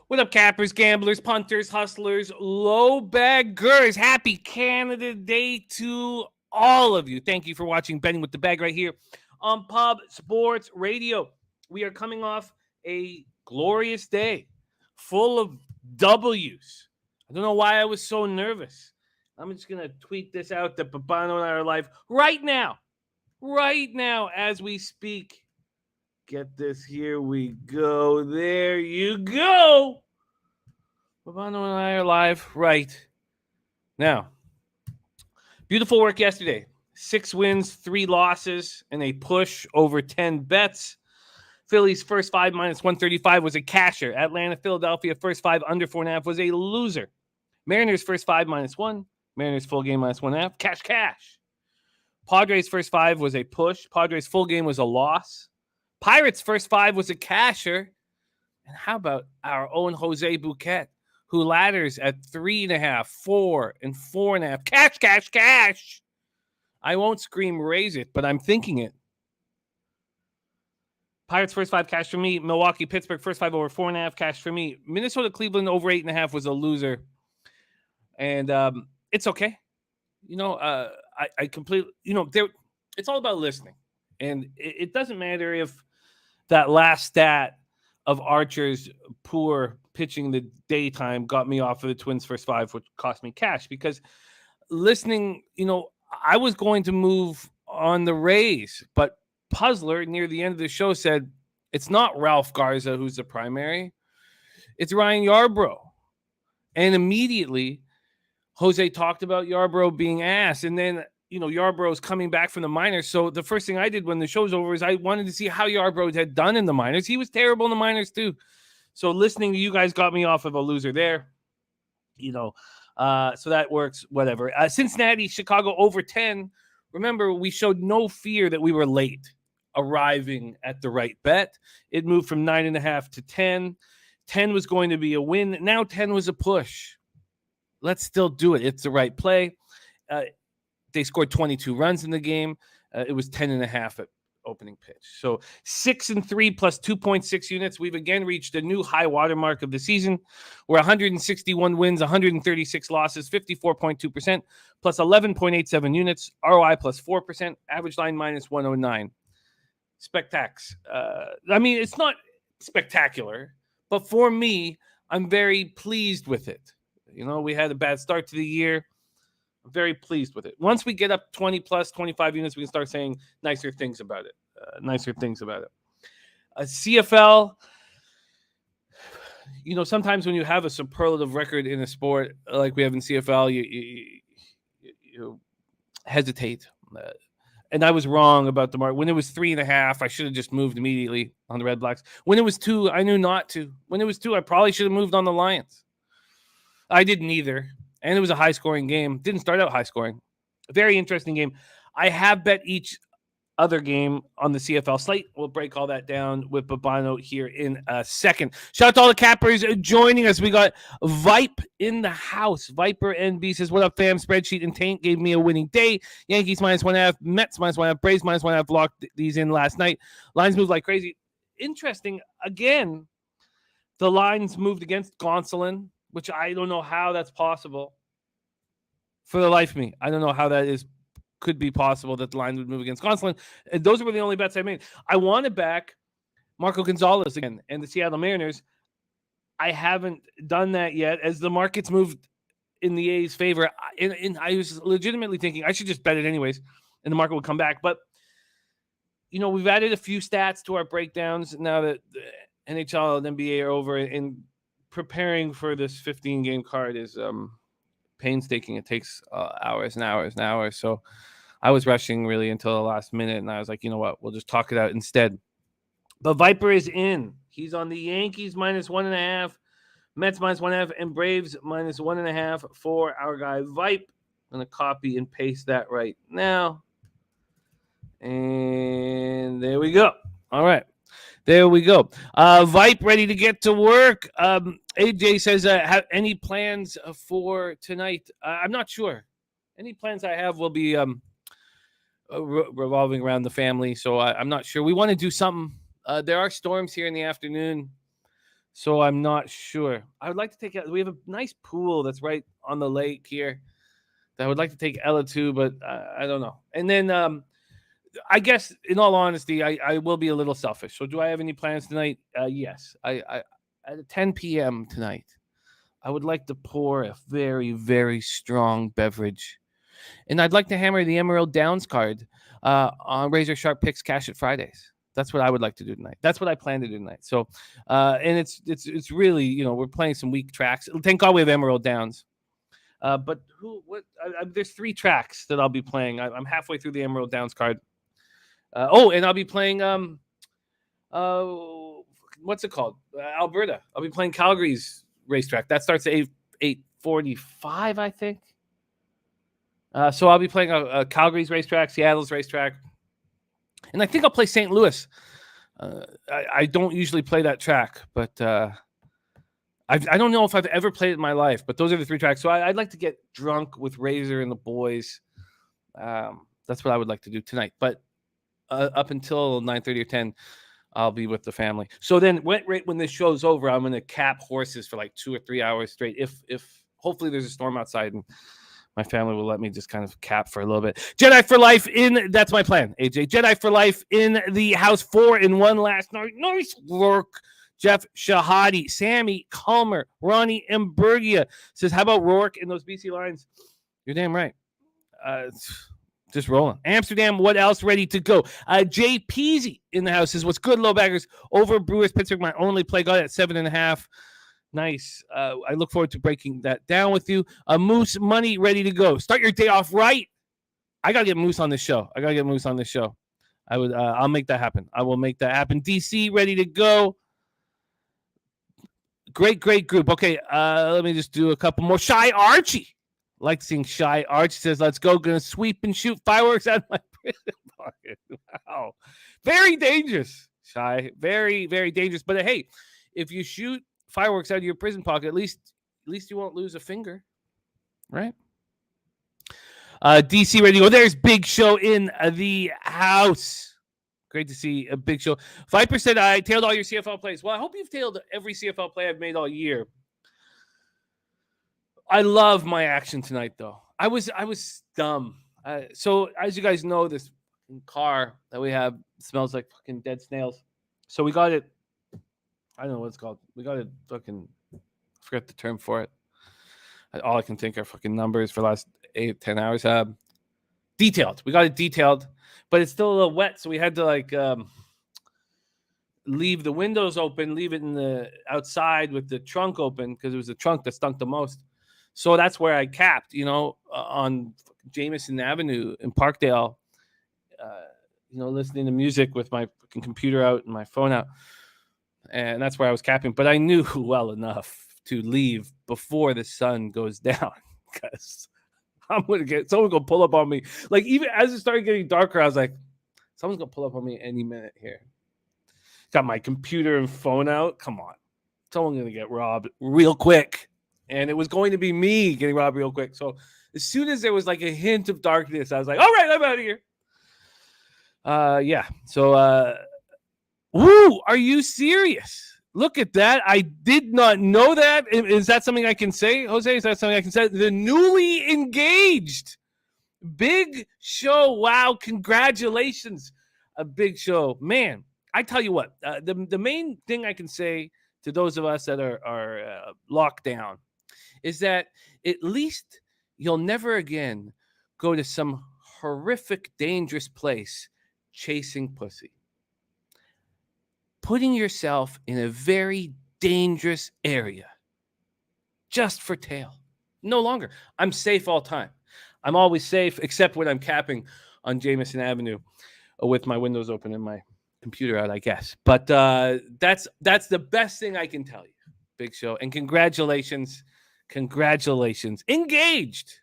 What up, cappers, gamblers, punters, hustlers, low baggers? Happy Canada Day to all of you. Thank you for watching Betting with the Bag right here on Pub Sports Radio. We are coming off a glorious day full of W's. I don't know why I was so nervous. I'm just going to tweet this out that Babano and I are live right now as we speak. Get this. Here we go. There you go. Babano and I are live right now. Beautiful work yesterday. 6 wins, 3 losses, and a push over 10 bets. Phillies first 5 minus 135 was a casher. Atlanta, Philadelphia first 5 under 4.5 was a loser. Mariners first 5 minus 1. Mariners full game minus 1.5. Cash. Padres first 5 was a push. Padres full game was a loss. Pirates first 5 was a casher. And how about our own Jose Bouquet, who ladders at 3.5, 4, and 4.5. Cash. I won't scream raise it, but I'm thinking it. Pirates first 5 cash for me. Milwaukee, Pittsburgh first 5 over 4.5 cash for me. Minnesota, Cleveland over 8.5 was a loser. And it's okay. I completely, it's all about listening. And it doesn't matter if that last stat of Archer's poor pitching in the daytime got me off of the Twins first 5, which cost me cash, because listening, I was going to move on the Rays, but Puzzler near the end of the show said it's not Ralph Garza who's the primary, it's Ryan Yarbrough. And immediately Jose talked about Yarbrough being ass, and then Yarbrough's coming back from the minors. So the first thing I did when the show's over is I wanted to see how Yarbrough had done in the minors. He was terrible in the minors too. So listening to you guys got me off of a loser there. So that works, whatever. Cincinnati, Chicago over 10. Remember, we showed no fear that we were late arriving at the right bet. It moved from 9.5 to 10. 10 was going to be a win. Now 10 was a push. Let's still do it. It's the right play. They scored 22 runs in the game. It was 10.5 at opening pitch. So 6-3 plus 2.6 units. We've again reached a new high water mark of the season. We're 161 wins, 136 losses, 54.2%, plus 11.87 units. ROI plus 4%. Average line minus 109. Spectacs. It's not spectacular, but for me, I'm very pleased with it. We had a bad start to the year. I'm very pleased with it. Once we get up 20 plus 25 units, we can start saying nicer things about it. CFL, sometimes when you have a superlative record in a sport like we have in CFL, you hesitate. And I was wrong about the mark. When it was 3.5, I should have just moved immediately on the Red Blacks. When it was 2, I knew not to. When it was 2, I probably should have moved on the Lions. I didn't either. And it was a high-scoring game. Didn't start out high-scoring. Very interesting game. I have bet each other game on the CFL slate. We'll break all that down with Babano here in a second. Shout out to all the cappers joining us. We got Vipe in the house. Viper NB says, what up, fam? Spreadsheet and Taint gave me a winning day. Yankees minus 1.5. Mets minus 1.5. Braves minus 1.5. Locked these in last night. Lines moved like crazy. Interesting. Again, the lines moved against Gonsolin, which I don't know how that's possible. For the life of me, I don't know how that could be possible that the line would move against Gonsolin. And those were the only bets I made. I want to back Marco Gonzalez again and the Seattle Mariners. I haven't done that yet as the markets moved in the A's favor. And I was legitimately thinking I should just bet it anyways and the market would come back. But, we've added a few stats to our breakdowns now that the NHL and NBA are over, and preparing for this 15-game card is painstaking. It takes hours and hours and hours. So I was rushing really until the last minute, and I was like, you know what? We'll just talk it out instead. But Viper is in. He's on the Yankees minus 1.5, Mets minus 1.5, and Braves minus 1.5 for our guy Vipe. I'm going to copy and paste that right now. And there we go. All right. There we go. Vipe ready to get to work. AJ says, have any plans for tonight? I'm not sure. Any plans I have will be revolving around the family, so I'm not sure. We want to do something. There are storms here in the afternoon. So I'm not sure. I would like to take. We have a nice pool that's right on the lake here. That I would like to take Ella to, but I don't know. And then I guess, in all honesty, I will be a little selfish. So do I have any plans tonight? Yes. I at 10 p.m. tonight, I would like to pour a very, very strong beverage. And I'd like to hammer the Emerald Downs card on Razor Sharp Picks Cash at Fridays. That's what I would like to do tonight. That's what I plan to do tonight. So, and it's really, we're playing some weak tracks. Thank God we have Emerald Downs. But there's 3 tracks that I'll be playing. I'm halfway through the Emerald Downs card. And I'll be playing what's it called? Alberta. I'll be playing Calgary's racetrack. That starts at 8:45, I think. So I'll be playing a Calgary's racetrack, Seattle's racetrack, and I think I'll play St. Louis. I don't usually play that track, but I don't know if I've ever played it in my life. But those are the 3 tracks. So I'd like to get drunk with Razor and the boys. That's what I would like to do tonight. But up until 9:30 or 10, I'll be with the family. So then right when this show's over, I'm going to cap horses for like 2 or 3 hours straight. If hopefully there's a storm outside and my family will let me just kind of cap for a little bit. Jedi for life that's my plan, AJ. Jedi for life in the house 4-1 last night. Nice work, Jeff Shahadi, Sammy Calmer, Ronnie Imbergia says, how about Rourke in those BC lines? You're damn right. Just rolling. Amsterdam, what else? Ready to go. Jay Peasy in the house says, what's good, low baggers? Over Brewers, Pittsburgh, my only play. Got it at 7.5. Nice. I look forward to breaking that down with you. Moose Money, ready to go. Start your day off right. I got to get Moose on this show. I'll make that happen. I will make that happen. DC, ready to go. Great group. Okay, let me just do a couple more. Shy Archie. Like seeing Shy Archie says, let's go. Gonna sweep and shoot fireworks out of my prison pocket. Wow. Very dangerous, Shy. Very, very dangerous. But hey, if you shoot fireworks out of your prison pocket, at least you won't lose a finger. Right? DC ready to go. There's Big Show in the house. Great to see a Big Show. 5% I tailed all your CFL plays. Well, I hope you've tailed every CFL play I've made all year. I love my action tonight, though. I was dumb. So as you guys know, this car that we have smells like fucking dead snails. So we got it. I don't know what it's called. We got it fucking. I forgot the term for it. All I can think are fucking numbers for the last 8-10 hours. Detailed. We got it detailed, but it's still a little wet, so we had to leave the windows open, leave it in the outside with the trunk open because it was the trunk that stunk the most. So that's where I capped, on Jameson Avenue in Parkdale, listening to music with my fucking computer out and my phone out. And that's where I was capping. But I knew well enough to leave before the sun goes down because I'm going to get someone going to pull up on me. Like, even as it started getting darker, I was like, someone's going to pull up on me any minute here. Got my computer and phone out. Come on. Someone's going to get robbed real quick. And it was going to be me getting robbed real quick. So as soon as there was like a hint of darkness, I was like, all right, I'm out of here. Yeah. So, woo, are you serious? Look at that. I did not know that. Is that something I can say, Jose? Is that something I can say? The newly engaged Big Show. Wow. Congratulations. A Big Show. Man, I tell you what, the main thing I can say to those of us that are locked down is that at least you'll never again go to some horrific, dangerous place chasing pussy. Putting yourself in a very dangerous area just for tail. No longer. I'm safe all time. I'm always safe, except when I'm capping on Jameson Avenue with my windows open and my computer out, I guess. But that's the best thing I can tell you, Big Show. And congratulations. Engaged.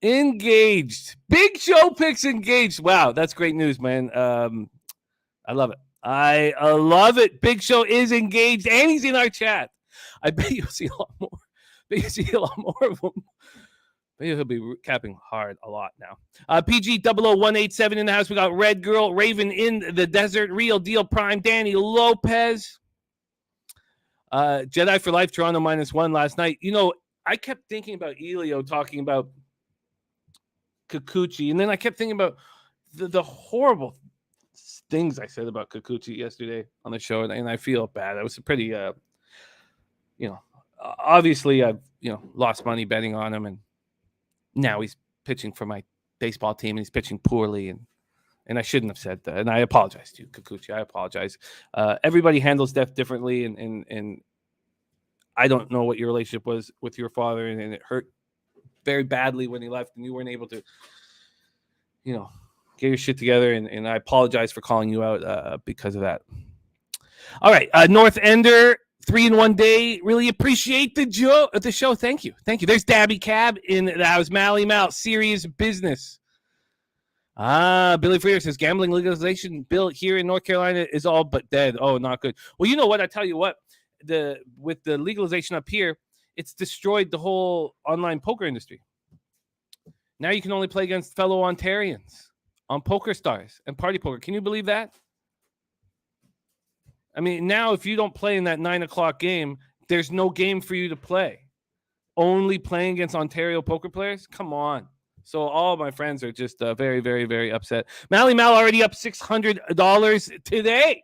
Big Show picks engaged. Wow, that's great news, man. I love it. I love it. Big Show is engaged, and he's in our chat. I bet you'll see a lot more. Of them. Maybe he'll be capping hard a lot now. PG 00187 in the house. We got Red Girl, Raven in the desert, Real Deal Prime, Danny Lopez. Jedi for life, Toronto -1 last night. I kept thinking about Elio talking about Kikuchi, and then I kept thinking about the horrible things I said about Kikuchi yesterday on the show, and I feel bad. I was pretty, obviously I've lost money betting on him, and now he's pitching for my baseball team, and he's pitching poorly, and I shouldn't have said that, and I apologize to you, Kikuchi. I apologize. Everybody handles death differently, and I don't know what your relationship was with your father, and it hurt very badly when he left, and you weren't able to, get your shit together, and I apologize for calling you out because of that. All right, North Ender, 3 in 1 day. Really appreciate the show. Thank you. There's Dabby Cab in the house. Mally Mal, serious business. Billy Freer says gambling legalization bill here in North Carolina is all but dead. Oh, not good. Well, you know what? I tell you what, with the legalization up here, it's destroyed the whole online poker industry. Now you can only play against fellow Ontarians on Poker Stars and Party Poker. Can you believe that? I mean, now if you don't play in that 9 o'clock game, there's no game for you to play. Only playing against Ontario poker players? Come on. So all my friends are just very, very, very upset. Mally Mal already up $600 today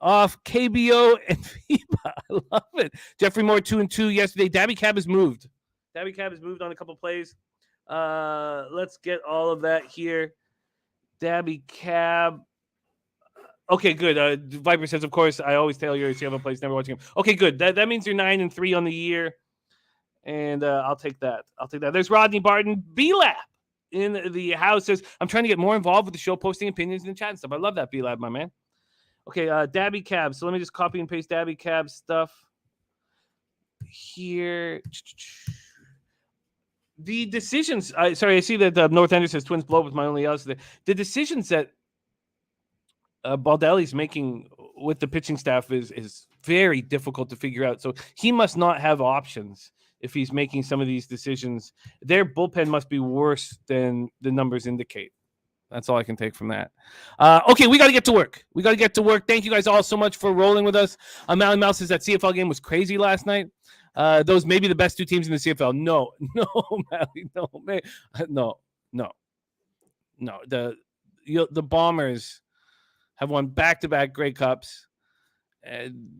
off KBO and FIBA. I love it. Jeffrey Moore 2-2 yesterday. Dabby Cab has moved. On a couple plays. Let's get all of that here. Dabby Cab. Okay, good. Viper says, of course, I always tell you if you have a place, never watching him. Okay, good. That means you're 9-3 on the year. And I'll take that. There's Rodney Barton. B-Lab in the house says, I'm trying to get more involved with the show, posting opinions in the chat and stuff. I love that, B-Lab, my man. Okay, Dabby Cab. So let me just copy and paste Dabby Cab stuff here. The decisions. I see that North Ender says Twins blow up with my only else. The decisions that Baldelli's making with the pitching staff is very difficult to figure out. So he must not have options if he's making some of these decisions. Their bullpen must be worse than the numbers indicate. That's all I can take from that. Okay, we got to get to work. Thank you guys all so much for rolling with us. Mally Mouse says that CFL game was crazy last night. Those may be the best two teams in the CFL. No, Mally, no. The Bombers have won back-to-back Grey Cups.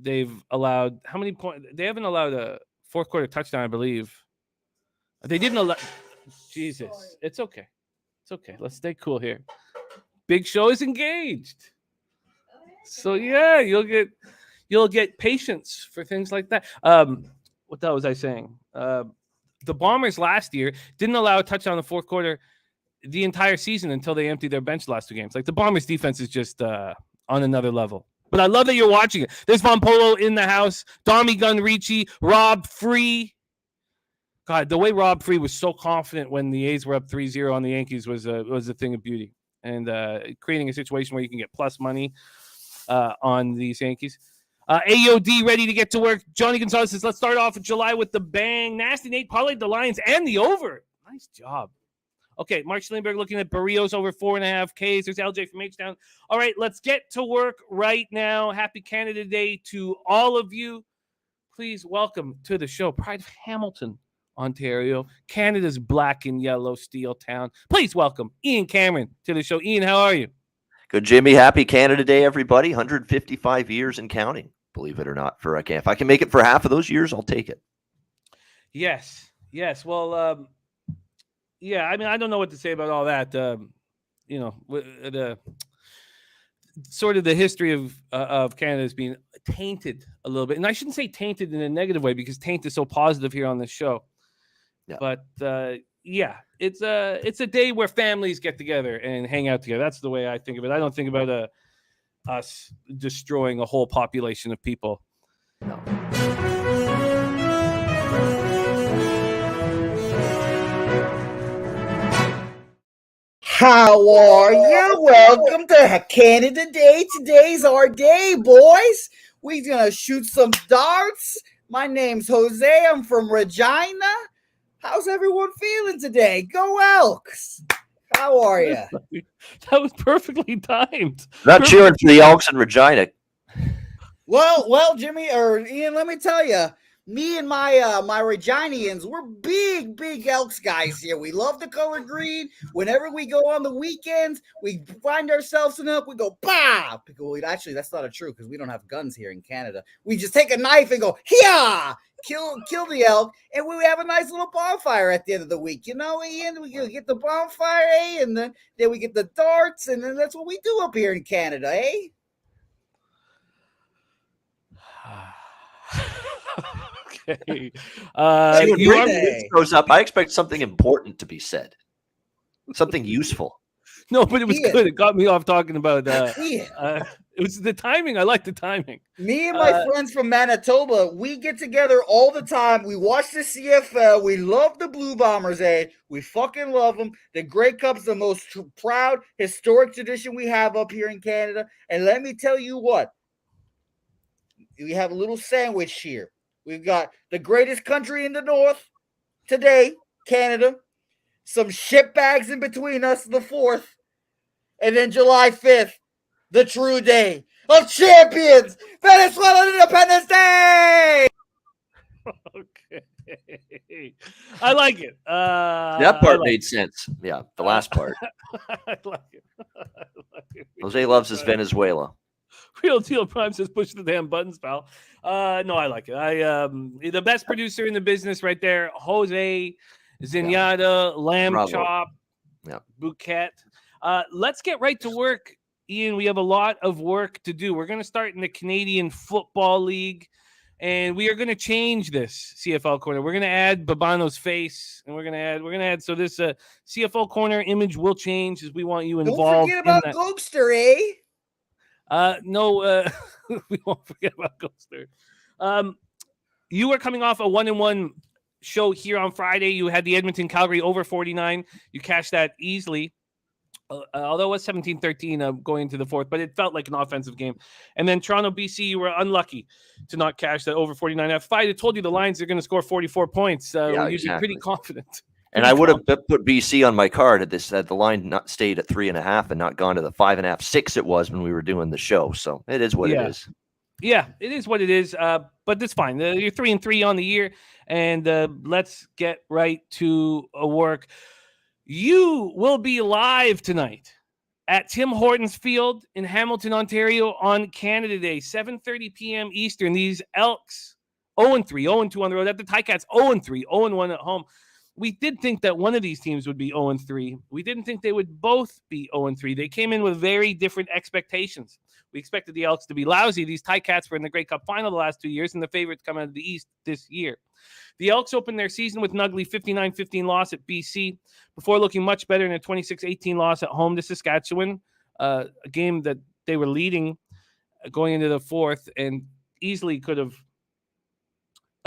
They've allowed how many points? They haven't allowed a fourth quarter touchdown, I believe. They didn't allow. Jesus, it's okay. Let's stay cool here. Big Show is engaged. So yeah, you'll get patience for things like that. What the hell was I saying? The Bombers last year didn't allow a touchdown in the fourth quarter the entire season until they emptied their bench the last 2 games. Like the Bombers defense is just on another level. But I love that you're watching it. There's Von Polo in the house. Dommy Gun Ricci, Rob Free. God, the way Rob Free was so confident when the A's were up 3-0 on the Yankees was a thing of beauty. And creating a situation where you can get plus money on these Yankees. AOD ready to get to work. Johnny Gonzalez says, let's start off in July with the bang. Nasty Nate parlayed the Lions and the over. Nice job. Okay, Mark Schleenberg looking at Barrios over 4.5 Ks. There's LJ from H-Town. All right, let's get to work right now. Happy Canada Day to all of you. Please welcome to the show, Pride of Hamilton, Ontario, Canada's black and yellow steel town. Please welcome Ian Cameron to the show. Ian, how are you? Good, Jimmy. Happy Canada Day, everybody. 155 years and counting, believe it or not. If I can make it for half of those years, I'll take it. Yes. Well, yeah, I mean, I don't know what to say about all that. The sort of the history of Canada has been tainted a little bit. And I shouldn't say tainted in a negative way because taint is so positive here on this show. Yeah. But yeah, it's a day where families get together and hang out together. That's the way I think of it. I don't think about us destroying a whole population of people. No. How are you? Welcome to Canada Day. Today's our day, boys. We're going to shoot some darts. My name's Jose. I'm from Regina. How's everyone feeling today? Go Elks. How are you? That was perfectly timed. Not cheering for the Elks in Regina. Well, Jimmy or Ian, let me tell you, me and my my Reginians, we're big Elks guys here. We love the color green. Whenever we go on the weekends, we find ourselves in up. We go bah. Actually, that's not true because we don't have guns here in Canada. We just take a knife and go yeah, kill the elk, and we have a nice little bonfire at the end of the week. You know, Ian, we get the bonfire, and then we get the darts, and then that's what we do up here in Canada, eh? Okay. See, when You are, Brandon Leach goes up, I expect something important to be said, something useful. no, but it was Ian. good. It got me off talking about. Ian. It was the timing. I like the timing. Me and my friends from Manitoba, we get together all the time. We watch the CFL. We love the Blue Bombers, eh? We fucking love them. The Grey Cup's the most proud, historic tradition we have up here in Canada. And let me tell you what. We have a little sandwich here. We've got the greatest country in the north today, Canada. Some shitbags in between us, the 4th. And then July 5th, the true day of champions, Venezuela Independence Day! Okay. I like it. That part made sense. Yeah, the last part. I like it. I like it. Jose loves his Venezuela. Real Deal Prime says push the damn buttons, pal. No, I like it. The best producer in the business right there, Jose Zenyatta, Lamb Bravo. Chop, Yeah. Bouquet. Let's get right to work, Ian. We have a lot of work to do. We're going to start in the Canadian Football League, and we are going to change this CFL corner. We're going to add Babano's face, and we're going to add. So this CFL corner image will change as we want you involved. Don't forget about Gopster, eh? No, we won't forget about Ghoster. You were coming off a 1-1 show here on Friday. You had the Edmonton Calgary over 49. You cashed that easily. Although it was 17-13 going into the 4th, but it felt like an offensive game. And then Toronto, BC, you were unlucky to not cash that over 49. If I had told you the Lions are going to score 44 points, you'd be pretty confident. And I would have put BC on my card had the line not stayed at 3.5 and not gone to the 5.5, 6 it was when we were doing the show. So it is what it is. Yeah, it is what it is. But that's fine. You're 3-3 on the year, and let's get right to work. You will be live tonight at Tim Hortons Field in Hamilton, Ontario on Canada Day, 7:30 p.m. Eastern. These Elks 0-3, 0-2 on the road. At the Ticats 0-3, 0-1 at home. We did think that one of these teams would be 0-3. We didn't think they would both be 0-3. They came in with very different expectations. We expected the Elks to be lousy. These Ticats were in the Grey Cup final the last 2 years, and the favorites come out of the East this year. The Elks opened their season with an ugly 59-15 loss at BC before looking much better in a 26-18 loss at home to Saskatchewan, a game that they were leading going into the 4th and easily could have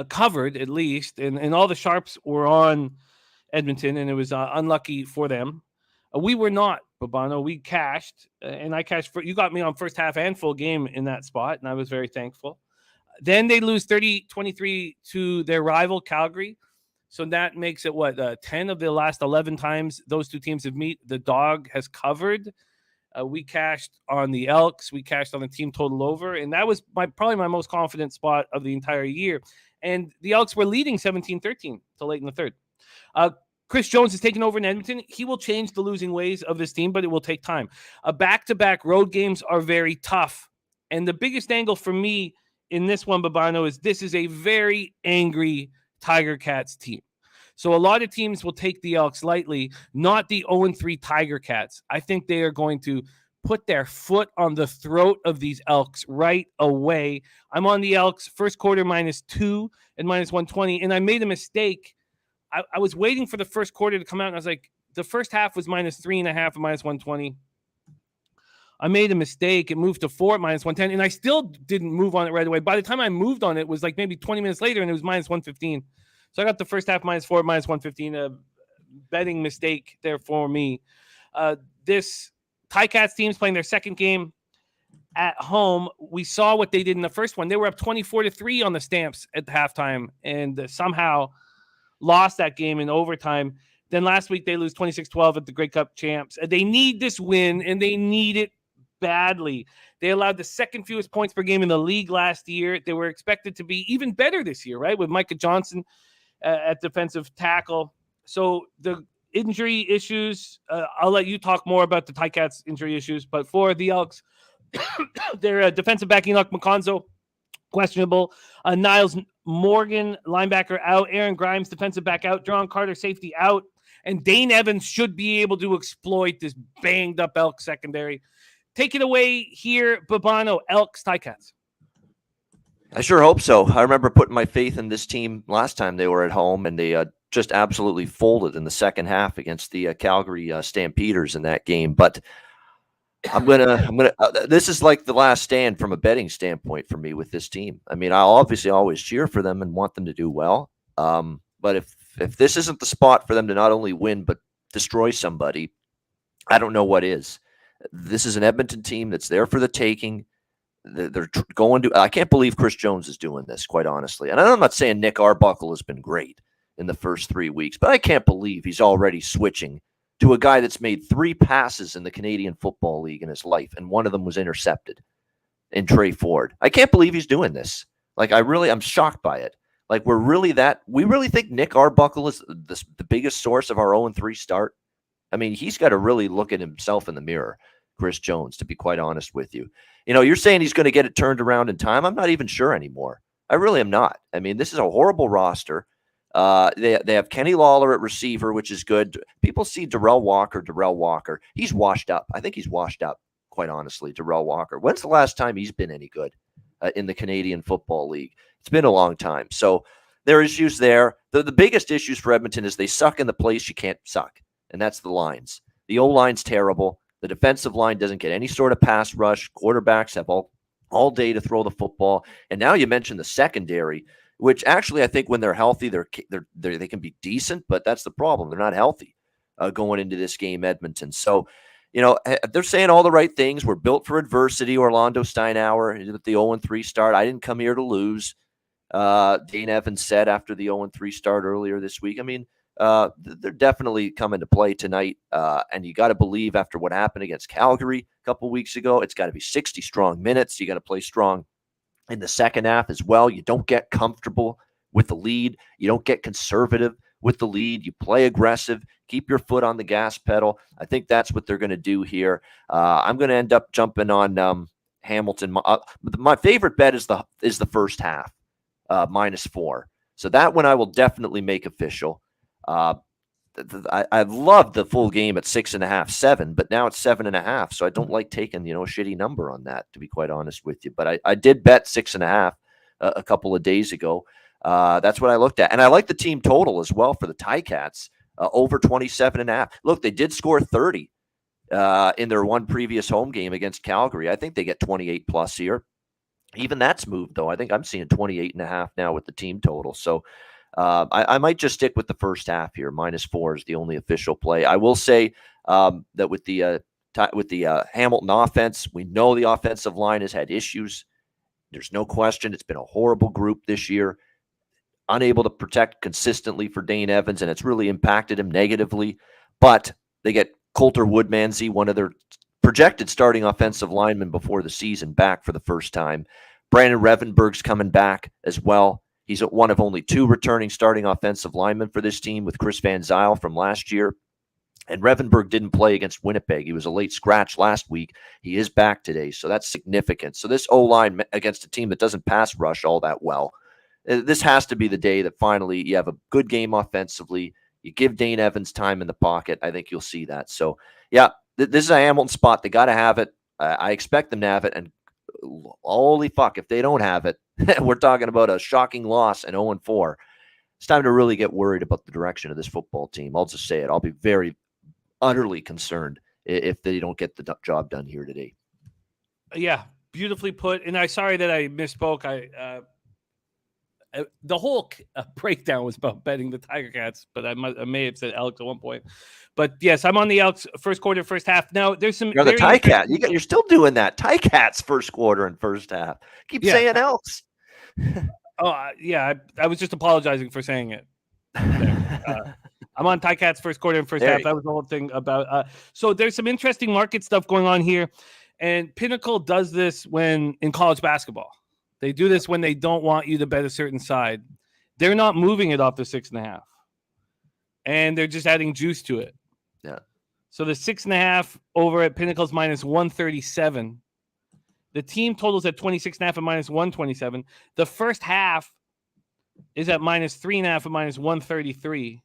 covered at least, and all the sharps were on Edmonton, and it was unlucky for them. We were not, Babano. We cashed, and I cashed you got me on first half and full game in that spot, and I was very thankful. Then they lose 30-23 to their rival Calgary, so that makes it 10 of the last 11 times those two teams have met. The dog has covered. We cashed on the Elks. We cashed on the team total over, and that was probably my most confident spot of the entire year. And the Elks were leading 17-13 till late in the 3rd. Chris Jones is taking over in Edmonton. He will change the losing ways of this team, but it will take time. Back-to-back road games are very tough. And the biggest angle for me in this one, Babano, is this is a very angry Tiger Cats team. So a lot of teams will take the Elks lightly, not the 0-3 Tiger Cats. I think they are going to put their foot on the throat of these Elks right away. I'm on the Elks first quarter -2 and -120, and I made a mistake. I was waiting for the first quarter to come out, and I was like, the first half was -3.5 and -120. I made a mistake. It moved to 4 at -110, and I still didn't move on it right away. By the time I moved on it, was like maybe 20 minutes later, and it was -115. So I got the first half -4, -115, a betting mistake there for me. This Ticats team's playing their second game at home. We saw what they did in the first one. They were up 24-3 on the Stamps at halftime, and somehow lost that game in overtime. Then last week they lose 26-12 at the Grey Cup champs. They need this win, and they need it badly. They allowed the second fewest points per game in the league last year. They were expected to be even better this year, right? With Micah Johnson at defensive tackle. So the injury issues, I'll let you talk more about the Ticats injury issues, but for the Elks, their defensive back Enoch McConzo, questionable. Niles Morgan, linebacker, out. Aaron Grimes, defensive back, out. John Carter, safety, out. And Dane Evans should be able to exploit this banged-up Elks secondary. Take it away here, Babano. Elks, Ticats. I sure hope so. I remember putting my faith in this team last time they were at home, and they just absolutely folded in the second half against the Calgary Stampeders in that game. But I'm gonna. This is like the last stand from a betting standpoint for me with this team. I mean, I obviously always cheer for them and want them to do well. But if this isn't the spot for them to not only win but destroy somebody, I don't know what is. This is an Edmonton team that's there for the taking. They're going to. I can't believe Chris Jones is doing this, quite honestly. And I'm not saying Nick Arbuckle has been great in the first 3 weeks, but I can't believe he's already switching to a guy that's made 3 passes in the Canadian Football League in his life, and one of them was intercepted in Trey Ford. I can't believe he's doing this. Like, I'm shocked by it. Like, we really think Nick Arbuckle is the biggest source of our 0-3 start? I mean, he's got to really look at himself in the mirror, Chris Jones, to be quite honest with you. You know, you're saying he's going to get it turned around in time. I'm not even sure anymore. I really am not. I mean, this is a horrible roster. They have Kenny Lawler at receiver, which is good. People see Darrell Walker. He's washed up. I think he's washed up, quite honestly, Darrell Walker. When's the last time he's been any good in the Canadian Football League? It's been a long time. So there are issues there. The biggest issues for Edmonton is they suck in the place you can't suck, and that's the lines. The O-line's terrible. The defensive line doesn't get any sort of pass rush. Quarterbacks have all day to throw the football. And now you mentioned the secondary, which actually I think when they're healthy, they can be decent, but that's the problem. They're not healthy going into this game, Edmonton. So, you know, they're saying all the right things. We're built for adversity. Orlando Steinauer with the 0-3 start. I didn't come here to lose. Dane Evans said after the 0-3 start earlier this week. I mean, they're definitely coming to play tonight. And you got to believe after what happened against Calgary a couple weeks ago, it's got to be 60 strong minutes. You got to play strong in the second half as well. You don't get comfortable with the lead. You don't get conservative with the lead. You play aggressive, keep your foot on the gas pedal. I think that's what they're going to do here. I'm going to end up jumping on Hamilton. My favorite bet is the first half, -4. So that one I will definitely make official. I love the full game at 6.5, 7, but now it's 7.5. So I don't like taking, a shitty number on that, to be quite honest with you. But I did bet 6.5 a couple of days ago. That's what I looked at. And I like the team total as well for the Ticats, over 27.5. Look, they did score 30 in their one previous home game against Calgary. I think they get 28 plus here. Even that's moved, though. I think I'm seeing 28.5 now with the team total. So I might just stick with the first half here. -4 is the only official play. I will say that with the Hamilton offense, we know the offensive line has had issues. There's no question. It's been a horrible group this year, unable to protect consistently for Dane Evans, and it's really impacted him negatively. But they get Coulter Woodmansey, one of their projected starting offensive linemen before the season, back for the first time. Brandon Revenberg's coming back as well. He's one of only 2 returning starting offensive linemen for this team, with Chris Van Zyl from last year. And Revenberg didn't play against Winnipeg. He was a late scratch last week. He is back today, so that's significant. So this O-line against a team that doesn't pass rush all that well, this has to be the day that finally you have a good game offensively. You give Dane Evans time in the pocket. I think you'll see that. So, yeah, this is a Hamilton spot. They got to have it. I expect them to have it. And holy fuck, if they don't have it, we're talking about a shocking loss and 0-4. It's time to really get worried about the direction of this football team. I'll just say it. I'll be very utterly concerned if they don't get the job done here today. Yeah, beautifully put. And I'm sorry that I misspoke. The whole breakdown was about betting the Tiger Cats, but I may have said Elks at one point. But yes, I'm on the Elks first quarter, first half. Now there's some. You're the Ticat. You're still doing that. Ticats first quarter and first half. Keep saying Elks. Yeah. I was just apologizing for saying it. I'm on Ticats first quarter and first half. That was the whole thing about. So there's some interesting market stuff going on here. And Pinnacle does this when in college basketball. They do this when they don't want you to bet a certain side. They're not moving it off the 6.5. And they're just adding juice to it. Yeah. So the 6.5 over at Pinnacle's minus 137. The team totals at 26.5 and minus 127. The first half is at minus 3.5 and minus 133.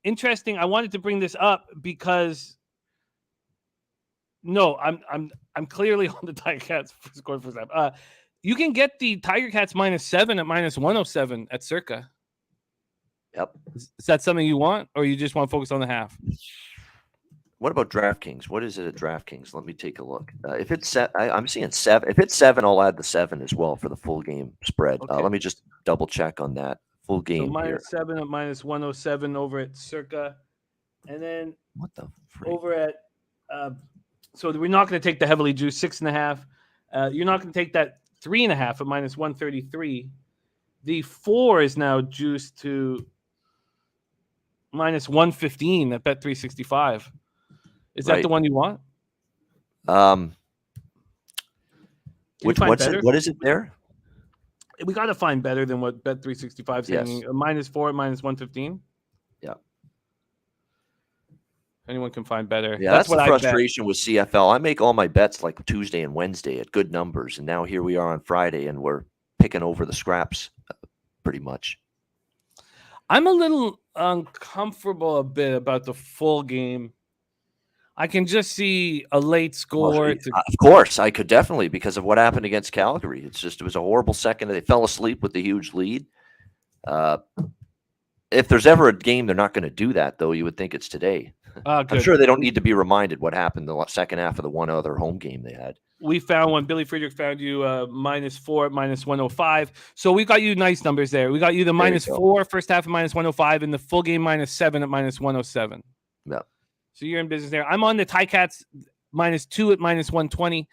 Interesting. I wanted to bring this up because I'm clearly on the Tiger Cats for score first half. You can get the Tiger Cats minus 7 at minus 107 at Circa. Yep. Is that something you want, or you just want to focus on the half? What about DraftKings? What is it at DraftKings? Let me take a look. If it's I'm seeing 7. If it's 7, I'll add the 7 as well for the full game spread. Okay. Let me just double check on that full game. So minus here. 7 at minus 107 over at Circa, and then What the freak? over at so we're not going to take the heavily juiced 6.5. You're not going to take that 3.5 at minus 133. The 4 is now juiced to minus 115 at Bet 365. Is that the one you want? What is it there? We got to find better than what Bet 365 is saying. Minus 4 at minus 115. Yeah. Anyone can find better. Yeah, that's the frustration with CFL. I make all my bets like Tuesday and Wednesday at good numbers, and now here we are on Friday, and we're picking over the scraps pretty much. I'm a little uncomfortable a bit about the full game. I can just see a late score. Well, of course, I could definitely, because of what happened against Calgary. It was a horrible second. They fell asleep with the huge lead. If there's ever a game they're not going to do that, though, you would think it's today. I'm sure they don't need to be reminded what happened the second half of the one other home game they had. We found one. Billy Friedrich found you minus 4 at minus 105. So we got you nice numbers there. We got you the minus 4 first half at minus 105 and the full game minus 7 at minus 107. Yeah. So you're in business there. I'm on the Ticats minus 2 at minus 120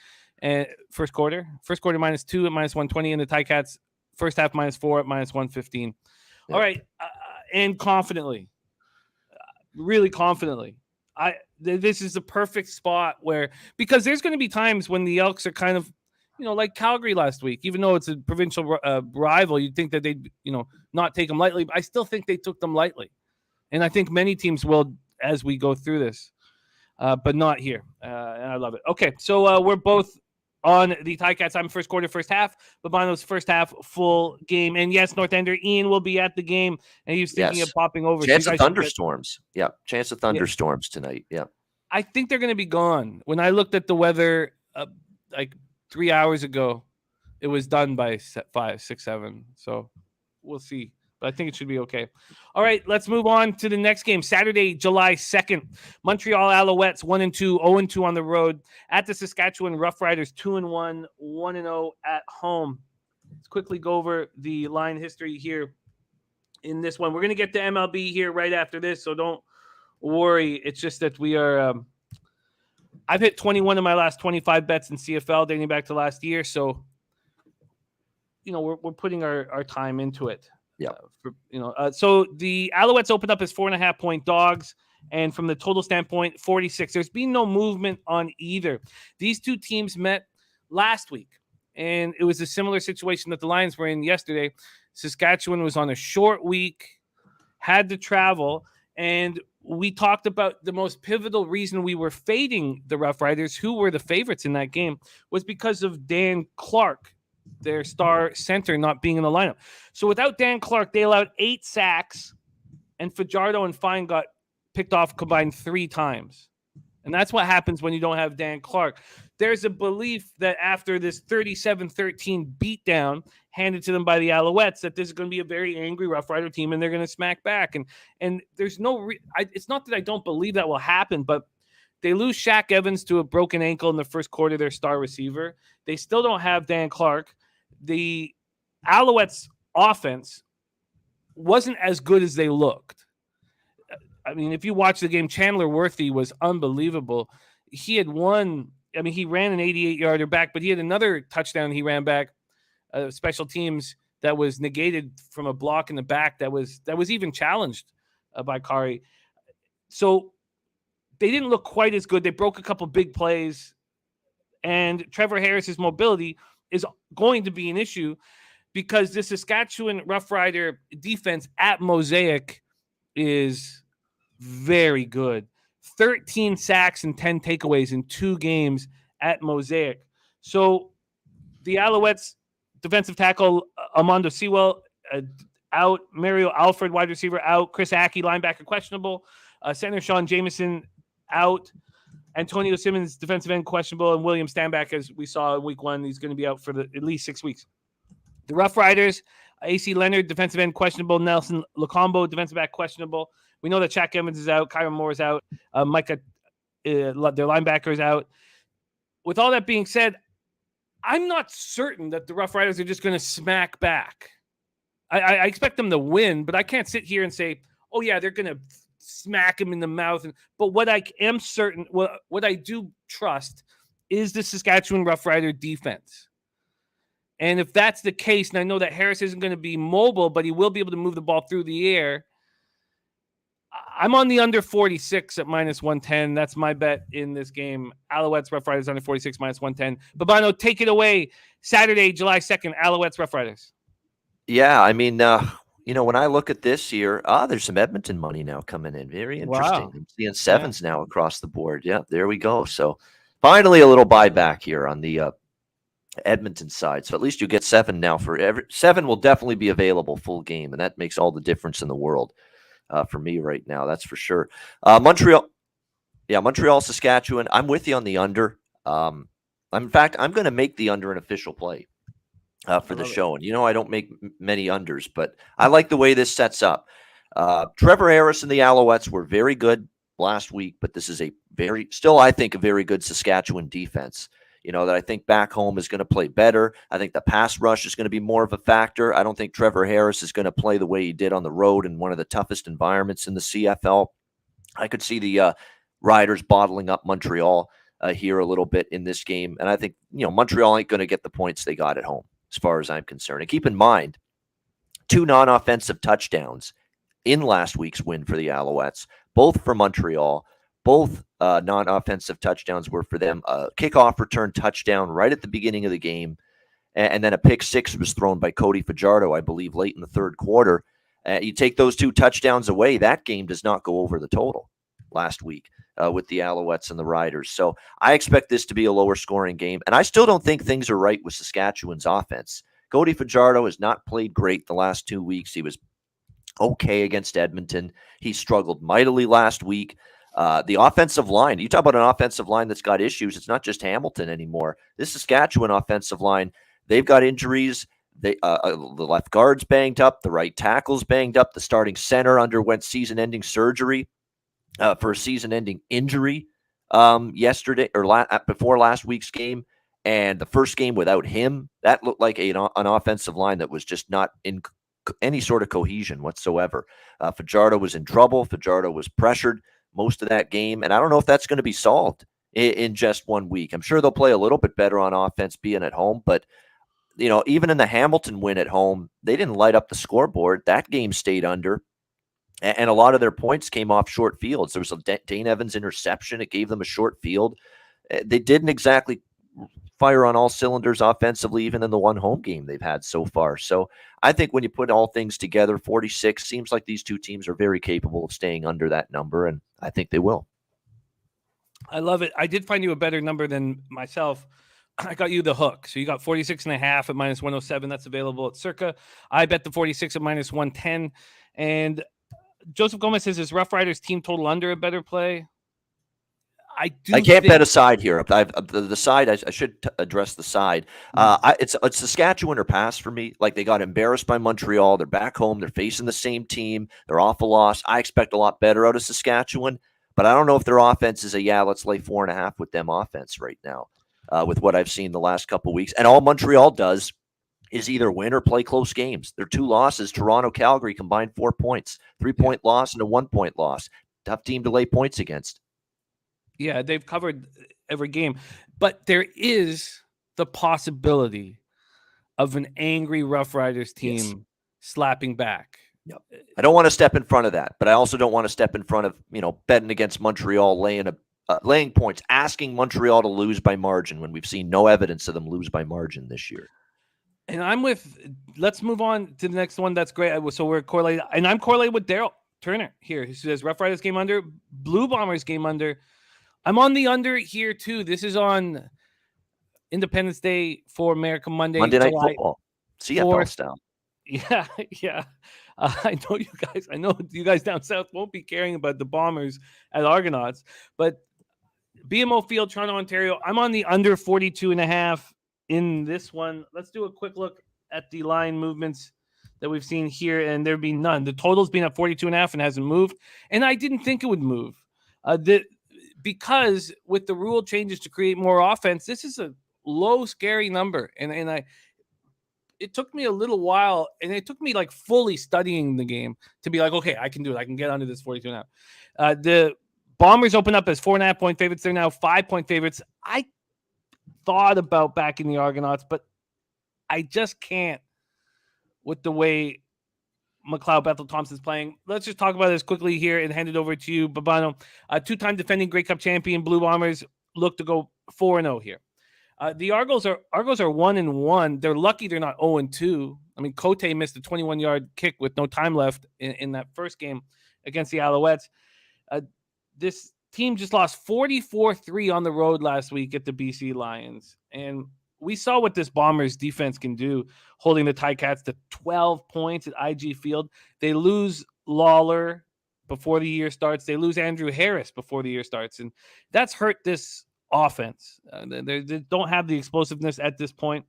first quarter. First quarter minus 2 at minus 120 and the Ticats first half minus 4 at minus 115. Yeah. All right. And confidently. Really confidently. This is the perfect spot where, because there's going to be times when the Elks are kind of, like Calgary last week, even though it's a provincial rival, you'd think that they'd, not take them lightly. But I still think they took them lightly. And I think many teams will as we go through this, but not here. And I love it. Okay. So we're both on the Ticats. I'm first quarter, first half. Babano's first half, full game. And yes, North Ender Ian will be at the game, and he's thinking of popping over. Chance of thunderstorms. Yeah, chance of thunderstorms tonight. Yeah. I think they're going to be gone. When I looked at the weather like 3 hours ago, it was done by 5, 6, 7. So we'll see. But I think it should be okay. All right, let's move on to the next game. Saturday, July 2nd. Montreal Alouettes 1-2, 0-2 on the road at the Saskatchewan Roughriders 2-1, 1-0 at home. Let's quickly go over the line history here in this one. We're going to get to MLB here right after this, so don't worry. It's just that we are I've hit 21 of my last 25 bets in CFL dating back to last year, so we're putting our time into it. Yeah. So the Alouettes opened up as 4.5-point dogs, and from the total standpoint, 46. There's been no movement on either. These two teams met last week, and it was a similar situation that the Lions were in yesterday. Saskatchewan was on a short week, had to travel, and we talked about the most pivotal reason we were fading the Roughriders, who were the favorites in that game, was because of Dan Clark, their star center, not being in the lineup. So without Dan Clark, they allowed 8 sacks, and Fajardo and Fine got picked off combined 3 times. And that's what happens when you don't have Dan Clark. There's a belief that after this 37-13 beatdown handed to them by the Alouettes, that this is going to be a very angry Rough Rider team, and they're going to smack back. And there's no it's not that I don't believe that will happen, but they lose Shaq Evans to a broken ankle in the first quarter, their star receiver. They still don't have Dan Clark. The Alouettes offense wasn't as good as they looked. I mean, if you watch the game, Chandler Worthy was unbelievable. He had he ran an 88-yarder back, but he had another touchdown he ran back, special teams, that was negated from a block in the back that was even challenged by Kari. So they didn't look quite as good. They broke a couple big plays, And Trevor Harris's mobility is going to be an issue because the Saskatchewan Roughrider defense at Mosaic is very good. 13 sacks and 10 takeaways in 2 games at Mosaic. So the Alouettes defensive tackle Armando Sewell out, Mario Alfred wide receiver out, Chris Aki linebacker questionable, center Sean Jameson out, Antonio Simmons defensive end questionable, and William Stanback, as we saw in week 1, he's going to be out for at least 6 weeks. The Roughriders, AC Leonard defensive end questionable, Nelson Lacombo defensive back questionable. We know that Shaq Evans is out, Kyron Moore is out, Micah, their linebacker is out. With all that being said, I'm not certain that the Roughriders are just going to smack back. I expect them to win, but I can't sit here and say, oh, yeah, they're going to smack him in the mouth. But what I am certain, what I do trust is the Saskatchewan Roughrider defense. And if that's the case, and I know that Harris isn't going to be mobile, but he will be able to move the ball through the air, I'm on the under 46 at -110. That's my bet in this game. Alouettes, Roughriders, under 46, -110. Babano, take it away. Saturday, July 2nd, Alouettes, Roughriders. Yeah, I mean, when I look at this here, there's some Edmonton money now coming in. Very interesting. Wow. I'm seeing 7s now across the board. Yeah, there we go. So finally a little buyback here on the Edmonton side. So at least you get 7 now for 7 will definitely be available full game, and that makes all the difference in the world for me right now. That's for sure. Montreal, Saskatchewan. I'm with you on the under. In fact, I'm going to make the under an official play for the show. And I don't make many unders, but I like the way this sets up. Trevor Harris and the Alouettes were very good last week, but this is I think a very good Saskatchewan defense. That I think back home is going to play better. I think the pass rush is going to be more of a factor. I don't think Trevor Harris is going to play the way he did on the road in one of the toughest environments in the CFL. I could see the Riders bottling up Montreal here a little bit in this game. And I think, Montreal ain't going to get the points they got at home, as far as I'm concerned. And keep in mind, 2 non-offensive touchdowns in last week's win for the Alouettes, both for Montreal. Both non-offensive touchdowns were for them. A kickoff return touchdown right at the beginning of the game, and then a pick 6 was thrown by Cody Fajardo, I believe, late in the third quarter. You take those 2 touchdowns away, that game does not go over the total last week with the Alouettes and the Riders. So I expect this to be a lower scoring game, and I still don't think things are right with Saskatchewan's offense. Cody Fajardo has not played great the last 2 weeks. He was okay against Edmonton. He struggled mightily last week. The offensive line, you talk about an offensive line that's got issues. It's not just Hamilton anymore. This Saskatchewan offensive line, they've got injuries. The left guard's banged up. The right tackle's banged up. The starting center underwent season-ending surgery for a season-ending injury yesterday or before last week's game. And the first game without him, that looked like an offensive line that was just not in any sort of cohesion whatsoever. Fajardo was in trouble. Fajardo was pressured most of that game, and I don't know if that's going to be solved in just 1 week. I'm sure they'll play a little bit better on offense being at home, but even in the Hamilton win at home, they didn't light up the scoreboard. That game stayed under, and a lot of their points came off short fields. There was a Dane Evans interception. It gave them a short field. They didn't exactly fire on all cylinders offensively, even in the one home game they've had so far. So I think when you put all things together, 46 seems like these 2 teams are very capable of staying under that number, and I think they will. I love it. I did find you a better number than myself. I got you the hook. So you got 46.5 at -107. That's available at Circa. I bet the 46 at -110. And Joseph Gomez says, is Roughriders team total under a better play? I can't bet a side here. The side, I should address the side. It's Saskatchewan or pass for me. Like, they got embarrassed by Montreal. They're back home. They're facing the same team. They're off a loss. I expect a lot better out of Saskatchewan, but I don't know if their offense is let's lay 4.5 with them offense right now with what I've seen the last couple of weeks. And all Montreal does is either win or play close games. Their 2 losses, Toronto, Calgary, combined 4 points, 3-point loss and a 1-point loss. Tough team to lay points against. Yeah, they've covered every game. But there is the possibility of an angry Roughriders team slapping back. Yep. I don't want to step in front of that, but I also don't want to step in front of, betting against Montreal laying laying points, asking Montreal to lose by margin when we've seen no evidence of them lose by margin this year. And let's move on to the next one. That's great. So we're correlated, and I'm correlated with Daryl Turner here. He says Roughriders game under, Blue Bombers game under. I'm on the under here too. This is on Independence Day for America Monday Night July Football, CFL 4th. style. Yeah. I know you guys down south won't be caring about the Bombers at Argonauts, but BMO Field, Toronto, Ontario. I'm on the under 42.5 in this one. Let's do a quick look at the line movements that we've seen here, and there'd be none. The total's been at 42.5 and hasn't moved, and I didn't think it would move. Because with the rule changes to create more offense, this is a low, scary number, and it took me a little while, and it took me like fully studying the game to be like, okay, I can do it. I can get under this 42.5. The Bombers open up as 4.5-point favorites. They're now 5-point favorites. I thought about backing the Argonauts, but I just can't with the way McLeod Bethel Thompson's playing. Let's just talk about this quickly here and hand it over to you, Babano. Two-time defending Grey Cup champion Blue Bombers look to go 4-0 here. The Argos are 1-1. They're lucky they're not 0-2. I mean, Cote missed a 21-yard kick with no time left in that first game against the Alouettes. This team just lost 44-3 on the road last week at the BC Lions. And we saw what this Bombers defense can do, holding the Ticats to 12 points at IG Field. They lose Lawler before the year starts. They lose Andrew Harris before the year starts. And that's hurt this offense. They don't have the explosiveness at this point.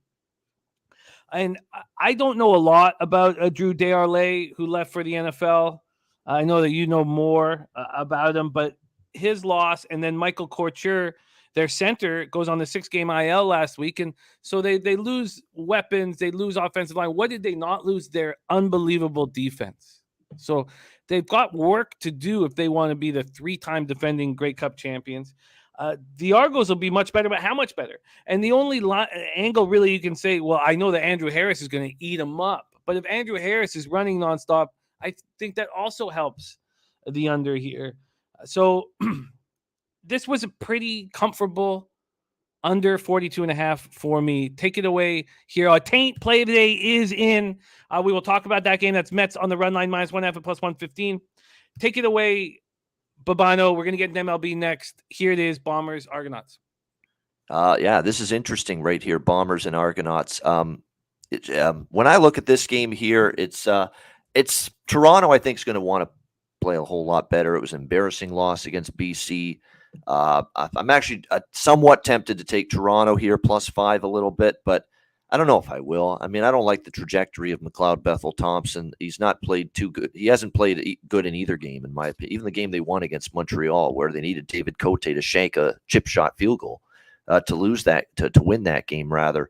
And I don't know a lot about Drew Desharnais, who left for the NFL. I know that you know more about him, but his loss, and then Michael Couture, their center, goes on the 6-game IL last week. And so they lose weapons. They lose offensive line. What did they not lose? Their unbelievable defense. So they've got work to do if they want to be the 3-time defending Grey Cup champions. The Argos will be much better, but how much better? And the only angle really you can say, well, I know that Andrew Harris is going to eat them up. But if Andrew Harris is running nonstop, I think that also helps the under here. So this was a pretty comfortable under 42.5 for me. Take it away here. Our taint play of the day is in. We will talk about that game. That's Mets on the run line -1.5 at +115. Take it away, Babano. We're going to get an MLB next. Here it is, Bombers, Argonauts. Yeah, this is interesting right here, Bombers and Argonauts. When I look at this game here, it's Toronto, I think, is going to want to play a whole lot better. It was an embarrassing loss against BC. I'm actually somewhat tempted to take Toronto here +5 a little bit, but I don't know if I will. I mean, I don't like the trajectory of McLeod Bethel Thompson. He's not played too good. He hasn't played good in either game, in my opinion. Even the game they won against Montreal, where they needed David Cote to shank a chip shot field goal to lose that, to win that game, rather.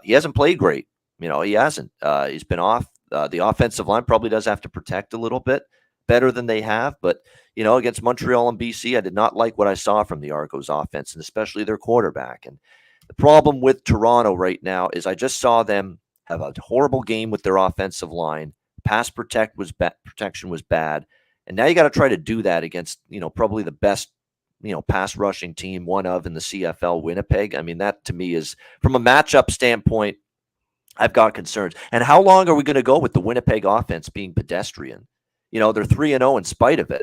He hasn't played great. He hasn't. He's been off. The offensive line probably does have to protect a little bit better than they have. But, against Montreal and BC, I did not like what I saw from the Argos offense, and especially their quarterback. And the problem with Toronto right now is I just saw them have a horrible game with their offensive line. Pass protection was bad. And now you got to try to do that against, probably the best, pass rushing team, one of in the CFL, Winnipeg. I mean, that to me is, from a matchup standpoint, I've got concerns. And how long are we going to go with the Winnipeg offense being pedestrian? They're 3-0 in spite of it.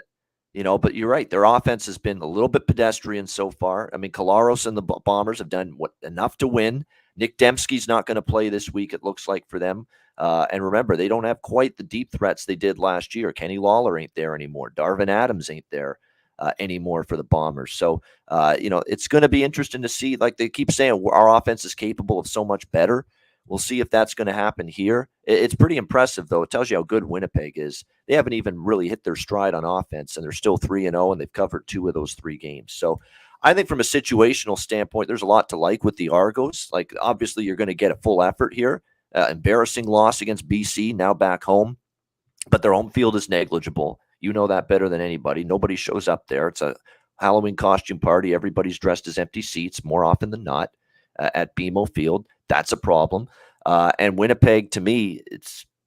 But you're right. Their offense has been a little bit pedestrian so far. I mean, Kolaros and the Bombers have done enough to win. Nick Dembski's not going to play this week, it looks like, for them. And remember, they don't have quite the deep threats they did last year. Kenny Lawler ain't there anymore. Darvin Adams ain't there anymore for the Bombers. So, it's going to be interesting to see. Like they keep saying, our offense is capable of so much better. We'll see if that's going to happen here. It's pretty impressive, though. It tells you how good Winnipeg is. They haven't even really hit their stride on offense, and they're still 3-0, and they've covered 2 of those 3 games. So I think from a situational standpoint, there's a lot to like with the Argos. Like, obviously, you're going to get a full effort here. Embarrassing loss against BC, now back home. But their home field is negligible. You know that better than anybody. Nobody shows up there. It's a Halloween costume party. Everybody's dressed as empty seats more often than not at BMO Field. That's a problem. And Winnipeg, to me,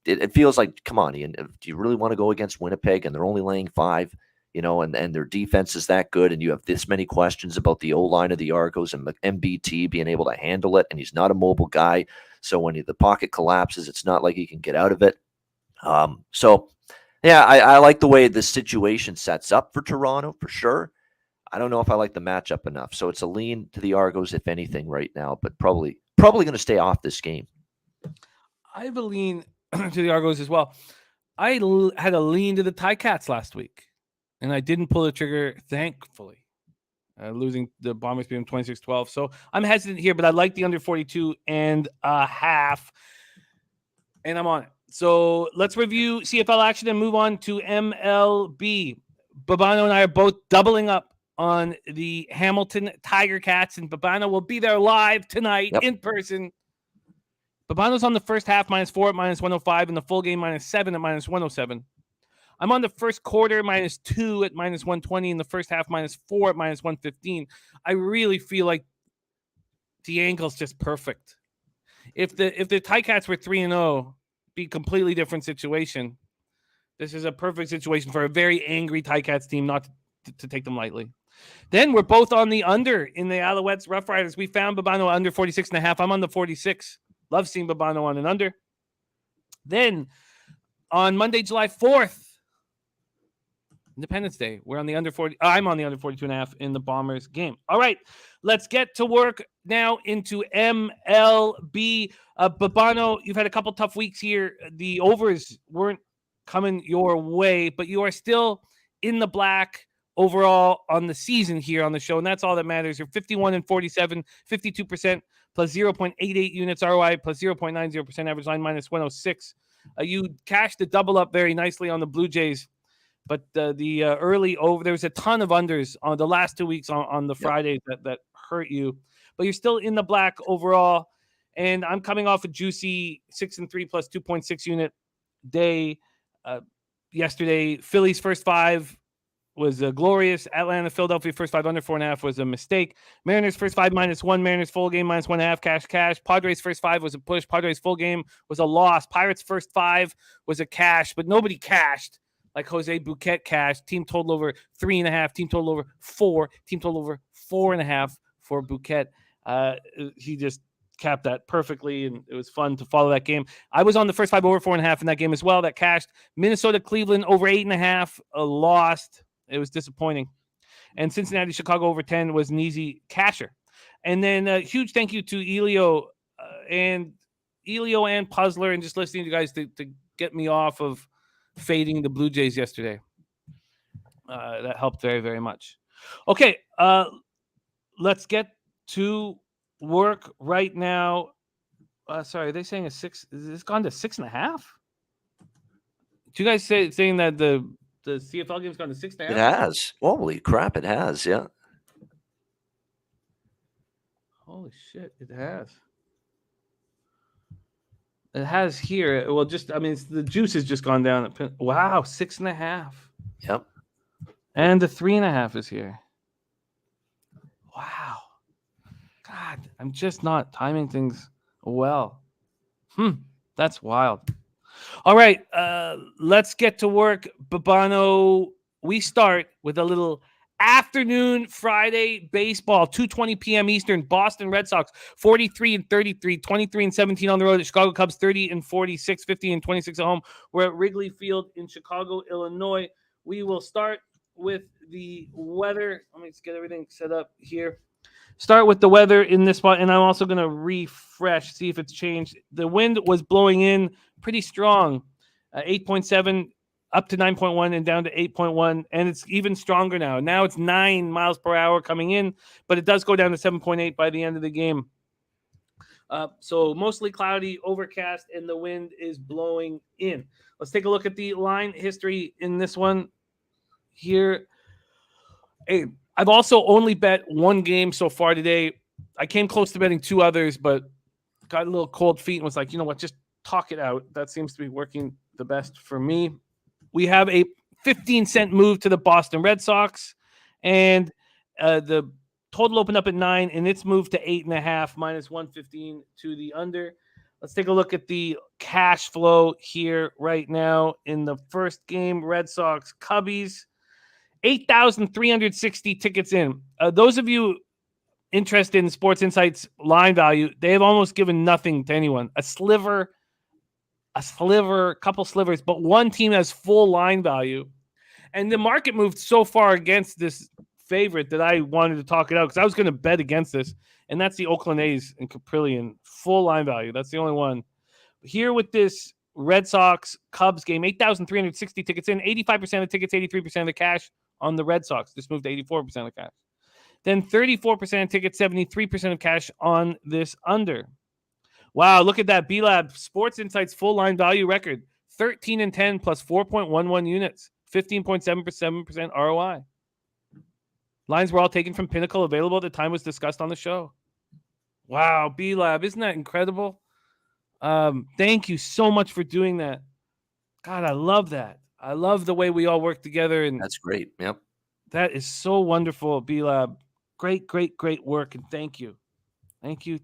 it feels like, come on, Ian, do you really want to go against Winnipeg? And they're only laying 5. and their defense is that good, and you have this many questions about the O-line of the Argos and MBT being able to handle it, and he's not a mobile guy, so when the pocket collapses, it's not like he can get out of it. I like the way this situation sets up for Toronto, for sure. I don't know if I like the matchup enough, so it's a lean to the Argos, if anything, right now, but probably going to stay off this game. I have a lean to the Argos as well. I had a lean to the Ticats last week, and I didn't pull the trigger, thankfully, losing the Bombers being 26-12. So I'm hesitant here, but I like the under 42.5, and I'm on it. So let's review CFL action and move on to MLB. Babano and I are both doubling up on the Hamilton Tiger Cats, and Babano will be there live tonight in person. Babano's on the first half -4 at -105, and the full game -7 at -107. I'm on the first quarter -2 at -120, and the first half -4 at -115. I really feel like the angle's just perfect. If the Ticats were 3-0, be a completely different situation. This is a perfect situation for a very angry Ticats team not to take them lightly. Then we're both on the under in the Alouettes Roughriders. We found Babano under 46.5. I'm on the 46. Love seeing Babano on an under. Then on Monday, July 4th, Independence Day, we're on the under 40. I'm on the under 42.5 in the Bombers game. All right, let's get to work now into MLB. Babano, you've had a couple tough weeks here. The overs weren't coming your way, but you are still in the black overall on the season here on the show, and that's all that matters. You're 51-47, 52%, plus 0.88 units ROI, plus 0.90% average line, -106. You cashed the double up very nicely on the Blue Jays, but the early over, there was a ton of unders on the last 2 weeks on the Fridays that hurt you, but you're still in the black overall. And I'm coming off a juicy 6-3 plus 2.6 unit day yesterday. Phillies first 5 was glorious. Atlanta, Philadelphia first 5 under 4.5 was a mistake. Mariners first 5 -1. Mariners full game -1.5. Cash. Padres first 5 was a push. Padres full game was a loss. Pirates first 5 was a cash, but nobody cashed like Jose Bouquet cashed. Team total over 3.5. Team total over 4. Team total over 4.5 for Bouquet. He just capped that perfectly, and it was fun to follow that game. I was on the first 5 over 4.5 in that game as well. That cashed. Minnesota, Cleveland over 8.5 Lost. It was disappointing. And Cincinnati, Chicago over 10 was an easy casher. And then a huge thank you to Elio and Puzzler, and just listening to you guys to get me off of fading the Blue Jays yesterday. That helped very, very much. Okay, let's get to work right now. Sorry, are they saying a 6? Is this gone to 6.5? Do you guys saying that the CFL game's gone to 6.5? It has. Holy crap, it has, yeah. Holy shit, it has. It has here. Well, the juice has just gone down. Wow, 6.5. Yep. And the 3.5 is here. Wow. God, I'm just not timing things well. That's wild. All right, let's get to work. Babano, we start with a little afternoon Friday baseball, 2:20 p.m. Eastern. Boston Red Sox 43-33, 23-17 on the road at Chicago Cubs 30-46, 50-26 at home. We're at Wrigley Field in Chicago, Illinois. We will start with the weather. Let me just get everything set up here. Start with the weather in this spot, and I'm also going to refresh, see if it's changed. The wind was blowing in pretty strong, 8.7 up to 9.1 and down to 8.1, and it's even stronger now. Now it's 9 miles per hour coming in, but it does go down to 7.8 by the end of the game. So mostly cloudy, overcast, and the wind is blowing in. Let's take a look at the line history in this one here. Hey, I've also only bet one game so far today. I came close to betting 2 others, but got a little cold feet and was like, you know what, just talk it out. That seems to be working the best for me. We have a 15-cent move to the Boston Red Sox, and the total opened up at 9, and it's moved to 8.5, -115 to the under. Let's take a look at the cash flow here right now in the first game, Red Sox Cubbies. 8,360 tickets in. Those of you interested in Sports Insight's line value, they have almost given nothing to anyone. A sliver, couple slivers, but one team has full line value. And the market moved so far against this favorite that I wanted to talk it out because I was going to bet against this. And that's the Oakland A's and Caprillion. Full line value. That's the only one. Here with this Red Sox Cubs game, 8,360 tickets in, 85% of tickets, 83% of the cash on the Red Sox. This moved to 84% of cash. Then 34% of tickets, 73% of cash on this under. Wow, look at that. B-Lab Sports Insight's full line value record. 13-10 plus 4.11 units. 15.7% ROI. Lines were all taken from Pinnacle, available at the time was discussed on the show. Wow, B-Lab, isn't that incredible? Thank you so much for doing that. God, I love that. I love the way we all work together. And that's great. Yep. That is so wonderful, B-Lab. Great work, and thank you. Thank you.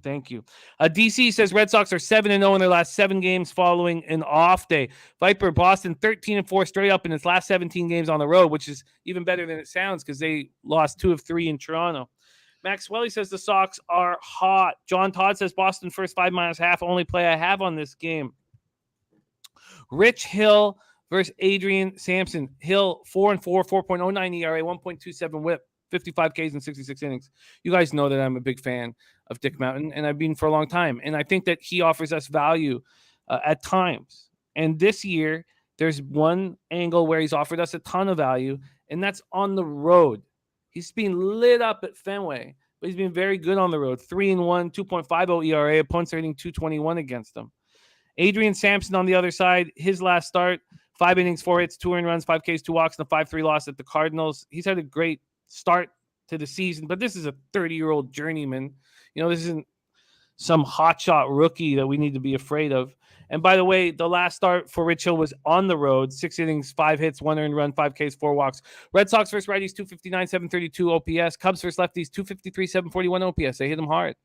DC says Red Sox are 7-0 in their last 7 games following an off day. Viper Boston 13-4 straight up in its last 17 games on the road, which is even better than it sounds because they lost 2 of 3 in Toronto. Maxwelly says the Sox are hot. John Todd says Boston first 5 minus half, only play I have on this game. Rich Hill versus Adrian Sampson. Hill 4-4, 4.09 ERA, 1.27 whip, 55 Ks in 66 innings. You guys know that I'm a big fan of Dick Mountain, and I've been for a long time. And I think that he offers us value at times. And this year, there's one angle where he's offered us a ton of value, and that's on the road. He's been lit up at Fenway, but he's been very good on the road. 3-1, 2.50 ERA. Opponents are hitting 221 against him. Adrian Sampson on the other side, his last start, 5 innings, 4 hits, 2 earned runs, 5 Ks, 2 walks, and a 5-3 loss at the Cardinals. He's had a great start to the season, but this is a 30-year-old journeyman. You know, this isn't some hotshot rookie that we need to be afraid of. And by the way, the last start for Rich Hill was on the road, 6 innings, 5 hits, 1 earned run, 5 Ks, 4 walks. Red Sox versus righties, 259, 732 OPS. Cubs versus lefties, 253, 741 OPS. They hit them hard.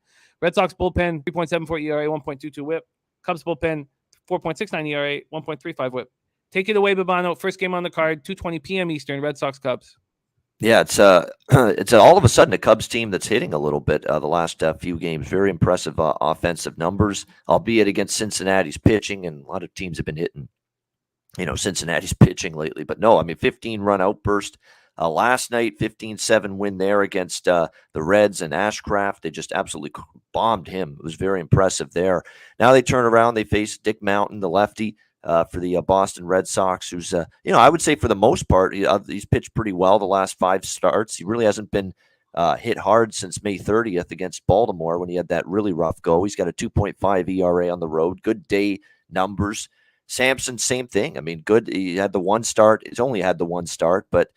Red Sox bullpen, 3.74 ERA, 1.22 whip. Cubs bullpen, 4.69 ERA, 1.35 whip. Take it away, Babano. First game on the card, 2:20 p.m. Eastern, Red Sox Cubs. Yeah, it's all of a sudden a Cubs team that's hitting a little bit the last few games. Very impressive offensive numbers, albeit against Cincinnati's pitching, and a lot of teams have been hitting, Cincinnati's pitching lately. But no, 15-run outburst last night, 15-7 win there against the Reds and Ashcraft. They just absolutely bombed him. It was very impressive there. Now they turn around, they face Dick Mountain, the lefty, for the Boston Red Sox, who's, I would say for the most part, he's pitched pretty well the last 5 starts. He really hasn't been hit hard since May 30th against Baltimore when he had that really rough go. He's got a 2.5 ERA on the road, good day numbers. Sampson, same thing. Good. He had the one start. He's only had the one start, but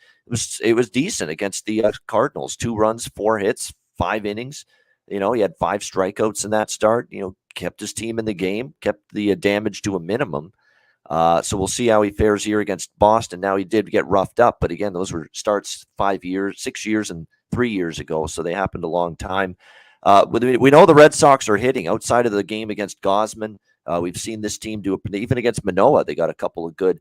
it was decent against the Cardinals. 2 runs, 4 hits, 5 innings. He had 5 strikeouts in that start. Kept his team in the game, kept the damage to a minimum. So we'll see how he fares here against Boston. Now, he did get roughed up, but again, those were starts 6 years, and 3 years ago, so they happened a long time. We know the Red Sox are hitting outside of the game against Gosman. We've seen this team do it even against Manoah. They got a couple of good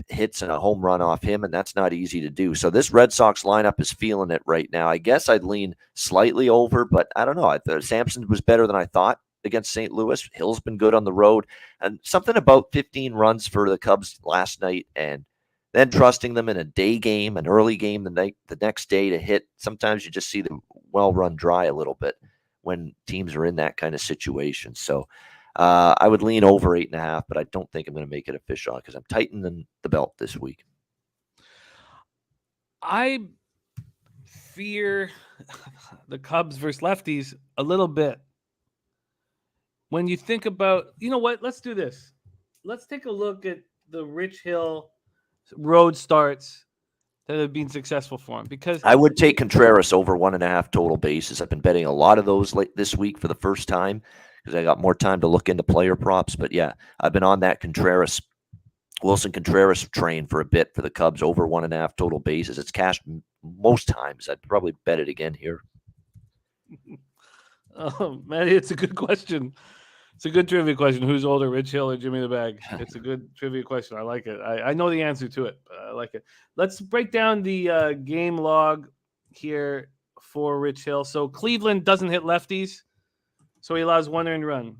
hits and a home run off him, and that's not easy to do. So this Red Sox lineup is feeling it right now. I guess I'd lean slightly over, but I don't know. I thought Sampson was better than I thought against St. Louis. Hill's been good on the road, and something about 15 runs for the Cubs last night, and then trusting them in a day game, an early game the next day to hit. Sometimes you just see them well run dry a little bit when teams are in that kind of situation. So I would lean over 8.5, but I don't think I'm going to make it official because I'm tightening the belt this week. I fear the Cubs versus lefties a little bit. When you think about, let's do this. Let's take a look at the Rich Hill road starts that have been successful for him. Because I would take Contreras over 1.5 total bases. I've been betting a lot of those this week for the first time because I got more time to look into player props. But yeah, I've been on that Wilson Contreras train for a bit for the Cubs over 1.5 total bases. It's cashed most times. I'd probably bet it again here. Oh, Matty, it's a good question. It's a good trivia question. Who's older, Rich Hill or Jimmy the Bag? It's a good trivia question. I like it. I know the answer to it, but I like it. Let's break down the game log here for Rich Hill. So Cleveland doesn't hit lefties, so he allows 1 earned run.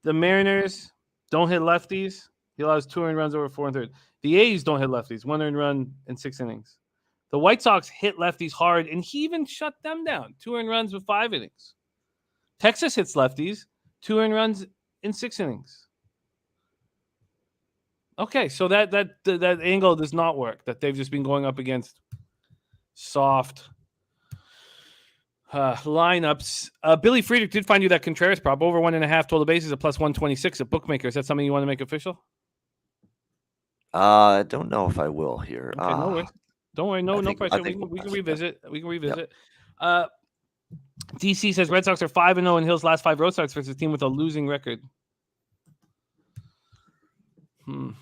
The Mariners don't hit lefties. He allows 2 earned runs over 4 1/3. The A's don't hit lefties. 1 earned run in 6 innings. The White Sox hit lefties hard, and he even shut them down. 2 earned runs with 5 innings. Texas hits lefties. 2 earned runs in 6 innings. Okay, so that angle does not work. That they've just been going up against soft lineups. Billy Friedrich did find you that Contreras prop over 1.5 total bases at plus 126 at Bookmaker. Is that something you want to make official? I don't know if I will here. Okay, no worries. Don't worry. No pressure. We can revisit. Yep. We can revisit. DC says Red Sox are 5-0 in Hill's last 5 road starts versus a team with a losing record. And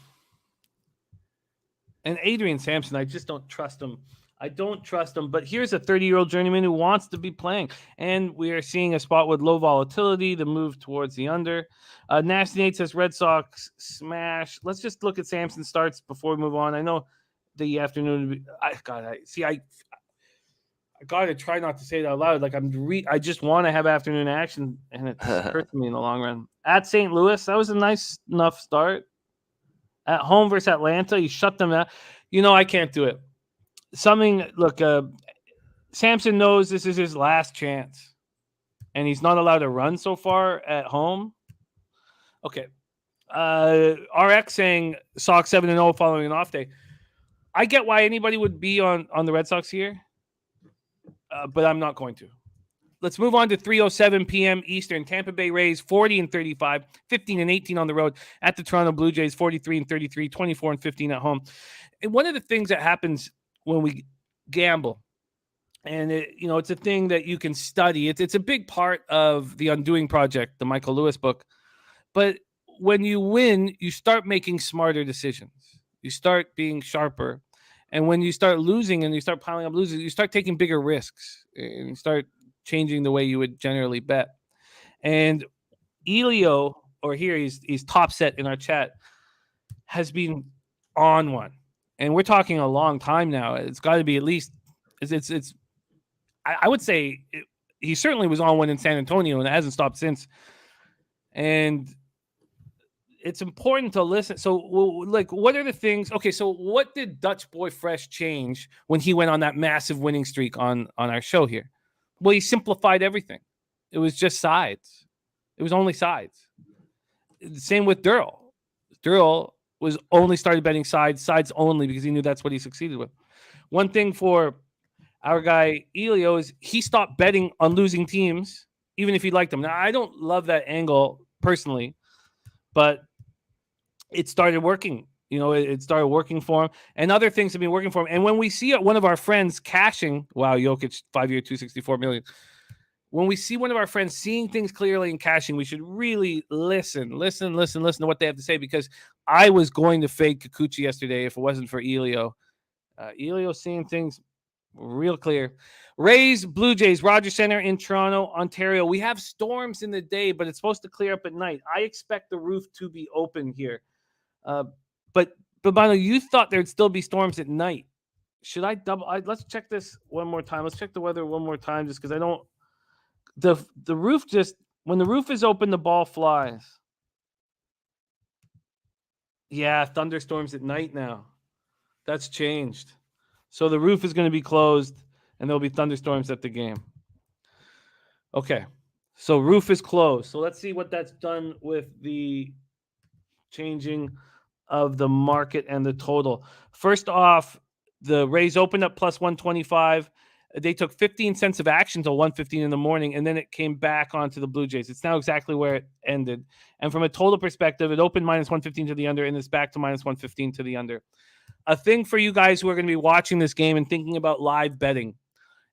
Adrian Sampson, I just don't trust him. But here's a 30-year-old journeyman who wants to be playing. And we are seeing a spot with low volatility, the move towards the under. Nasty Nate says Red Sox smash. Let's just look at Sampson starts before we move on. I know the afternoon. I got to try not to say it out loud. Like I just want to have afternoon action, and it hurts me in the long run. At St. Louis, that was a nice enough start. At home versus Atlanta, you shut them out. I can't do it. Sampson knows this is his last chance, and he's not allowed to run so far at home. Okay. RX saying Sox 7-0 following an off day. I get why anybody would be on the Red Sox here, but I'm not going to. Let's move on to 3:07 p.m. Eastern. Tampa Bay Rays 40-35, 15-18 on the road at the Toronto Blue Jays 43-33, 24-15 at home. And one of the things that happens when we gamble, and it's a thing that you can study. It's a big part of the Undoing Project, the Michael Lewis book. But when you win, you start making smarter decisions. You start being sharper. And when you start losing and you start piling up losers, you start taking bigger risks and you start changing the way you would generally bet. And Elio, or here he's top set in our chat, has been on one. And we're talking a long time now. It's got to be at least I would say he certainly was on one in San Antonio and it hasn't stopped since. And it's important to listen. So, what are the things? Okay, so what did Dutch Boy Fresh change when he went on that massive winning streak on our show here? Well, he simplified everything. It was just sides. It was only sides. Same with Durrell. Durrell was only started betting sides only because he knew that's what he succeeded with. One thing for our guy Elio is he stopped betting on losing teams, even if he liked them. Now, I don't love that angle personally, but it started working. It started working for him, and other things have been working for him. And when we see one of our friends cashing, Jokic 5-year, $264 million. When we see one of our friends seeing things clearly and cashing, we should really listen to what they have to say, because I was going to fade Kikuchi yesterday if it wasn't for Elio. Elio seeing things real clear. Rays, Blue Jays, Rogers Center in Toronto, Ontario. We have storms in the day, but it's supposed to clear up at night. I expect the roof to be open here. But Bono, you thought there'd still be storms at night. Should I double? Let's check this one more time. Let's check the weather one more time, just because I don't. The roof just, when the roof is open, the ball flies. Yeah, thunderstorms at night now. That's changed. So the roof is going to be closed, and there'll be thunderstorms at the game. Okay, so roof is closed. So let's see what that's done with the changing of the market and the total. First off, the Rays opened up plus 125. They took 15 cents of action until 1:15 in the morning, and then it came back onto the Blue Jays. It's now exactly where it ended. And from a total perspective, it opened minus 115 to the under, and it's back to minus 115 to the under. A thing for you guys who are going to be watching this game and thinking about live betting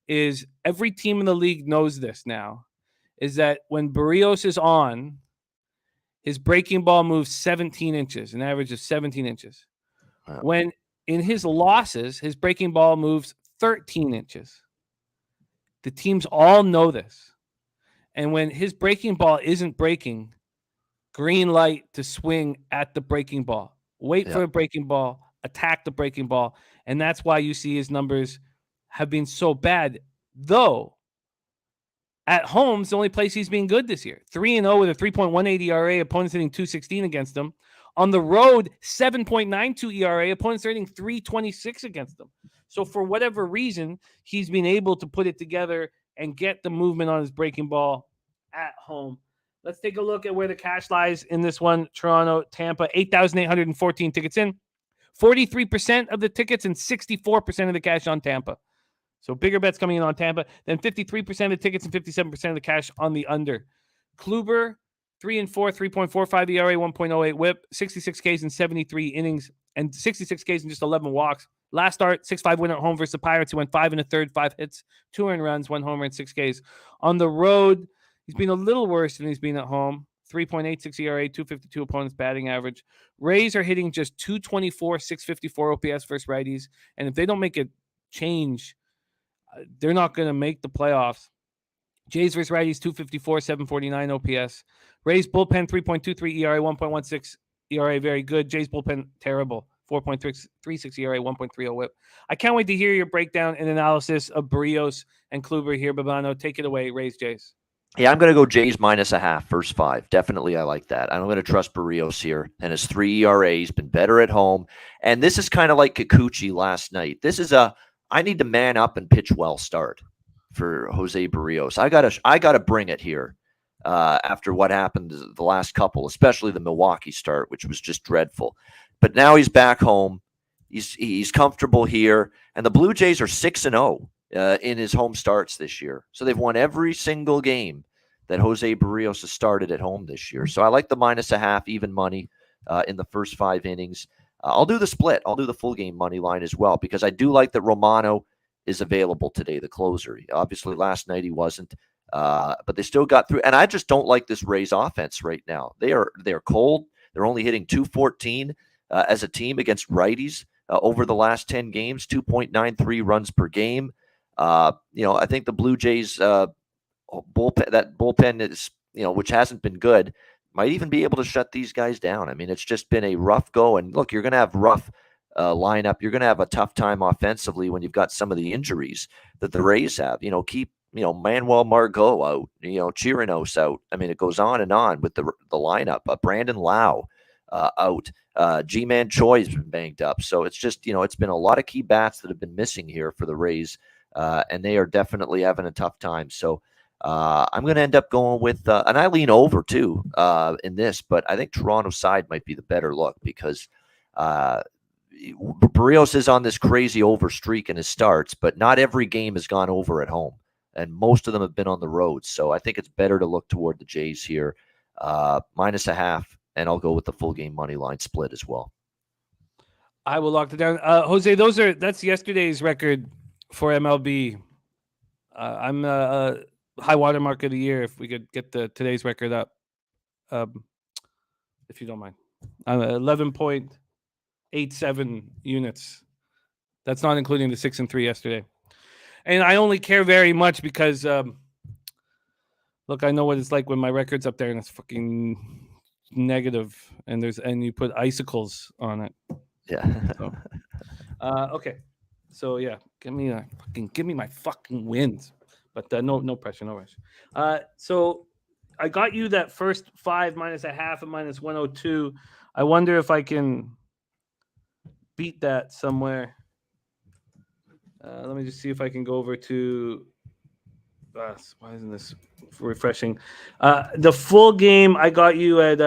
is every team in the league knows this now, is that when Barrios is on, his breaking ball moves 17 inches, an average of 17 inches. Wow. When in his losses, his breaking ball moves 13 inches. The teams all know this. And when his breaking ball isn't breaking, green light to swing at the breaking ball. Wait for a breaking ball, attack the breaking ball. And that's why you see his numbers have been so bad. Though, at home, it's the only place he's been good this year. 3-0 with a 3.18 ERA, opponents hitting 216 against him. On the road, 7.92 ERA, opponents are hitting 326 against him. So for whatever reason, he's been able to put it together and get the movement on his breaking ball at home. Let's take a look at where the cash lies in this one. Toronto, Tampa, 8,814 tickets in. 43% of the tickets and 64% of the cash on Tampa. So bigger bets coming in on Tampa. Then 53% of the tickets and 57% of the cash on the under. Kluber, 3-4, 3.45 ERA, 1.08 whip, 66 Ks in 73 innings, and 66 Ks in just 11 walks. Last start, 6-5 win at home versus the Pirates, who went 5 1/3, 5 hits, 2 earned runs, 1 homer, and 6 Ks. On the road, he's been a little worse than he's been at home. 3.86 ERA, 252 opponents batting average. Rays are hitting just 224, 654 OPS versus righties. And if they don't make a change, they're not going to make the playoffs. Jays versus righties, 254, 749 OPS. Rays bullpen, 3.23 ERA, 1.16 ERA, very good. Jays bullpen, terrible. 4.36 ERA, 1.30 whip. I can't wait to hear your breakdown and analysis of Barrios and Kluber here, Babano. Take it away, Rays, Jays. Yeah, I'm going to go Jays -0.5, first 5. Definitely, I like that. I'm going to trust Barrios here. And his 3 ERA, he's been better at home. And this is kind of like Kikuchi last night. This is I need to man up and pitch well start for Jose Barrios. I gotta bring it here after what happened the last couple, especially the Milwaukee start, which was just dreadful. But now he's back home. He's comfortable here, and the Blue Jays are 6-0 in his home starts this year. So they've won every single game that Jose Barrios has started at home this year. So I like the -0.5 even money in the first 5 innings. I'll do the split. I'll do the full game money line as well, because I do like that Romano is available today, the closer. Obviously, last night he wasn't, but they still got through. And I just don't like this Rays offense right now. They're cold. They're only hitting 214 as a team against righties over the last 10 games, 2.93 runs per game. I think the Blue Jays bullpen is, which hasn't been good, might even be able to shut these guys down. I mean, it's just been a rough go. And look, you're going to have rough lineup. You're going to have a tough time offensively when you've got some of the injuries that the Rays have. Keep Manuel Margot out, Chirinos out. I mean, it goes on and on with the lineup. Brandon Lau out. G-Man Choi's been banged up. So it's just, it's been a lot of key bats that have been missing here for the Rays, and they are definitely having a tough time. So I'm going to end up going with, and I lean over too in this, but I think Toronto's side might be the better look, because Barrios is on this crazy over streak in his starts, but not every game has gone over at home, and most of them have been on the road. So I think it's better to look toward the Jays here, -0.5, and I'll go with the full game money line split as well. I will lock it down. Jose, that's yesterday's record for MLB. I'm high water mark of the year if we could get today's record up, if you don't mind. 11.87 units. That's not including the 6-3 yesterday. And I only care very much because look, I know what it's like when my record's up there and it's fucking negative, and you put icicles on it. Yeah. So, okay. So yeah, give me my fucking wins. But no pressure, no rush. So I got you that first 5 -0.5 at -102. I wonder if I can beat that somewhere. Let me just see if I can go over to. Why isn't this refreshing? The full game I got you at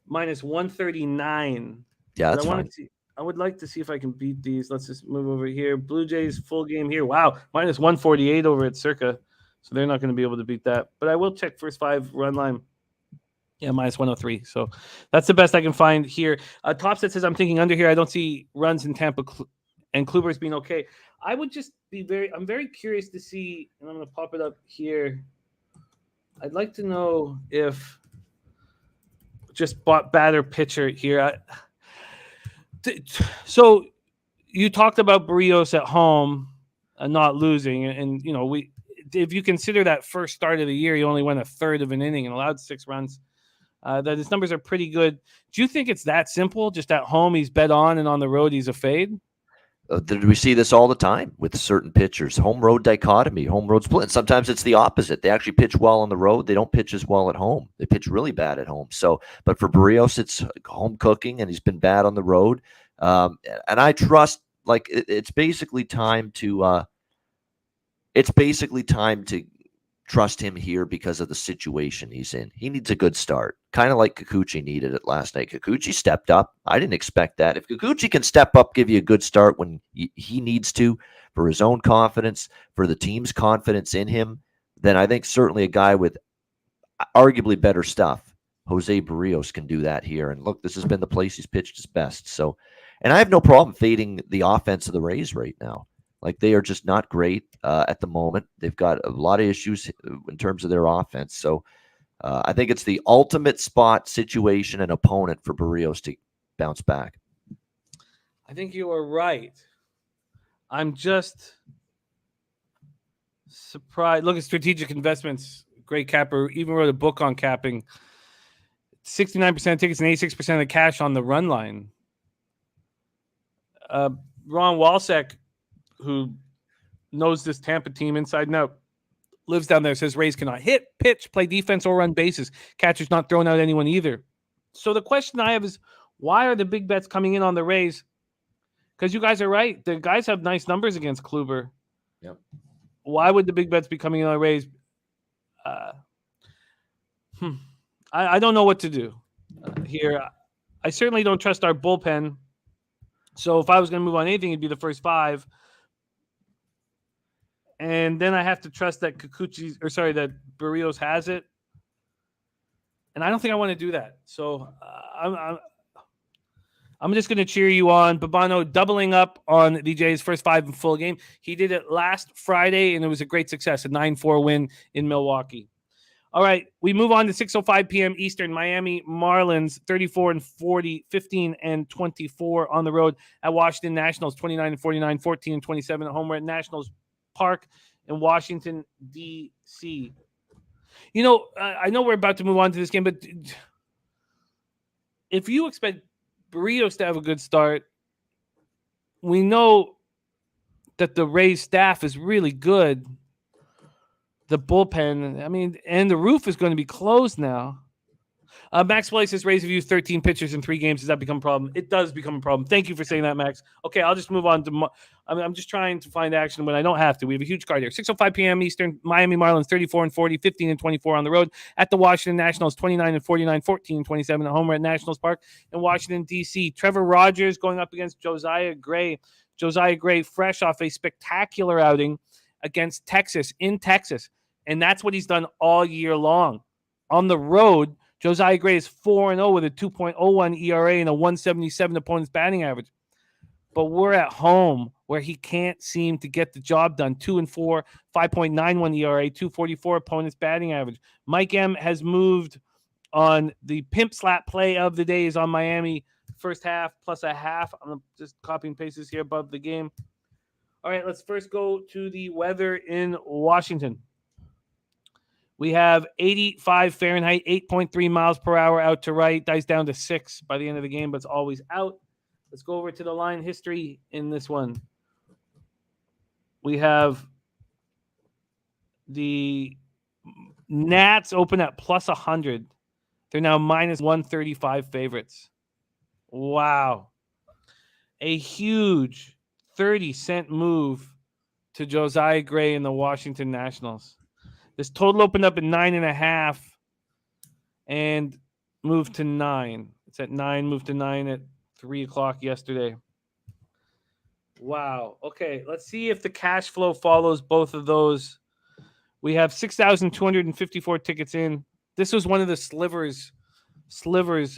-139. Yeah, that's fine. I would like to see if I can beat these. Let's just move over here. Blue Jays full game here. Wow, -148 over at Circa. So they're not going to be able to beat that. But I will check first 5 run line. Yeah, -103. So that's the best I can find here. Topset says I'm thinking under here. I don't see runs in Tampa, and Kluber's being okay. I would just I'm very curious to see, and I'm going to pop it up here. I'd like to know if just batter pitcher here. So you talked about Barrios at home and not losing, and if you consider that first start of the year, he only went 1/3 of an inning and allowed 6 runs. that his numbers are pretty good. Do you think it's that simple? Just at home, he's bet on, and on the road, he's a fade? We see this all the time with certain pitchers. Home road dichotomy, home road split. And sometimes it's the opposite. They actually pitch well on the road. They don't pitch as well at home. They pitch really bad at home. So, but for Berríos, it's home cooking, and he's been bad on the road. And I trust, like, it's basically time to trust him here because of the situation he's in. He needs a good start, kind of like Kikuchi needed it last night. Kikuchi stepped up. I didn't expect that. If Kikuchi can step up, give you a good start when he needs to, for his own confidence, for the team's confidence in him, then I think certainly a guy with arguably better stuff, Jose Berríos, can do that here. And look, this has been the place he's pitched his best. So, and I have no problem fading the offense of the Rays right now. Like, they are just not great at the moment. They've got a lot of issues in terms of their offense. So I think it's the ultimate spot, situation, and opponent for Berríos to bounce back. I think you are right. I'm just surprised. Look at Strategic Investments. Great capper. Even wrote a book on capping. 69% of tickets and 86% of the cash on the run line. Ron Walsek, who knows this Tampa team inside and out, lives down there, says Rays cannot hit, pitch, play defense, or run bases. Catcher's not throwing out anyone either. So the question I have is, why are the big bets coming in on the Rays? Because you guys are right. The guys have nice numbers against Kluber. Yep. Why would the big bets be coming in on the Rays? I don't know what to do here. I certainly don't trust our bullpen. So if I was going to move on anything, it'd be the first five. And then I have to trust that that Berríos has it. And I don't think I want to do that. So I'm just going to cheer you on. Babano doubling up on DJ's first five in full game. He did it last Friday, and it was a great success, a 9-4 win in Milwaukee. All right, we move on to 6:05 p.m. Eastern. Miami Marlins 34-40, 15-24 on the road at Washington Nationals, 29-49, 14-27 at home. We're at Nationals Park in Washington, D.C. You know, I know we're about to move on to this game, but if you expect Berríos to have a good start, we know that the Rays staff is really good. The bullpen, I mean, and the roof is going to be closed now. Max Play says Rays have used 13 pitchers in 3 games. Does that become a problem? It does become a problem. Thank you for saying that, Max. Okay, I'll just move on to I'm just trying to find action when I don't have to. We have a huge card here. 6:05 p.m. Eastern, Miami Marlins 34-40, 15-24 on the road at the Washington Nationals, 29-49, 14-27 at home. We're at Nationals Park in Washington, D.C. Trevor Rogers going up against Josiah Gray. Josiah Gray fresh off a spectacular outing against Texas in Texas. And that's what he's done all year long. On the road, Josiah Gray is 4-0 with a 2.01 ERA and a 177 opponent's batting average. But we're at home where he can't seem to get the job done. 2-4, 5.91 ERA, 244 opponent's batting average. Mike M has moved on the pimp slap play of the day is on Miami first half plus a half. I'm just copying pastes here above the game. All right, let's first go to the weather in Washington. We have 85 Fahrenheit, 8.3 miles per hour out to right. Dies down to 6 by the end of the game, but it's always out. Let's go over to the line history in this one. We have the Nats open at plus 100. They're now minus 135 favorites. Wow. A huge 30-cent move to Josiah Gray and the Washington Nationals. This total opened up at 9.5 and moved to 9. It's at 9, moved to 9 at 3 o'clock yesterday. Wow. Okay, let's see if the cash flow follows both of those. We have 6,254 tickets in. This was one of the slivers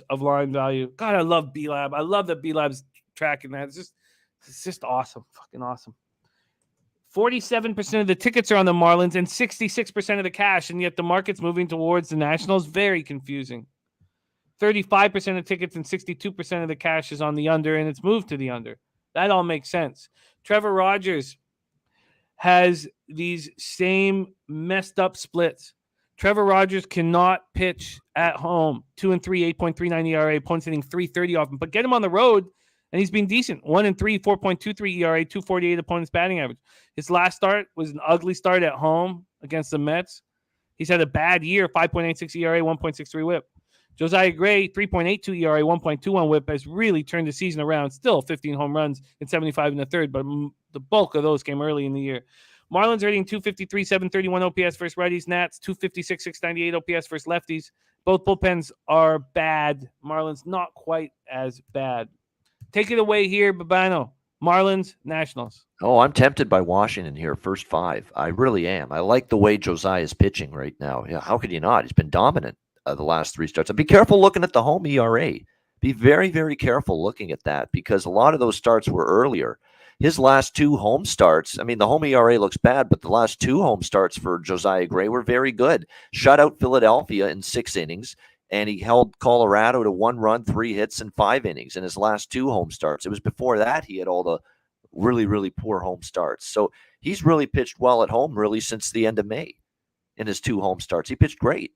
of line value. God, I love B-Lab. I love that B-Lab's tracking that. It's just awesome. Fucking awesome. 47% of the tickets are on the Marlins and 66% of the cash, and yet the market's moving towards the Nationals. Very confusing. 35% of tickets and 62% of the cash is on the under, and it's moved to the under. That all makes sense. Trevor Rogers has these same messed up splits. Trevor Rogers cannot pitch at home. 2-3, 8.39 ERA. Opponents hitting 330 off him. But get him on the road, and he's been decent. 1-3, 4.23 ERA, 248 opponents batting average. His last start was an ugly start at home against the Mets. He's had a bad year, 5.86 ERA, 1.63 whip. Josiah Gray, 3.82 ERA, 1.21 whip, has really turned the season around. Still 15 home runs and 75 in the third, but the bulk of those came early in the year. Marlins rating 253, 731 OPS versus righties. Nats 256, 698 OPS versus lefties. Both bullpens are bad. Marlins not quite as bad. Take it away here, Babano. Marlins, Nationals. Oh, I'm tempted by Washington here, first 5. I really am. I like the way Josiah is pitching right now. Yeah, how could you not? He's been dominant the last 3 starts. And be careful looking at the home ERA. Be very, very careful looking at that because a lot of those starts were earlier. His last 2 home starts, I mean, the home ERA looks bad, but the last 2 home starts for Josiah Gray were very good. Shut out Philadelphia in 6 innings, and he held Colorado to 1 run, 3 hits, and 5 innings in his last 2 home starts. It was before that he had all the really, really poor home starts. So he's really pitched well at home, really, since the end of May in his 2 home starts. He pitched great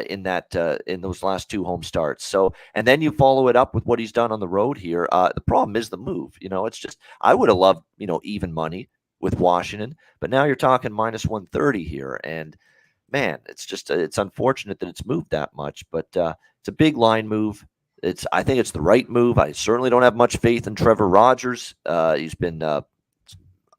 in those last 2 home starts. So, and then you follow it up with what he's done on the road here. The problem is the move. It's just, I would have loved, even money with Washington, but now you're talking minus 130 here. And man, it's just, it's unfortunate that it's moved that much, but it's a big line move. I think it's the right move. I certainly don't have much faith in Trevor Rogers. He's been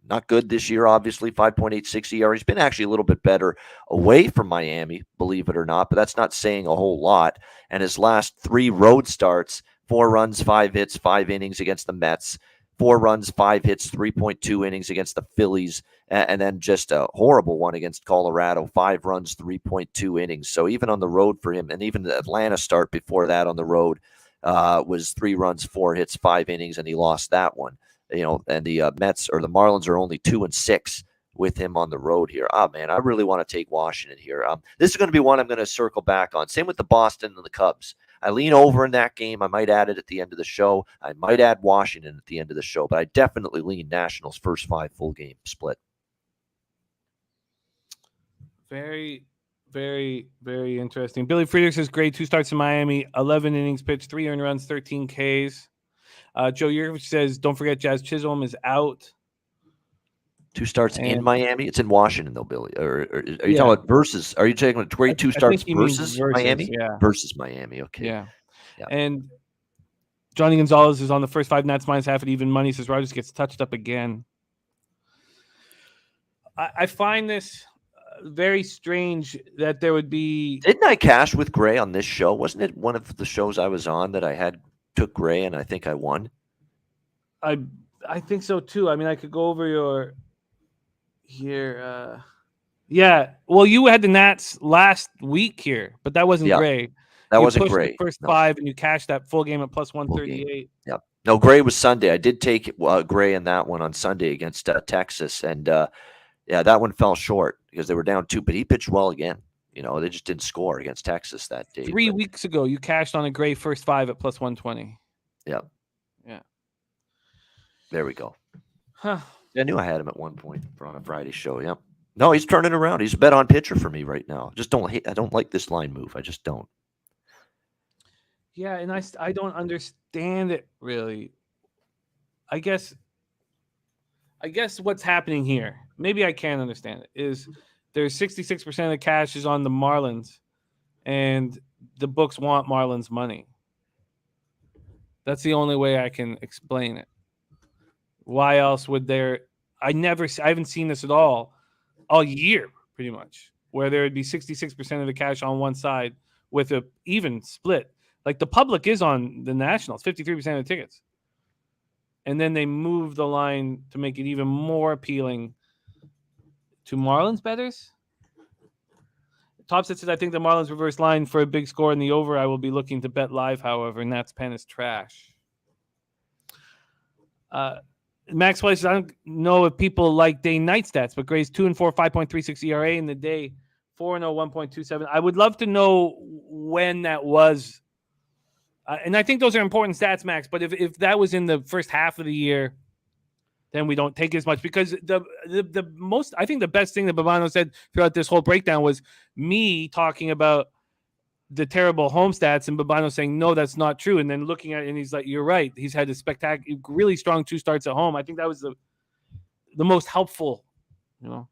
not good this year, obviously, 5.86 ERA. He's been actually a little bit better away from Miami, believe it or not, but that's not saying a whole lot. And his last 3 road starts, 4 runs, 5 hits, 5 innings against the Mets, 4 runs, 5 hits, 3.2 innings against the Phillies, and then just a horrible one against Colorado, 5 runs, 3.2 innings. So even on the road for him, and even the Atlanta start before that on the road was 3 runs, 4 hits, 5 innings, and he lost that one. And the Mets or the Marlins are only 2-6 with him on the road here. Oh, man, I really want to take Washington here. This is going to be one I'm going to circle back on. Same with the Boston and the Cubs. I lean over in that game. I might add it at the end of the show. I might add Washington at the end of the show, but I definitely lean Nationals first 5 full game split. Very, very, very interesting. Billy Friedrich says grade 2 starts in Miami, 11 innings pitched, 3 earned runs, 13 Ks. Joe Yurkovich says, don't forget Jazz Chisholm is out. 2 starts in Miami. It's in Washington, though, Billy. Or are you talking about versus? Are you taking grade 2 starts versus Miami? Yeah. Versus Miami. Okay. Yeah. And Johnny Gonzalez is on the first 5 Nats minus half at even money. Says Rogers gets touched up again. I find this very strange that there would be. Didn't I cash with Gray on this show? Wasn't it one of the shows I was on that I took Gray and I think I won? I think so too. I mean, I could go over your here. Yeah. Well, you had the Nats last week here, but that wasn't Gray. That wasn't Gray. First 5 and you cashed that full game at plus 138. Yeah. No, Gray was Sunday. I did take Gray in that one on Sunday against Texas, and that one fell short because they were down 2. But he pitched well again. They just didn't score against Texas that day. 3 weeks ago, you cashed on a Gray first 5 at plus 120. Yeah. Yeah. There we go. Huh. I knew I had him at one point on a Friday show. Yeah. No, he's turning around. He's a bet on pitcher for me right now. I don't like this line move. I just don't. Yeah, and I don't understand it really. I guess what's happening here, maybe I can understand it, is there's 66% of the cash is on the Marlins, and the books want Marlins money. That's the only way I can explain it. Why else would there? I haven't seen this at all year, pretty much, where there would be 66% of the cash on one side with a even split. Like the public is on the Nationals, 53% of the tickets. And then they move the line to make it even more appealing to Marlins bettors. Topset says, I think the Marlins reverse line for a big score in the over. I will be looking to bet live, however, and that's pen is trash. Max Weiss says, I don't know if people like day-night stats, but Gray's 2-4, 5.36 ERA in the day, 4-0, 1.27. I would love to know when that was. And I think those are important stats, Max. But if that was in the first half of the year, then we don't take as much, because the most, I think the best thing that Babano said throughout this whole breakdown was me talking about the terrible home stats and Babano saying, no, that's not true. And then looking at it and he's like, you're right. He's had a spectacular, really strong 2 starts at home. I think that was the most helpful, And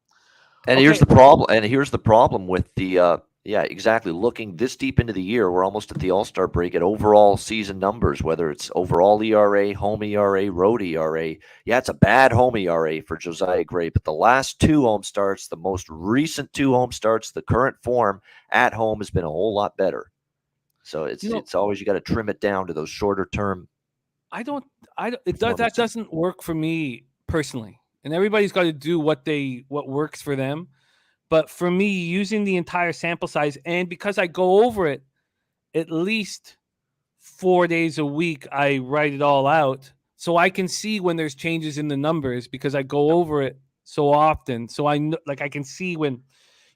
Okay. here's the problem. And here's the problem with the, yeah, exactly. Looking this deep into the year, we're almost at the All-Star break at overall season numbers, whether it's overall ERA, home ERA, road ERA. Yeah, it's a bad home ERA for Josiah Gray, but the last 2 home starts, the most recent 2 home starts, the current form at home has been a whole lot better. So it's always, you got to trim it down to those shorter term. That doesn't work for me personally. And everybody's got to do what works for them. But for me, using the entire sample size, and because I go over it at least 4 days a week, I write it all out so I can see when there's changes in the numbers, because I go over it so often. So I know, like, I can see when,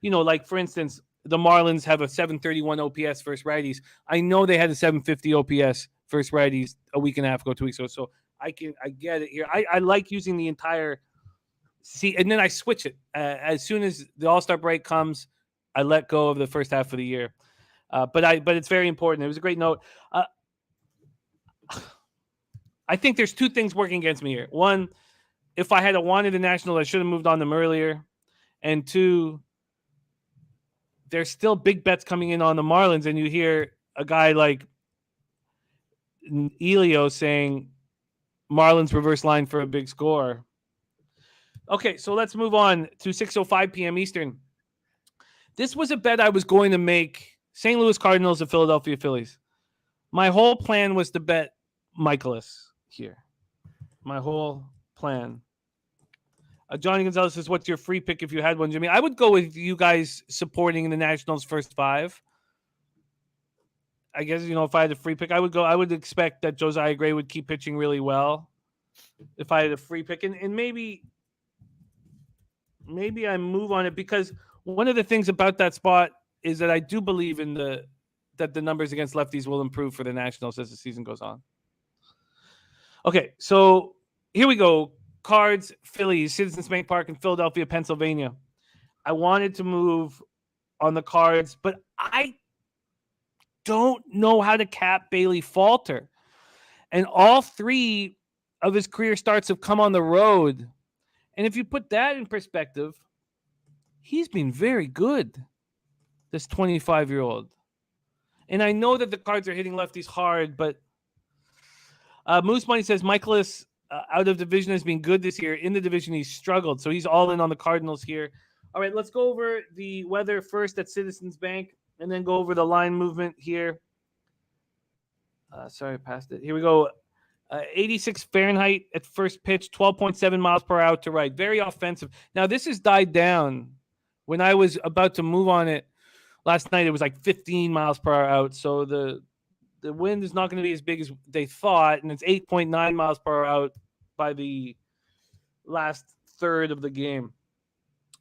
like, for instance, the Marlins have a 731 OPS versus righties. I know they had a 750 OPS versus righties a week and a half ago, 2 weeks ago. So I get it here. I like using the entire. See, and then I switch it as soon as the All-Star break comes. I let go of the first half of the year, but it's very important. It was a great note. I think there's 2 things working against me here. One, if I had wanted the Nationals, I should have moved on them earlier, and 2, there's still big bets coming in on the Marlins, and you hear a guy like Elio saying Marlins reverse line for a big score. Okay, so let's move on to 6:05 p.m. Eastern. This was a bet I was going to make: St. Louis Cardinals and Philadelphia Phillies. My whole plan was to bet Michaelis here. My whole plan. Johnny Gonzalez says, what's your free pick if you had one, Jimmy? I would go with you guys supporting the Nationals first 5. I guess, if I had a free pick, I would expect that Josiah Gray would keep pitching really well if I had a free pick. And maybe I move on it, because one of the things about that spot is that I do believe that the numbers against lefties will improve for the Nationals as the season goes on. Okay, so here we go. Cards, Phillies, Citizens Bank Park in Philadelphia, Pennsylvania. I wanted to move on the Cards, but I don't know how to cap Bailey Falter. And all 3 of his career starts have come on the road. And if you put that in perspective, he's been very good, this 25-year-old. And I know that the Cards are hitting lefties hard, but Moose Money says Michaelis out of division has been good this year. In the division, he's struggled. So he's all in on the Cardinals here. All right, let's go over the weather first at Citizens Bank, and then go over the line movement here. Sorry, I passed it. Here we go. 86 Fahrenheit at first pitch, 12.7 miles per hour to right. Very offensive. Now, this has died down. When I was about to move on it last night, it was like 15 miles per hour out. So the wind is not going to be as big as they thought, and it's 8.9 miles per hour out by the last third of the game.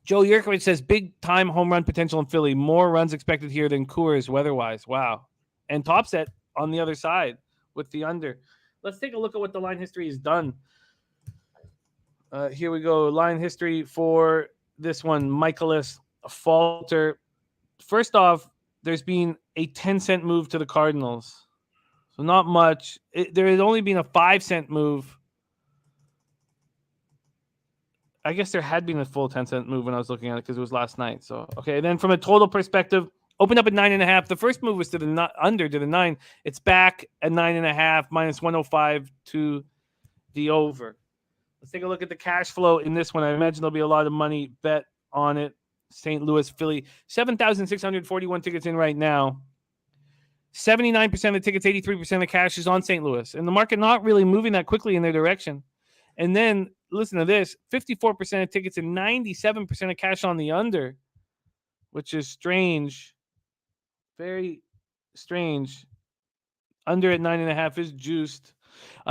Joe Yurkovich says, big-time home run potential in Philly. More runs expected here than Coors weather-wise. Wow. And Topset on the other side with the under. Let's take a look at what the line history has done. Here we go. Line history for this one. Michaelis Falter. First off, there's been a 10-cent move to the Cardinals. So not much. There has only been a 5-cent move. I guess there had been a full 10-cent move when I was looking at it because it was last night. So, okay. Then from a total perspective, opened up at 9.5. The first move was to the under to the 9. It's back at 9.5, minus 105 to the over. Let's take a look at the cash flow in this one. I imagine there'll be a lot of money bet on it. St. Louis, Philly, 7,641 tickets in right now. 79% of the tickets, 83% of the cash is on St. Louis. And the market not really moving that quickly in their direction. And then, listen to this, 54% of tickets and 97% of cash on the under, which is strange. Very strange. Under at 9.5 is juiced.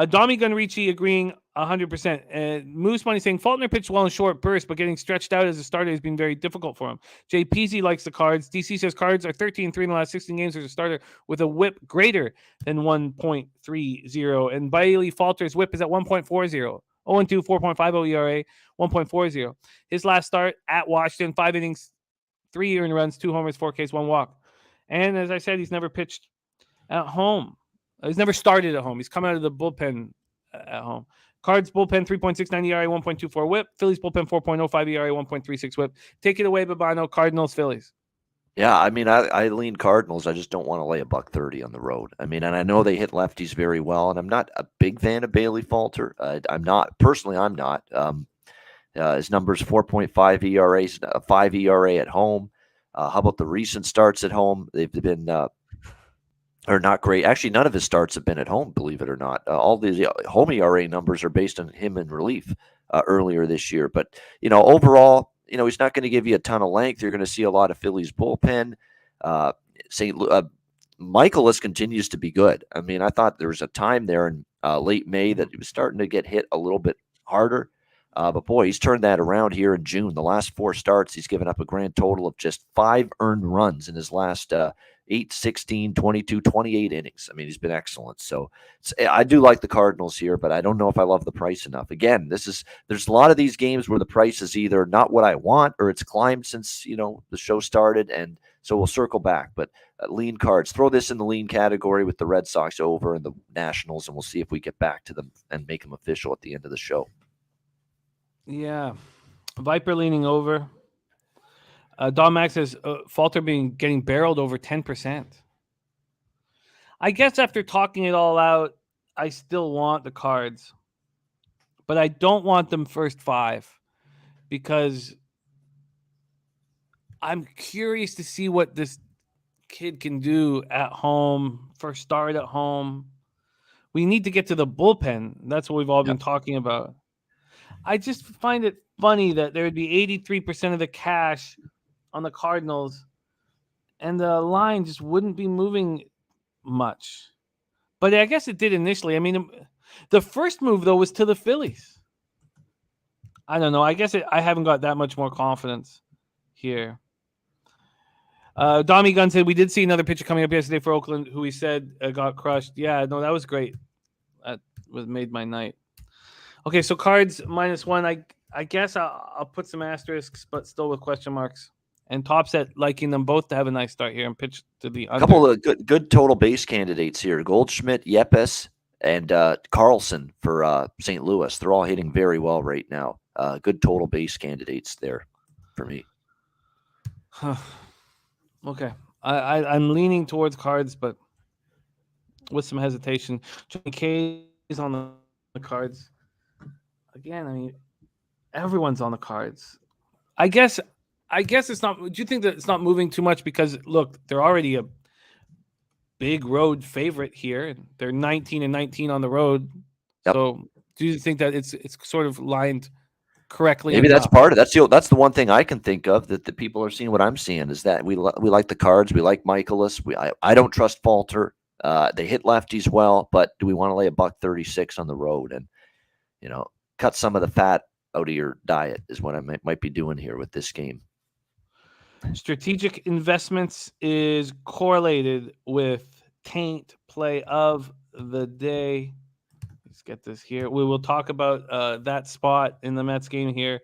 Domi Gunrichi agreeing 100%. Moose Money saying Faulkner pitched well in short bursts, but getting stretched out as a starter has been very difficult for him. Jay Peasy likes the Cards. DC says Cards are 13-3 in the last 16 games as a starter with a whip greater than 1.30. And Bailey Falter's whip is at 1.40. 0-2, 4.50 ERA, 1.40. His last start at Washington, 5 innings, 3 earned runs, 2 homers, 4 Ks, 1 walk. And as I said, he's never pitched at home. He's never started at home. He's come out of the bullpen at home. Cards bullpen 3.69 ERA, 1.24 WHIP. Phillies bullpen 4.05 ERA, 1.36 WHIP. Take it away, Babano. Cardinals, Phillies. Yeah, I mean, I lean Cardinals. I just don't want to lay $1.30 on the road. I mean, and I know they hit lefties very well, and I'm not a big fan of Bailey Falter. I'm not. Personally, I'm not. His number's 4.5 ERA, 5 ERA at home. How about the recent starts at home? They've been are not great. Actually, none of his starts have been at home, believe it or not. All the home ERA numbers are based on him in relief earlier this year. But, overall, he's not going to give you a ton of length. You're going to see a lot of Phillies bullpen. Michaelis continues to be good. I mean, I thought there was a time there in late May that he was starting to get hit a little bit harder. But boy, he's turned that around here in June. The last 4 starts, he's given up a grand total of just 5 earned runs in his last 8, 16, 22, 28 innings. I mean, he's been excellent. So I do like the Cardinals here, but I don't know if I love the price enough. Again, there's a lot of these games where the price is either not what I want or it's climbed since, the show started. And so we'll circle back, but lean cards, throw this in the lean category with the Red Sox over and the Nationals, and we'll see if we get back to them and make them official at the end of the show. Yeah. Viper leaning over. Don Max says Falter getting barreled over 10%. I guess after talking it all out, I still want the Cards, but I don't want them first 5 because I'm curious to see what this kid can do at home, first start at home. We need to get to the bullpen. That's what we've all been talking about. I just find it funny that there would be 83% of the cash on the Cardinals, and the line just wouldn't be moving much. But I guess it did initially. I mean, the first move, though, was to the Phillies. I don't know. I guess I haven't got that much more confidence here. Dommy Gunn said, we did see another pitcher coming up yesterday for Oakland who he said got crushed. Yeah, no, that was great. That made my night. Okay, so Cards -1. I guess I'll put some asterisks, but still with question marks. And Topset liking them both to have a nice start here and pitch to the under. A couple of good total base candidates here. Goldschmidt, Yepes, and Carlson for St. Louis. They're all hitting very well right now. Good total base candidates there for me. Okay. I'm leaning towards Cards, but with some hesitation. Johnny K is on the Cards. Again, I mean, everyone's on the Cards. I guess it's not. Do you think that it's not moving too much because look, they're already a big road favorite here. They're 19-19 on the road. Yep. So do you think that it's sort of lined correctly? Maybe that's part of that's the one thing I can think of that the people are seeing. What I'm seeing is that we like the Cards. We like Michaelis. I don't trust Falter. They hit lefties well, but do we want to lay $1.36 on the road and cut some of the fat out of your diet is what I might be doing here with this game. Strategic investments is correlated with taint play of the day. Let's get this here. We will talk about that spot in the Mets game here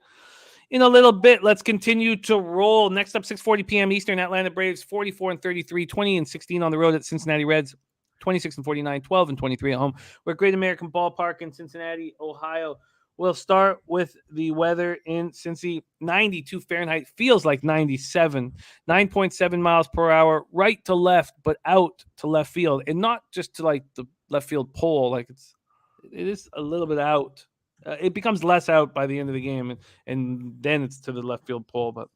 in a little bit. Let's continue to roll. Next up, 6:40 p.m. Eastern, Atlanta Braves 44-33, 20-16 on the road at Cincinnati Reds, 26-49, 12-23 at home. We're at Great American Ballpark in Cincinnati, Ohio. We'll start with the weather in Cincy. 92 Fahrenheit, feels like 97, 9.7 miles per hour, right to left, but out to left field, and not just to like the left field pole. Like it is a little bit out. It becomes less out by the end of the game, and then it's to the left field pole, but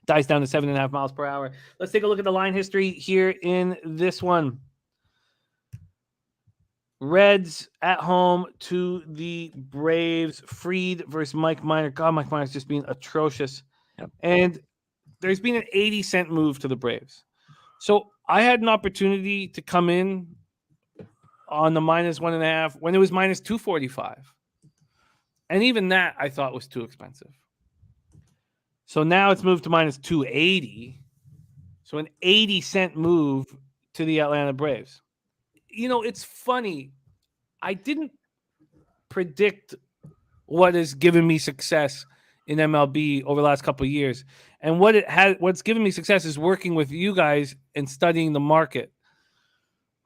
dies down to 7.5 miles per hour. Let's take a look at the line history here in this one. Reds at home to the Braves. Fried versus Mike Minor. God, Mike Minor's just been atrocious. Yep. And there's been an 80-cent move to the Braves. So I had an opportunity to come in on the -1.5 when it was -245. And even that I thought was too expensive. So now it's moved to -280. So an 80-cent move to the Atlanta Braves. It's funny. I didn't predict what has given me success in MLB over the last couple of years. And what's given me success is working with you guys and studying the market.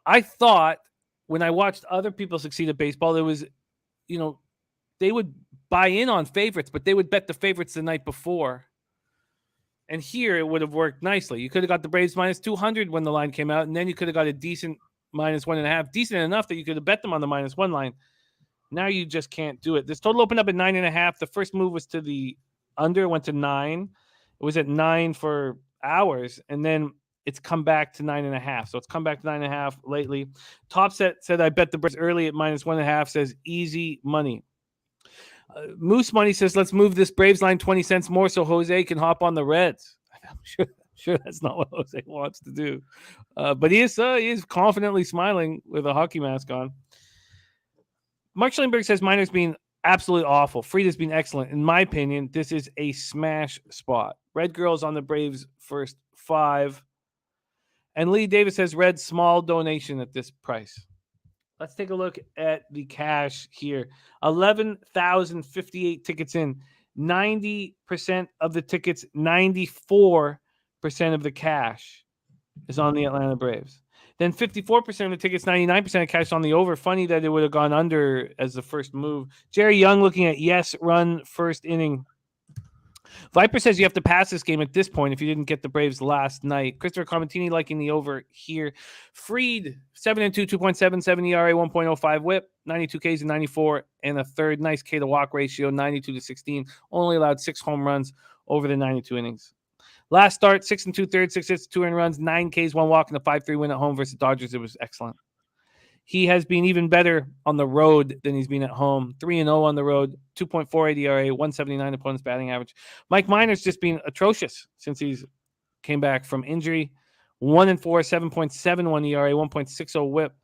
I thought when I watched other people succeed at baseball, it was, they would buy in on favorites, but they would bet the favorites the night before. And here it would have worked nicely. You could have got the Braves minus 200 when the line came out, and then you could have got a decent minus 1.5, decent enough that you could have bet them on the minus 1 line. Now you just can't do it. This total opened up at 9.5. The first move was to the under, went to 9. It was at 9 for hours, and then it's come back to 9.5. So it's come back to 9.5 lately. Top Set said I bet the Braves early at minus 1.5. Says easy money. Moose Money says let's move this Braves line 20 cents more so Jose can hop on the Reds. I'm sure that's not what Jose wants to do, but he is confidently smiling with a hockey mask on. Mark Schellenberg says Miner's been absolutely awful. Frieda's been excellent. In my opinion, this is a smash spot. Red Girls on the Braves first 5. And Lee Davis says Red small donation at this price. Let's take a look at the cash here. 11,058 tickets in. 90% of the tickets, 94% of the cash is on the Atlanta Braves. Then 54% of the tickets, 99% of cash on the over. Funny that it would have gone under as the first move. Jerry Young looking at yes, run first inning. Viper says you have to pass this game at this point if you didn't get the Braves last night. Christopher Carmentini liking the over here. Freed, 7-2, 2.77 ERA, 1.05 whip, 92 Ks and 94 and a third. Nice K to walk ratio, 92 to 16. Only allowed 6 home runs over the 92 innings. Last start, 6 2/3, 6 hits, 2 earned runs, 9 Ks, 1 walk, and a 5-3 win at home versus Dodgers. It was excellent. He has been even better on the road than he's been at home. 3-0 on the road, 2.48 ERA, 179 opponent's batting average. Mike Minor's just been atrocious since he's came back from injury. 1-4, 7.71 ERA, 1.60 whip.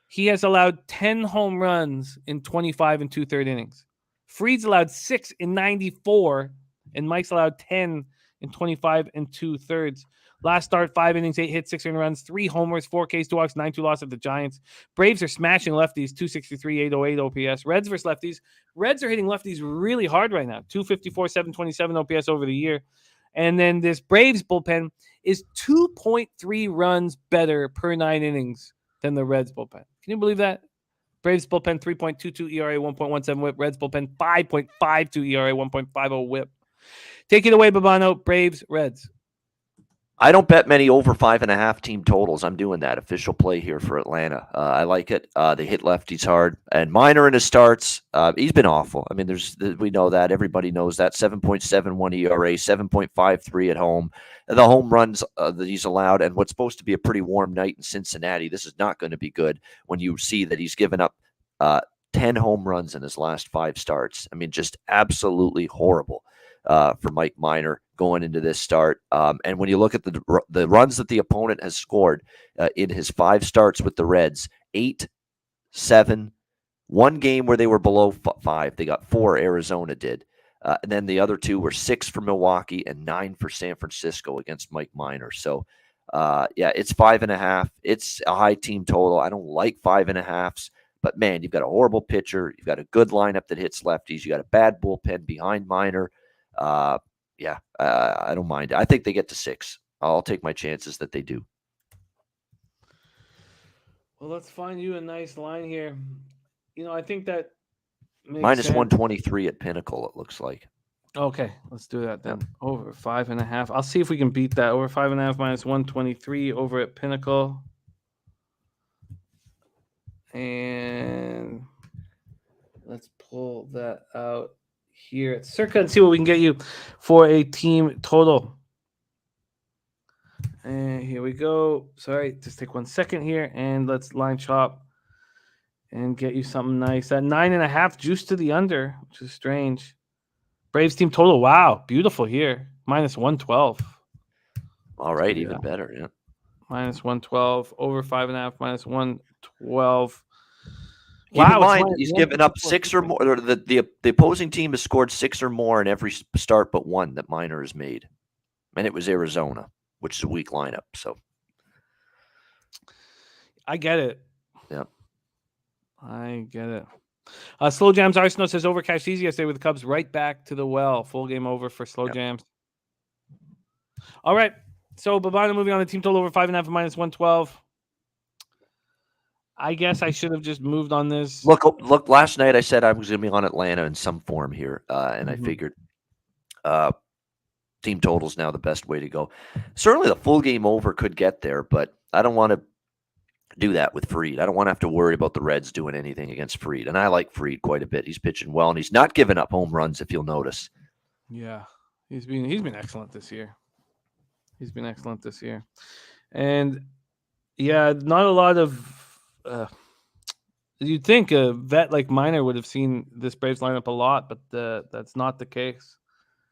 He has allowed 10 home runs in 25 2/3 innings. Freed's allowed 6 in 94, and Mike's allowed 10 in 25 2/3. Last start, 5 innings, 8 hits, 6 earned runs, 3 homers, 4 Ks, 2 walks, 9-2 loss at the Giants. Braves are smashing lefties, 263, 808 OPS. Reds versus lefties. Reds are hitting lefties really hard right now, 254, 727 OPS over the year. And then this Braves bullpen is 2.3 runs better per 9 innings than the Reds bullpen. Can you believe that? Braves bullpen, 3.22 ERA, 1.17 whip. Reds bullpen, 5.52 ERA, 1.50 whip. Take it away, Babano. Braves, Reds. I don't bet many over 5.5 team totals. I'm doing that official play here for Atlanta. I like it. They hit lefties hard, and Minor in his starts, he's been awful. I mean, we know that. Everybody knows that. 7.71 ERA, 7.53 at home. The home runs that he's allowed, and what's supposed to be a pretty warm night in Cincinnati, this is not going to be good when you see that he's given up 10 home runs in his last 5 starts. I mean, just absolutely horrible for Mike Minor going into this start. And when you look at the runs that the opponent has scored in his 5 starts with the Reds, 8, 7, 1 game where they were below 5. They got 4, Arizona did. And then the other 2 were 6 for Milwaukee and 9 for San Francisco against Mike Minor. So, it's 5.5. It's a high team total. I don't like 5.5s. But, man, you've got a horrible pitcher. You've got a good lineup that hits lefties. You got a bad bullpen behind Minor. I don't mind. I think they get to 6. I'll take my chances that they do. Well, let's find you a nice line here. I think that makes minus sense. 123 at Pinnacle, it looks like. Okay, let's do that then. Yep. Over 5.5. I'll see if we can beat that. Over 5.5 minus 123 over at Pinnacle. And let's pull that out here at Circa and see what we can get you for a team total. And here we go. Sorry, just take 1 second here and let's line chop and get you something nice. That 9.5 juice to the under, which is strange. Braves team total. Wow, beautiful here. Minus 112. All right, even better. Yeah. Minus 112 over 5.5. Minus 112. Keep in mind, he's given up 6 or more. The opposing team has scored 6 or more in every start but 1 that Minor has made. And it was Arizona, which is a weak lineup. So I get it. Yeah. I get it. Slow Jams Arsenal says overcash easy yesterday with the Cubs right back to the well. Full game over for Slow Jams. All right. So Babana moving on the team total over 5.5 minus 112. I guess I should have just moved on this. Look. Last night I said I was going to be on Atlanta in some form here, and I figured team total is now the best way to go. Certainly, the full game over could get there, but I don't want to do that with Fried. I don't want to have to worry about the Reds doing anything against Fried, and I like Fried quite a bit. He's pitching well, and he's not giving up home runs. If you'll notice, yeah, he's been excellent this year. And yeah, not a lot of. You'd think a vet like Miner would have seen this Braves lineup a lot, but that's not the case.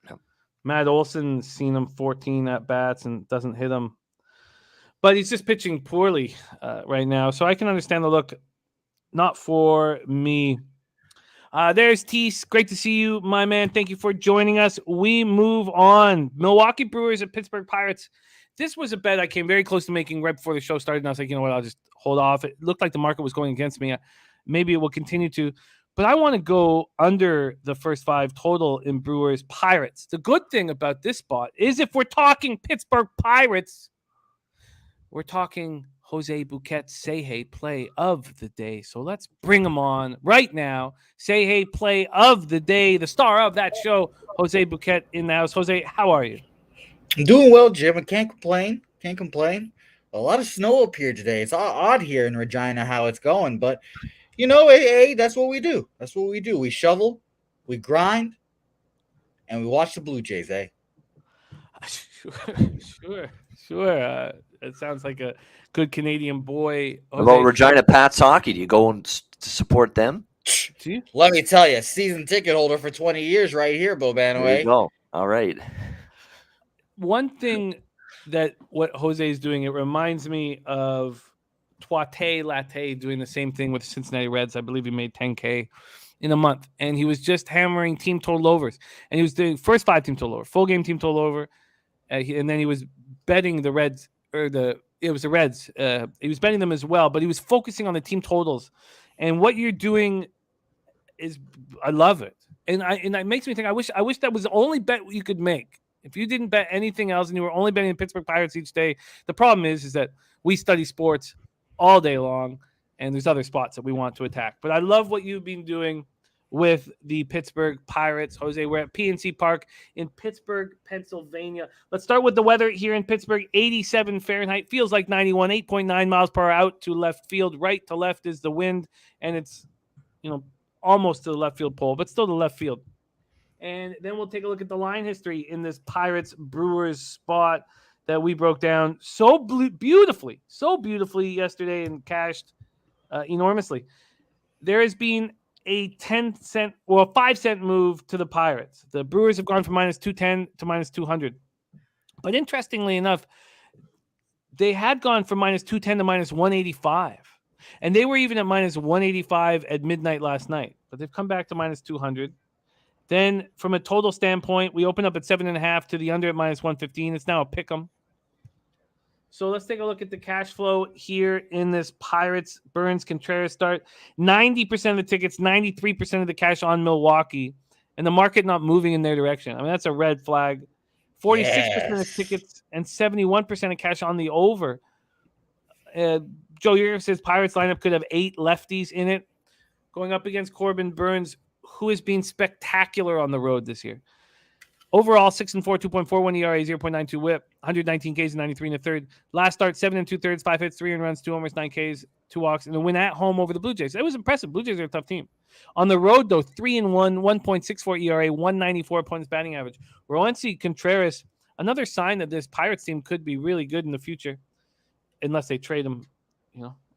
No. Matt Olson's seen him 14 at bats and doesn't hit him, but he's just pitching poorly right now. So I can understand the look. Not for me. There's Tease. Great to see you, my man. Thank you for joining us. We move on. Milwaukee Brewers at Pittsburgh Pirates. This was a bet I came very close to making right before the show started. And I was like, you know what? I'll just hold off. It looked like the market was going against me. Maybe it will continue to. But I want to go under the first 5 total in Brewers Pirates. The good thing about this spot is if we're talking Pittsburgh Pirates, we're talking Jose Bouquet's Say Hey play of the day. So let's bring him on right now. Say Hey play of the day, the star of that show, Jose Bouquet in the house. Jose, how are you? I'm doing well, Jim. I can't complain. A lot of snow up here today. It's odd here in Regina how it's going, but hey, that's what we do. We shovel, we grind, and we watch the Blue Jays, eh? Sure. It sounds like a good Canadian boy. Jose. About Regina Pats hockey, do you go and support them? Let me tell you, season ticket holder for 20 years right here, Bobano. There you go. All right. One thing that what Jose is doing, it reminds me of Toite Latte doing the same thing with the Cincinnati Reds. I believe he made $10K in a month, and he was just hammering team total overs. And he was doing first 5 team total over, full game team total over, and then he was betting the Reds it was the Reds. He was betting them as well, but he was focusing on the team totals. And what you're doing is, I love it, and it makes me think. I wish that was the only bet you could make. If you didn't bet anything else and you were only betting the Pittsburgh Pirates each day, the problem is that we study sports all day long, and there's other spots that we want to attack. But I love what you've been doing with the Pittsburgh Pirates. Jose, we're at PNC Park in Pittsburgh, Pennsylvania. Let's start with the weather here in Pittsburgh. 87 Fahrenheit, feels like 91, 8.9 miles per hour out to left field. Right to left is the wind, and it's almost to the left field pole, but still the left field. And then we'll take a look at the line history in this Pirates-Brewers spot that we broke down so beautifully yesterday and cashed enormously. There has been a 5-cent move to the Pirates. The Brewers have gone from minus 210 to minus 200. But interestingly enough, they had gone from minus 210 to minus 185. And they were even at minus 185 at midnight last night. But they've come back to minus 200. Then from a total standpoint, we open up at 7.5 to the under at minus 115. It's now a pick 'em. So let's take a look at the cash flow here in this Pirates Burns Contreras start. 90% of the tickets, 93% of the cash on Milwaukee, and the market not moving in their direction. I mean, that's a red flag. 46% of tickets and 71% of cash on the over. Joe Yeager says Pirates lineup could have 8 lefties in it. Going up against Corbin Burns, who has been spectacular on the road this year. Overall, 6-4, 2.41 ERA, 0.92 WHIP, 119 Ks and 93 in the third. Last start, 7 2/3, 5 hits, 3 runs, 2 homers, 9 Ks, 2 walks, and a win at home over the Blue Jays. That was impressive. Blue Jays are a tough team. On the road, though, 3-1, 1.64 ERA, 194 points batting average. Roansy Contreras, another sign that this Pirates team could be really good in the future, unless they trade him,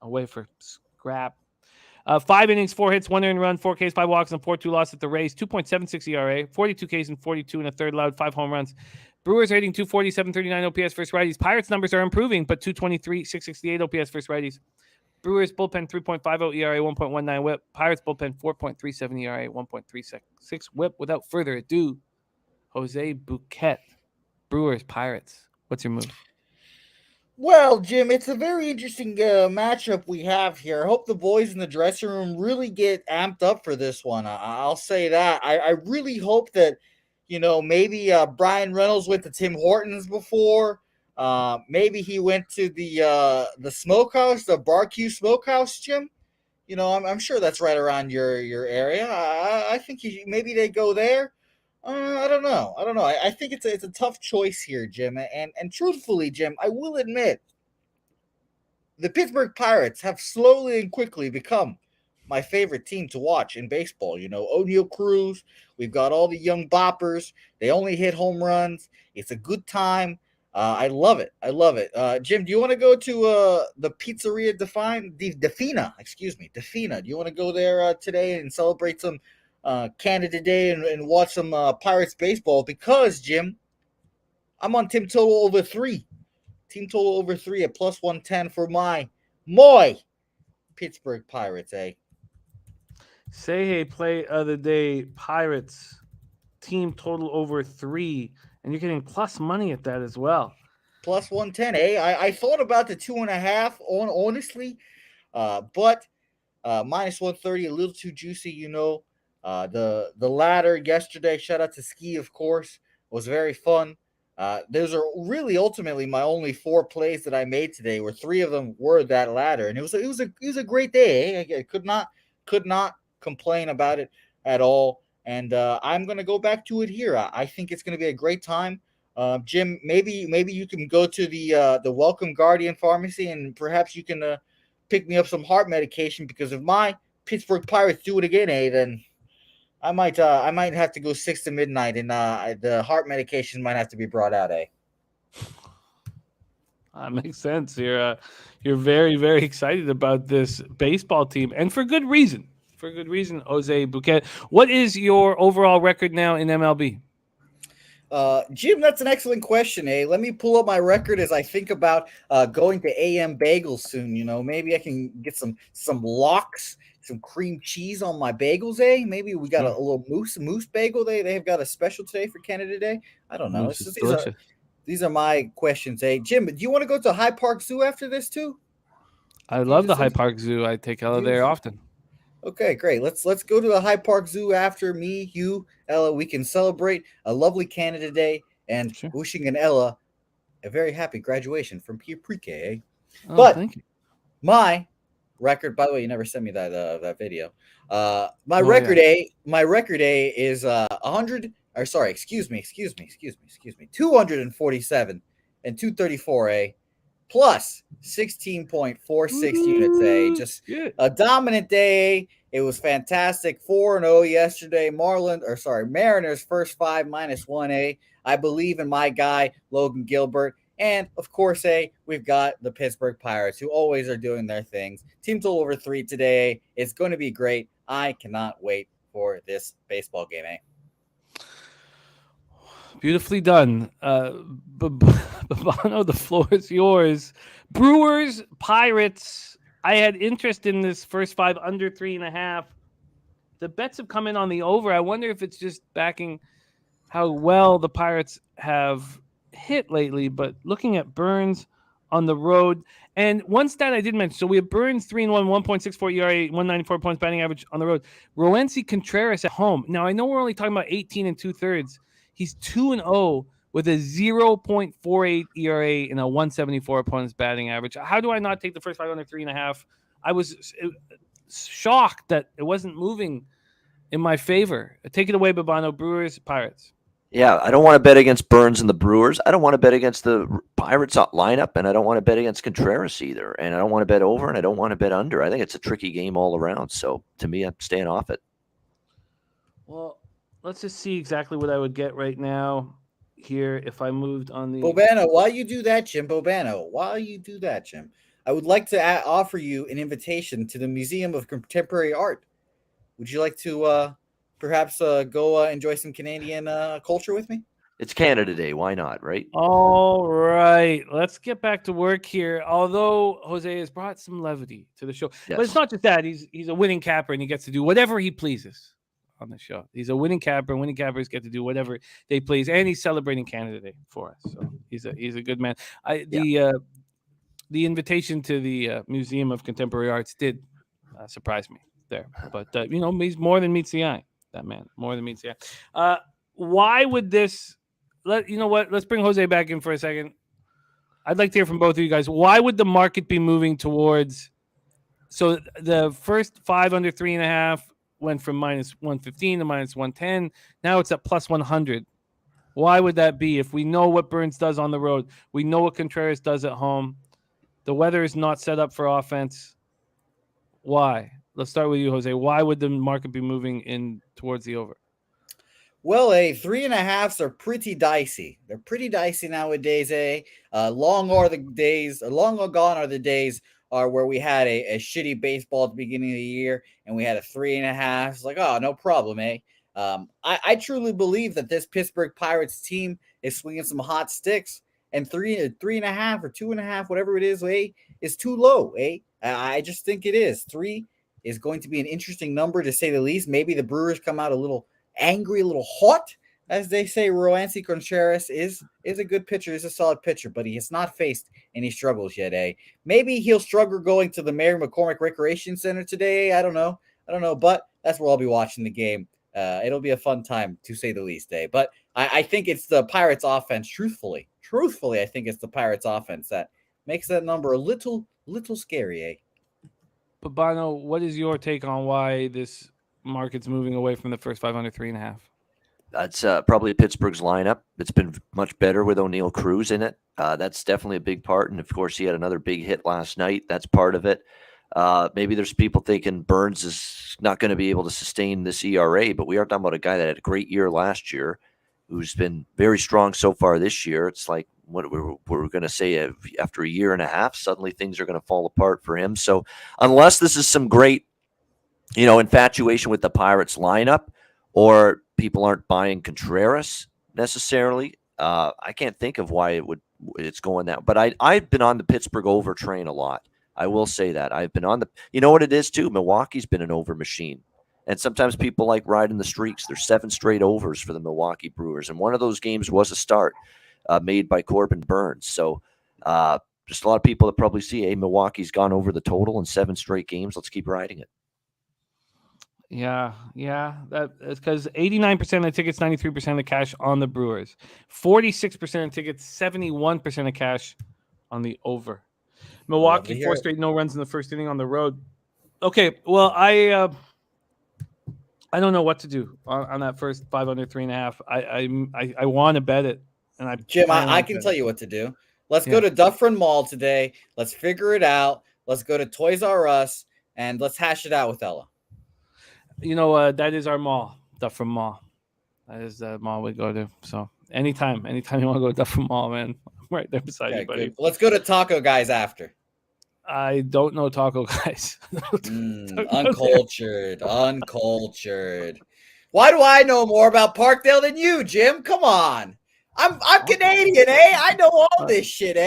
away for scrap. 5 innings, 4 hits, 1 earned run, 4 Ks, 5 walks, and 4-2 loss at the Rays. 2.76 ERA, 42 Ks and 42 in a third allowed, 5 home runs. Brewers rating 240, 739 OPS versus righties. Pirates numbers are improving, but 223, 668 OPS versus righties. Brewers bullpen 3.50 ERA, 1.19 WHIP. Pirates bullpen 4.37 ERA, 1.36 WHIP. Without further ado, Jose Bouquet, Brewers Pirates. What's your move? Well, Jim, it's a very interesting matchup we have here. I hope the boys in the dressing room really get amped up for this one. I'll say that. I really hope that, maybe Brian Reynolds went to Tim Hortons before. Maybe he went to the smokehouse, the barbecue smokehouse, Jim. I'm sure that's right around your area. I think maybe they go there. I don't know. I think it's a tough choice here, Jim. And truthfully, Jim, I will admit the Pittsburgh Pirates have slowly and quickly become my favorite team to watch in baseball. O'Neal Cruz, we've got all the young boppers. They only hit home runs. It's a good time. I love it. Jim, do you want to go to the Pizzeria Defina? Defina. Do you want to go there today and celebrate some Canada Day and watch some Pirates baseball? Because, Jim, I'm on Team Total over 3. Team Total over 3 at plus 110 for my Pittsburgh Pirates, eh? Say hey, play of the day, Pirates, team total over 3, and you're getting plus money at that as well. Plus 110, eh? I thought about the 2.5 honestly, but minus 130, a little too juicy, The ladder yesterday, shout out to Ski, of course, was very fun. Those are really ultimately my only 4 plays that I made today, where 3 of them were that ladder, and it was a great day. Eh? I could not complain about it at all, and I'm gonna go back to it here. I think it's gonna be a great time. Jim, maybe you can go to the Welcome Guardian Pharmacy, and perhaps you can pick me up some heart medication, because if my Pittsburgh Pirates do it again, then I might have to go 6 to midnight, and the heart medication might have to be brought out, eh? That makes sense. You're very, very excited about this baseball team, and for good reason. Jose Bouquet. What is your overall record now in MLB? Jim, that's an excellent question, eh? Let me pull up my record as I think about going to AM Bagels soon. Maybe I can get some locks, some cream cheese on my bagels, eh? Maybe we got a little moose bagel. They have got a special today for Canada Day. I don't know. These are my questions, eh? Jim, do you want to go to High Park Zoo after this too? I love the High Park Zoo. I take Ella there often. Okay, great. Let's go to the High Park Zoo after me, you, Ella. We can celebrate a lovely Canada Day and wishing an Ella a very happy graduation from pre-K. Eh? Oh, but thank you. My record, by the way, you never sent me that video. My record A is 247 and 234 A plus 16.46 units A. Just a dominant day. It was fantastic. 4-0 yesterday. Mariners first 5 minus 1A. I believe in my guy, Logan Gilbert. And, of course, we've got the Pittsburgh Pirates, who always are doing their things. Team total over 3 today. It's going to be great. I cannot wait for this baseball game, eh? Beautifully done. Babano, the floor is yours. Brewers, Pirates. I had interest in this first 5 under 3.5. The bets have come in on the over. I wonder if it's just backing how well the Pirates have hit lately. But looking at Burns on the road, and one stat I did mention. So we have Burns 3-1, 1.64 ERA, 194 points batting average on the road. Roansy Contreras at home. Now I know we're only talking about 18 2/3. He's 2-0 with a 0.48 ERA and a 174 opponent's batting average. How do I not take the first 5 under 3.5? I was shocked that it wasn't moving in my favor. Take it away, Babano. Brewers, Pirates. Yeah, I don't want to bet against Burns and the Brewers. I don't want to bet against the Pirates lineup, and I don't want to bet against Contreras either. And I don't want to bet over, and I don't want to bet under. I think it's a tricky game all around. So to me, I'm staying off it. Well, let's just see exactly what I would get right now here if I moved on the... Bobano, while you do that, Jim, I would like to offer you an invitation to the Museum of Contemporary Art. Would you like to perhaps go enjoy some Canadian culture with me? It's Canada Day. Why not, right? All right. Let's get back to work here. Although Jose has brought some levity to the show. Yes. But it's not just that. He's a winning capper, and he gets to do whatever he pleases on the show. He's a winning capper, and winning cappers get to do whatever they please, and he's celebrating Canada Day for us. So he's a good man. the invitation to the Museum of Contemporary Arts did surprise me there. But, he's more than meets the eye. That man, more than meets the eye. Why would this – let's bring Jose back in for a second. I'd like to hear from both of you guys. Why would the market be moving towards – so the first 5 under 3.5 went from minus 115 to minus 110. Now it's at plus 100. Why would that be? If we know what Burns does on the road, we know what Contreras does at home. The weather is not set up for offense. Why? Let's start with you, Jose. Why would the market be moving in towards the over? Well, 3.5s are pretty dicey. They're pretty dicey nowadays. Long gone are the days where we had a shitty baseball at the beginning of the year and we had a 3.5. It's like, oh, no problem, I truly believe that this Pittsburgh Pirates team is swinging some hot sticks, and 3.5 or 2.5, whatever it is too low. I just think it is. 3 is going to be an interesting number to say the least. Maybe the Brewers come out a little angry, a little hot, as they say. Roansy Contreras is a good pitcher, is a solid pitcher, but he has not faced any struggles yet. Maybe he'll struggle going to the Mary McCormick Recreation Center today. I don't know, but that's where I'll be watching the game. It'll be a fun time, to say the least, But I think it's the Pirates offense, truthfully, I think it's the Pirates offense that makes that number a little scary, Babano, what is your take on why this market's moving away from the first 5 under 3.5? That's probably Pittsburgh's lineup. It's been much better with O'Neill Cruz in it. That's definitely a big part. And, of course, he had another big hit last night. That's part of it. Maybe there's people thinking Burns is not going to be able to sustain this ERA, but we are talking about a guy that had a great year last year who's been very strong so far this year. It's like what we're going to say after a year and a half, suddenly things are going to fall apart for him. So unless this is some great, infatuation with the Pirates lineup, or people aren't buying Contreras necessarily, I can't think of why it's going that. But I've been on the Pittsburgh over train a lot. I will say that. I've been on you know what it is too? Milwaukee's been an over machine. And sometimes people like riding the streaks. There's 7 straight overs for the Milwaukee Brewers. And one of those games was a start made by Corbin Burns. So just a lot of people that probably see, hey, Milwaukee's gone over the total in 7 straight games. Let's keep riding it. Yeah. That's because 89% of the tickets, 93% of the cash on the Brewers. 46% of tickets, 71% of cash on the over. Milwaukee, 4 straight no runs in the first inning on the road. Okay, well, I don't know what to do on that first 5 under 3.5. I want to bet it, and Jim, I can tell you what to do. Let's go to Dufferin Mall today. Let's figure it out. Let's go to Toys R Us and let's hash it out with Ella. That is our mall, Dufferin Mall. That is the mall we go to. So anytime you want to go to Dufferin Mall, man, I'm right there beside you, buddy. Good. Let's go to Taco Guys after. I don't know Taco Guys. Uncultured. Why do I know more about Parkdale than you, Jim? Come on. I'm Canadian, I know all this shit,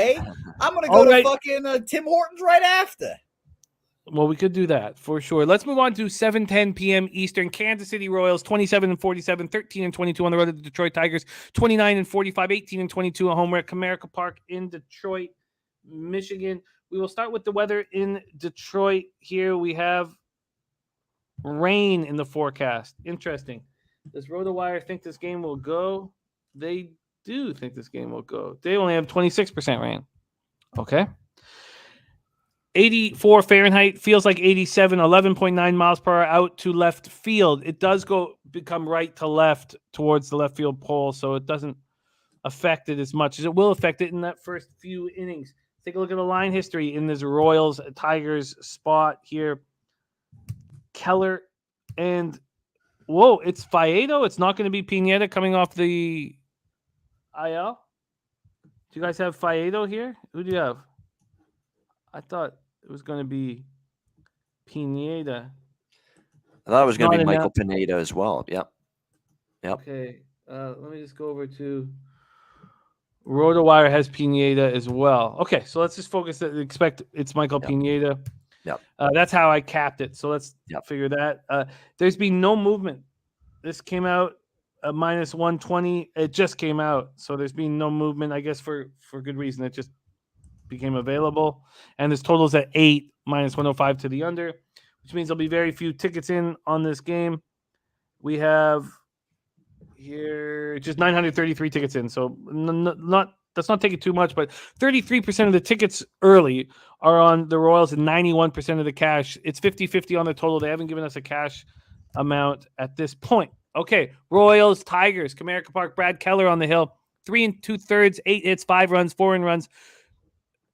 I'm gonna go to fucking Tim Hortons right after. Well, we could do that for sure. Let's move on to 7:10 p.m. Eastern. Kansas City Royals 27-47, 13-22 on the road at the Detroit Tigers, 29-45, 18-22 at home. We're at Comerica Park in Detroit, Michigan. We will start with the weather in Detroit. Here we have rain in the forecast. Interesting. Does RotoWire think this game will go? They do think this game will go. They only have 26% rain. Okay. 84 Fahrenheit, feels like 87, 11.9 miles per hour out to left field. It does become right to left towards the left field pole, so it doesn't affect it as much as it will affect it in that first few innings. Take a look at the line history in this Royals-Tigers spot here. Keller and, it's Faedo. It's not going to be Pineda coming off the IL. Do you guys have Faedo here? Who do you have? I thought it was going to be Pineda. I thought it was going to be Michael Pineda as well. Yep. Okay. Let me just go over to RotoWire has Pineda as well. Okay, so let's just focus. Expect it's Michael Pineda. Yep. That's how I capped it. So let's figure that. There's been no movement. This came out minus 120. It just came out, so there's been no movement. I guess for good reason. It just became available. And this total's at 8 minus 105 to the under, which means there'll be very few tickets in on this game. We have here just 933 tickets in. So that's not taking too much, but 33% of the tickets early are on the Royals and 91% of the cash. It's 50-50 on the total. They haven't given us a cash amount at this point. Okay, Royals, Tigers, Comerica Park, Brad Keller on the hill. 3 2/3, 8 hits, 5 runs, 4 in runs.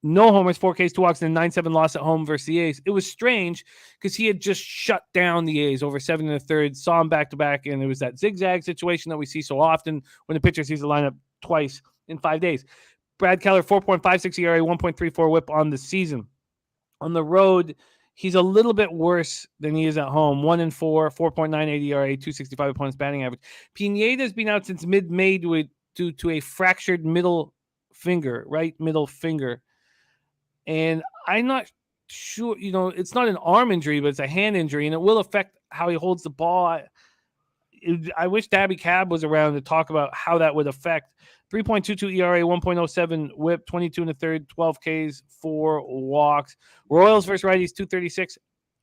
No homers, 4 Ks, 2 walks, and a 9-7 loss at home versus the A's. It was strange because he had just shut down the A's over 7 1/3, saw him back-to-back, and it was that zigzag situation that we see so often when the pitcher sees the lineup twice in 5 days. Brad Keller, 4.56 ERA, 1.34 whip on the season. On the road, he's a little bit worse than he is at home. 1-4, 4.98 ERA, 265 opponents batting average. Pineda's been out since mid-May due to a fractured middle finger, right middle finger. And I'm not sure, it's not an arm injury, but it's a hand injury, and it will affect how he holds the ball. I wish Dabby Cab was around to talk about how that would affect. 3.22 ERA, 1.07 whip, 22 1/3, 12 Ks, 4 walks. Royals versus righties, 236,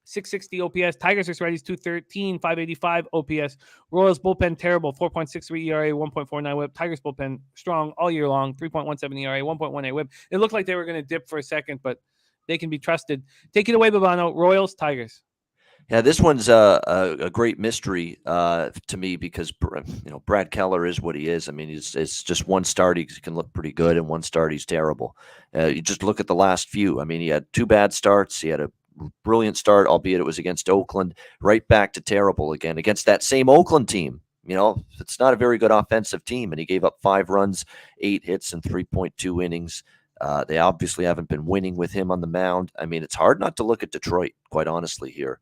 660 OPS. Tigers versus righties, 213, 585 OPS. Royals bullpen terrible, 4.63 ERA, 1.49 whip. Tigers bullpen strong all year long, 3.17 ERA, 1.18 whip. It looked like they were going to dip for a second, but they can be trusted. Take it away, Babano. Royals, Tigers. Yeah, this one's a great mystery to me because Brad Keller is what he is. I mean, it's just one start he can look pretty good, and one start he's terrible. You just look at the last few. I mean, he had 2 bad starts. He had a brilliant start, albeit it was against Oakland. Right back to terrible again against that same Oakland team. It's not a very good offensive team, and he gave up 5 runs, 8 hits, and 3.2 innings. They obviously haven't been winning with him on the mound. I mean, it's hard not to look at Detroit, quite honestly, here.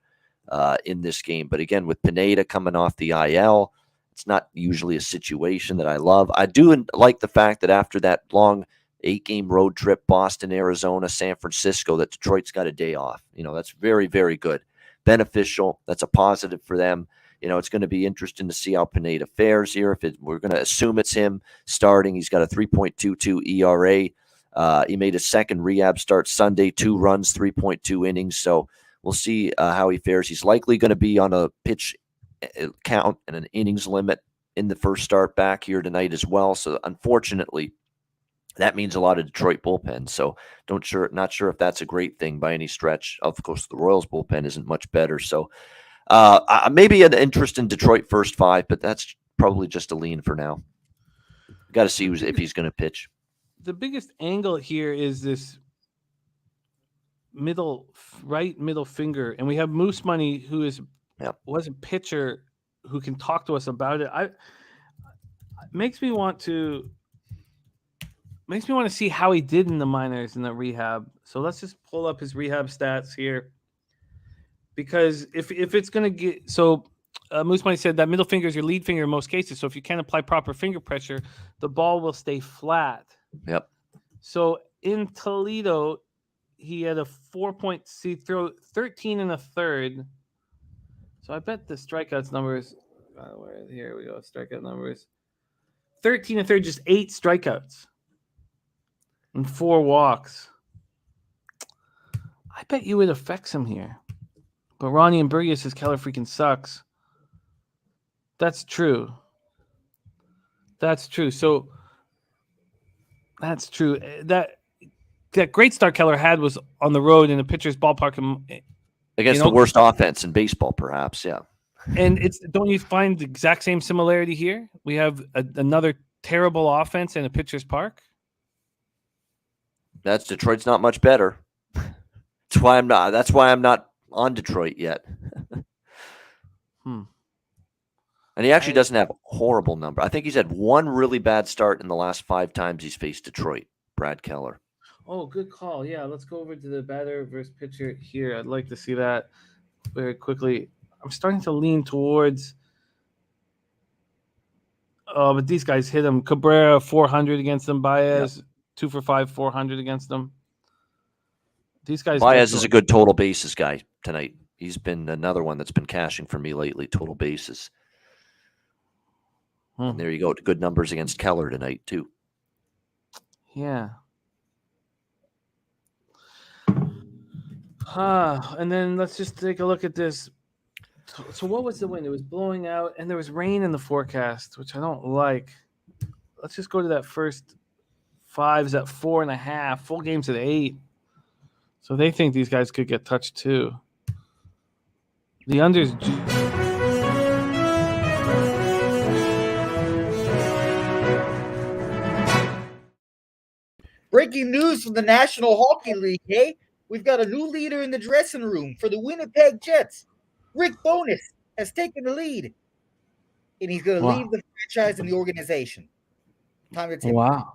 In this game. But again, with Pineda coming off the IL, it's not usually a situation that I love. I do like the fact that after that long 8-game road trip, Boston, Arizona, San Francisco, that Detroit's got a day off. That's very, very good. Beneficial. That's a positive for them. It's going to be interesting to see how Pineda fares here. We're going to assume it's him starting. He's got a 3.22 ERA. He made a second rehab start Sunday, 2 runs, 3.2 innings. So we'll see how he fares. He's likely going to be on a pitch count and an innings limit in the first start back here tonight as well. So unfortunately, that means a lot of Detroit bullpen. So not sure if that's a great thing by any stretch. Of course, the Royals bullpen isn't much better. So maybe an interest in Detroit first 5, but that's probably just a lean for now. Got to see if he's going to pitch. The biggest angle here is this right middle finger, and we have Moose Money, who was a pitcher who can talk to us about it. Makes me want to see how he did in the minors in the rehab. So let's just pull up his rehab stats here, because if it's going to get Moose Money said that middle finger is your lead finger in most cases. So if you can't apply proper finger pressure, the ball will stay flat. Yep. So in Toledo, he had a 4.C throw, 13 1/3. So I bet the strikeouts numbers. Here we go. Strikeout numbers. 13 1/3, just 8 strikeouts and 4 walks. I bet you it affects him here. But Ronnie and Burgess says Keller freaking sucks. That's true. So that's true. That great start Keller had was on the road in a pitcher's ballpark against the worst offense in baseball, perhaps. Yeah. And don't you find the exact same similarity here? We have another terrible offense in a pitcher's park. Detroit's not much better. That's why I'm not on Detroit yet. And he actually doesn't have a horrible number. I think he's had 1 really bad start in the last 5 times he's faced Detroit. Brad Keller. Oh, good call. Yeah, let's go over to the batter versus pitcher here. I'd like to see that very quickly. I'm starting to lean towards. Oh, but these guys hit him. Cabrera 400 against them. Baez 2 for 5, 400 against them. These guys. Baez is a good total bases guy tonight. He's been another one that's been cashing for me lately. Total bases. And there you go. Good numbers against Keller tonight too. Yeah. And then let's just take a look at this. So what was the wind? It was blowing out, and there was rain in the forecast, which I don't like. Let's just go to that first fives at 4.5, full games at 8. So they think these guys could get touched too. The unders. Breaking news from the National Hockey League, hey? We've got a new leader in the dressing room for the Winnipeg Jets. Rick Bowness has taken the lead, and he's going to leave the franchise and the organization. Time to tip. Wow.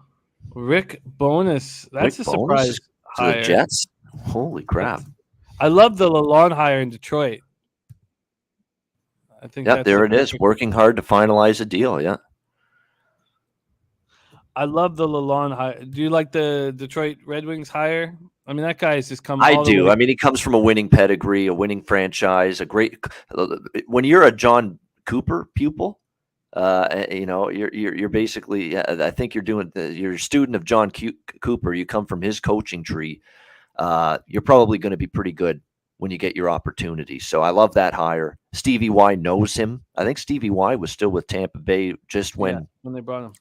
Rick Bowness. That's Rick a Bowness surprise to hire. the Jets. Holy crap! I love the Lalonde hire in Detroit. I think. Yeah, there it is. Working hard to finalize a deal. Yeah. I love the Lalonde hire. Do you like the Detroit Red Wings hire? I mean, that guy has just come. I do. I mean, he comes from a winning pedigree, a winning franchise, a great. When you're a John Cooper pupil, you're basically. I think you're a student of John Cooper. You come from his coaching tree. You're probably going to be pretty good when you get your opportunity. So I love that hire. Stevie Y knows him. I think Stevie Y was still with Tampa Bay just when they brought him.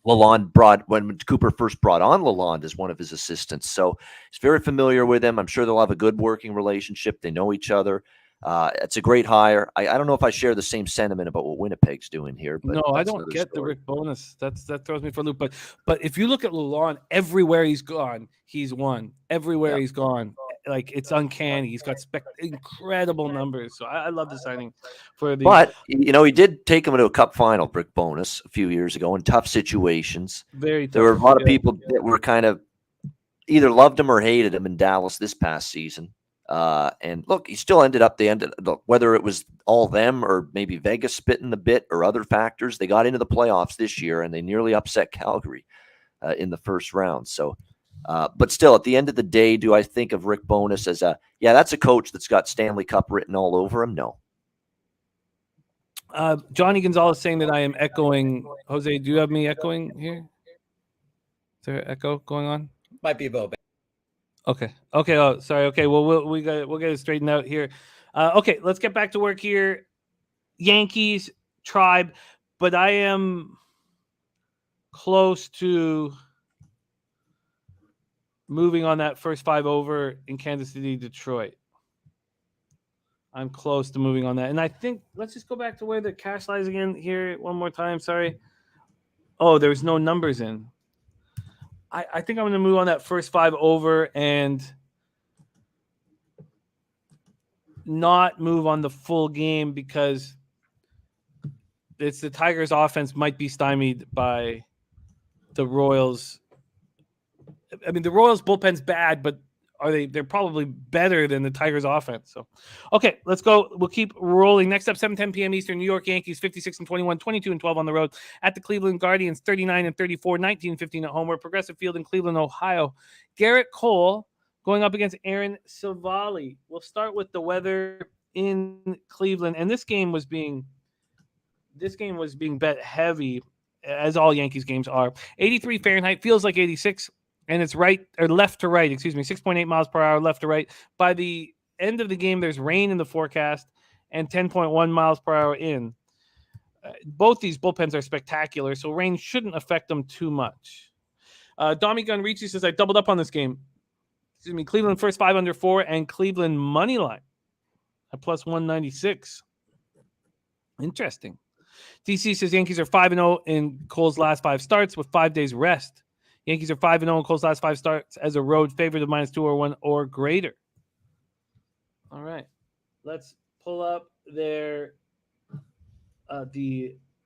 When Cooper first brought on Lalonde as one of his assistants. So he's very familiar with him. I'm sure they'll have a good working relationship. They know each other. It's a great hire. I don't know if I share the same sentiment about what Winnipeg's doing here. But no, I don't get the Rick Bowness. That throws me for a loop. But if you look at Lalonde, everywhere he's gone, he's won. Everywhere he's gone. Like, it's uncanny. He's got incredible numbers. So I love the signing for the. But he did take him to a Cup final, Rick Bowness, a few years ago in tough situations. Very tough. There were a lot of people that were kind of either loved him or hated him in Dallas this past season. And look, he still ended up. Whether it was all them or maybe Vegas spitting the bit or other factors, they got into the playoffs this year and they nearly upset Calgary in the first round. So. But still, at the end of the day, do I think of Rick Bowness as that's a coach that's got Stanley Cup written all over him? No. Johnny Gonzalez saying that I am echoing. Jose, do you have me echoing here? Is there an echo going on? Might be a little bit. Okay. Oh, sorry. Okay. Well, we'll get it straightened out here. Okay. Let's get back to work here. Yankees, Tribe, but I am close to moving on that first 5 over in Kansas City, Detroit. I'm close to moving on that. And I think let's just go back to where the cash lies again here one more time. Sorry. Oh, there's no numbers in. I think I'm going to move on that first 5 over and not move on the full game because it's the Tigers' offense might be stymied by the Royals. I mean, the Royals bullpen's bad, but they're probably better than the Tigers offense. So, okay, let's go. We'll keep rolling. Next up, 7:10 p.m. Eastern, New York Yankees, 56-21, 22-12 on the road at the Cleveland Guardians, 39-34, 19-15 at home. We're at Progressive Field in Cleveland, Ohio. Garrett Cole going up against Aaron Savali. We'll start with the weather in Cleveland. And this game was being bet heavy, as all Yankees games are. 83 Fahrenheit, feels like 86. And it's left to right, 6.8 miles per hour left to right. By the end of the game, there's rain in the forecast and 10.1 miles per hour in. Both these bullpens are spectacular, so rain shouldn't affect them too much. Dommy Gun Ricci says, I doubled up on this game. Cleveland first 5 under 4 and Cleveland money line at plus 196. Interesting. DC says Yankees are 5-0 in Cole's last 5 starts with 5 days rest. Yankees are 5-0 in Cole's last 5 starts as a road favorite of -2 or 1 or greater. All right. Let's pull up the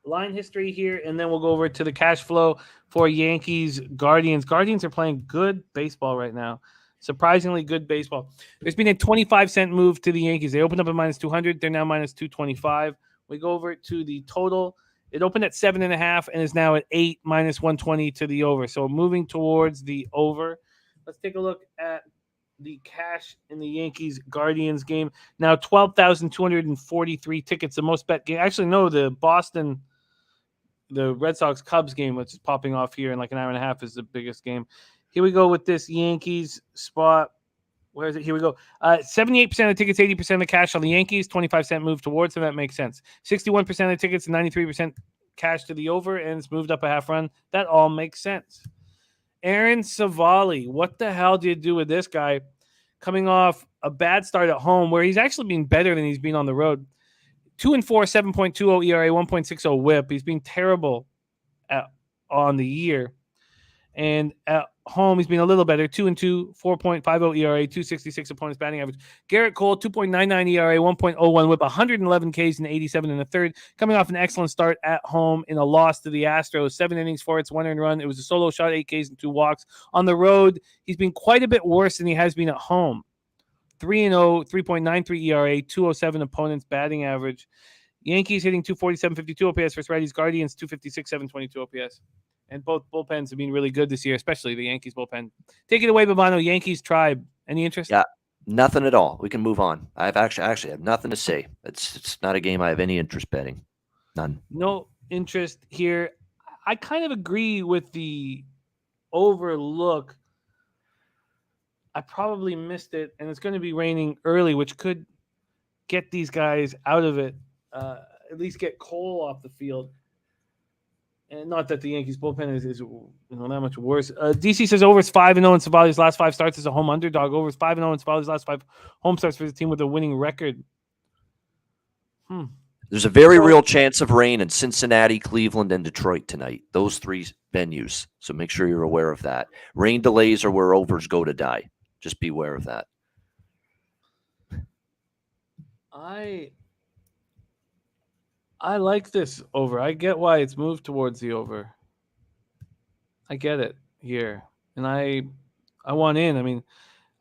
line history here, and then we'll go over to the cash flow for Yankees Guardians. Guardians are playing good baseball right now. Surprisingly good baseball. There's been a 25-cent move to the Yankees. They opened up at -200. They're now -225. We go over to the total. It opened at 7.5 and is now at 8, -120 to the over. So moving towards the over. Let's take a look at the cash in the Yankees Guardians game. Now 12,243 tickets, the most bet game. Actually, no, the Red Sox Cubs game, which is popping off here in like an hour and a half, is the biggest game. Here we go with this Yankees spot. Where is it? Here we go. 78% of the tickets, 80% of the cash on the Yankees, 25-cent move towards them. That makes sense. 61% of the tickets, 93% cash to the over, and it's moved up a half run. That all makes sense. Aaron Savali, what the hell do you do with this guy? Coming off a bad start at home where he's actually been better than he's been on the road. 2-4, 7.20 ERA, 1.60 whip. He's been terrible on the year. And at home, he's been a little better. 2-2, 4.50 ERA, 266 opponent's batting average. Garrett Cole, 2.99 ERA, 1.01 whip, 111 Ks and 87 in the third. Coming off an excellent start at home in a loss to the Astros. 7 innings, 4 hits, 1 earned run. It was a solo shot, 8 Ks and 2 walks. On the road, he's been quite a bit worse than he has been at home. 3-0, 3.93 ERA, 207 opponent's batting average. Yankees hitting 247, 52 OPS versus righties. Guardians 256, 722 OPS. And both bullpens have been really good this year, especially the Yankees bullpen. Take it away, Babano. Yankees tribe. Any interest? Yeah, nothing at all. We can move on. I've actually have nothing to say. It's not a game I have any interest betting. None. No interest here. I kind of agree with the overlook. I probably missed it, and it's going to be raining early, which could get these guys out of it. At least get Cole off the field. And not that the Yankees bullpen is that much worse. DC says over is 5-0 in Savali's last 5 starts as a home underdog. Over is 5-0 in Savali's last 5 home starts for the team with a winning record. There's a very real chance of rain in Cincinnati, Cleveland, and Detroit tonight. Those 3 venues. So make sure you're aware of that. Rain delays are where overs go to die. Just be aware of that. I like this over. I get why it's moved towards the over. I get it here. And I want in. I mean,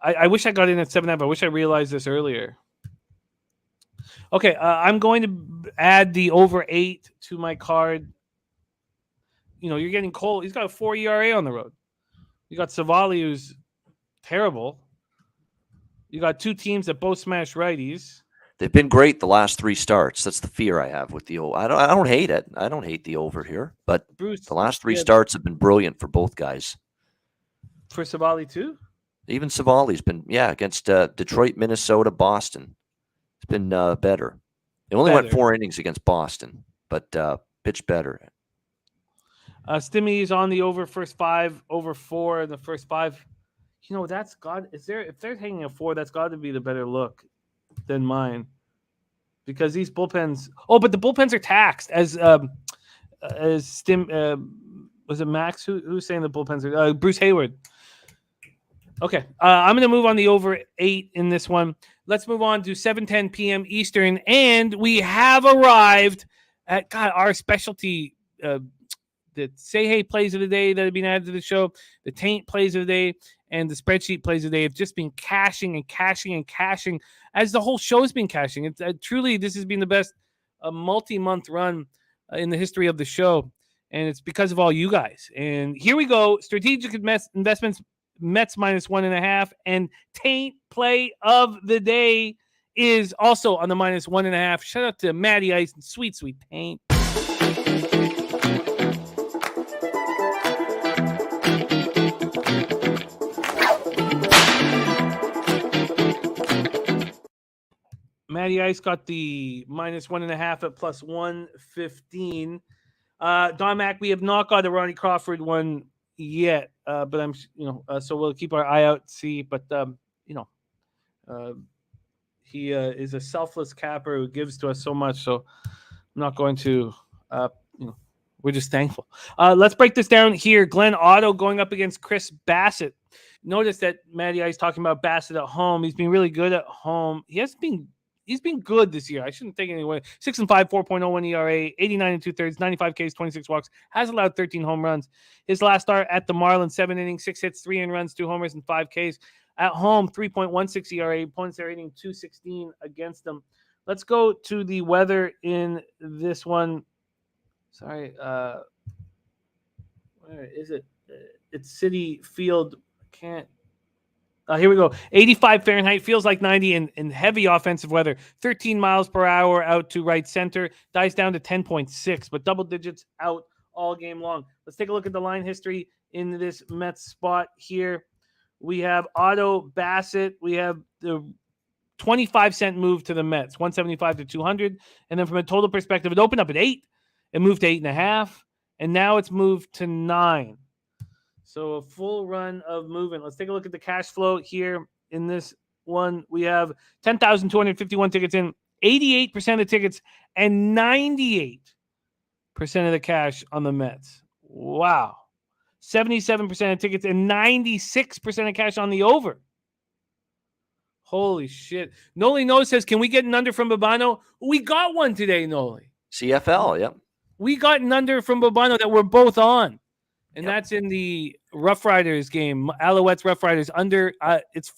I wish I got in at 7.5. I wish I realized this earlier. Okay, I'm going to add the over 8 to my card. You're getting Cole. He's got a 4 ERA on the road. You got Savali, who's terrible. You got 2 teams that both smash righties. They've been great the last 3 starts. That's the fear I have with the over. I don't hate it. I don't hate the over here, but Bruce, the last 3 starts have been brilliant for both guys. For Savali too? Even Savali's been, against Detroit, Minnesota, Boston. It's been better. They only went 4 innings against Boston, but pitched better. Stimmy's on the over first 5, over 4 in the first 5. That's got. If they're hanging a 4, that's got to be the better look than mine, because these bullpens. Oh, but the bullpens are taxed as was it Max who's saying the bullpens are Bruce Hayward. Okay, I'm going to move on the over 8 in this one. Let's move on to 7:10 p.m. Eastern, and we have arrived at our specialty. The Say Hey plays of the day that have been added to the show, the Taint plays of the day, and the spreadsheet plays of the day have just been cashing and cashing and cashing as the whole show's been cashing. It's truly, this has been the best multi-month run in the history of the show, and it's because of all you guys. And here we go. Strategic investments, Mets minus 1.5, and Taint play of the day is also on the minus 1.5. Shout out to Matty Ice and sweet Taint. Matty Ice got the minus 1.5 at plus 115. Don Mac, we have not got a Ronnie Crawford one yet, but I'm, so we'll keep our eye out, see. But he is a selfless capper who gives to us so much. So I'm not going to, we're just thankful. Let's break this down here. Glenn Otto going up against Chris Bassett. Notice that Matty Ice talking about Bassett at home. He's been really good at home. He's been good this year. I shouldn't take it anyway. 6-5, 4.01 ERA, 89 2/3, 95 Ks, 26 walks. Has allowed 13 home runs. His last start at the Marlins, 7 innings, 6 hits, 3 earned runs, 2 homers, and 5 Ks. At home, 3.16 ERA. Opponents are hitting 216 against them. Let's go to the weather in this one. Sorry. Where is it? It's Citi Field. Can't. Here we go. 85 Fahrenheit, feels like 90 in heavy offensive weather. 13 miles per hour out to right center. Dies down to 10.6, but double digits out all game long. Let's take a look at the line history in this Mets spot here. We have Otto, Bassett. We have the 25-cent move to the Mets, 175 to 200. And then from a total perspective, it opened up at 8. It moved to 8.5. And now it's moved to 9. So a full run of movement. Let's take a look at the cash flow here in this one. We have 10,251 tickets in, 88% of the tickets, and 98% of the cash on the Mets. Wow. 77% of tickets and 96% of cash on the over. Holy shit. Noli No says, can we get an under from Babano? We got one today, Noli. CFL, yep. We got an under from Babano that we're both on. And that's in the Roughriders game. Alouettes Roughriders under.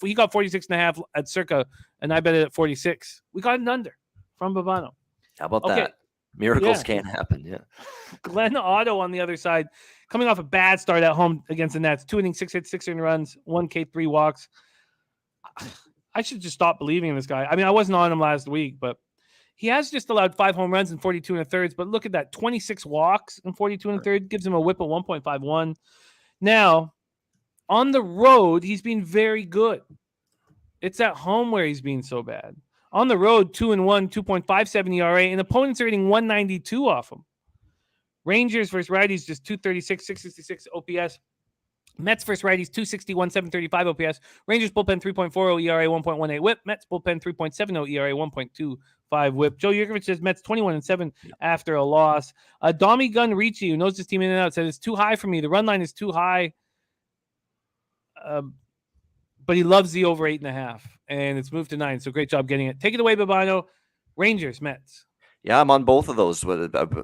He got 46.5 at Circa, and I bet it at 46. We got an under from Babano. How about that? Miracles can't happen. Yeah. Glenn Otto on the other side, coming off a bad start at home against the Nets. 2 innings, 6 hits, 6 earned runs, 1 K, 3 walks. I should just stop believing in this guy. I mean, I wasn't on him last week, but he has just allowed 5 home runs in 42 1/3. But look at that, 26 walks in 42 1/3 gives him a whip of 1.51. Now, on the road, he's been very good. It's at home where he's been so bad. On the road, 2-1, 2.57 ERA, and opponents are hitting 192 off him. Rangers versus righties, just 236, 666 OPS. Mets versus righties, 261, 735 OPS. Rangers bullpen 3.40 ERA, 1.18 whip. Mets bullpen 3.70 ERA, 1.25 whip. Joe Yurkovich says Mets 21-7 after a loss. Domi Gun Ricci, who knows this team in and out, said it's too high for me. The run line is too high. But he loves the over 8.5, and it's moved to 9. So great job getting it. Take it away, Babano. Rangers, Mets. Yeah, I'm on both of those.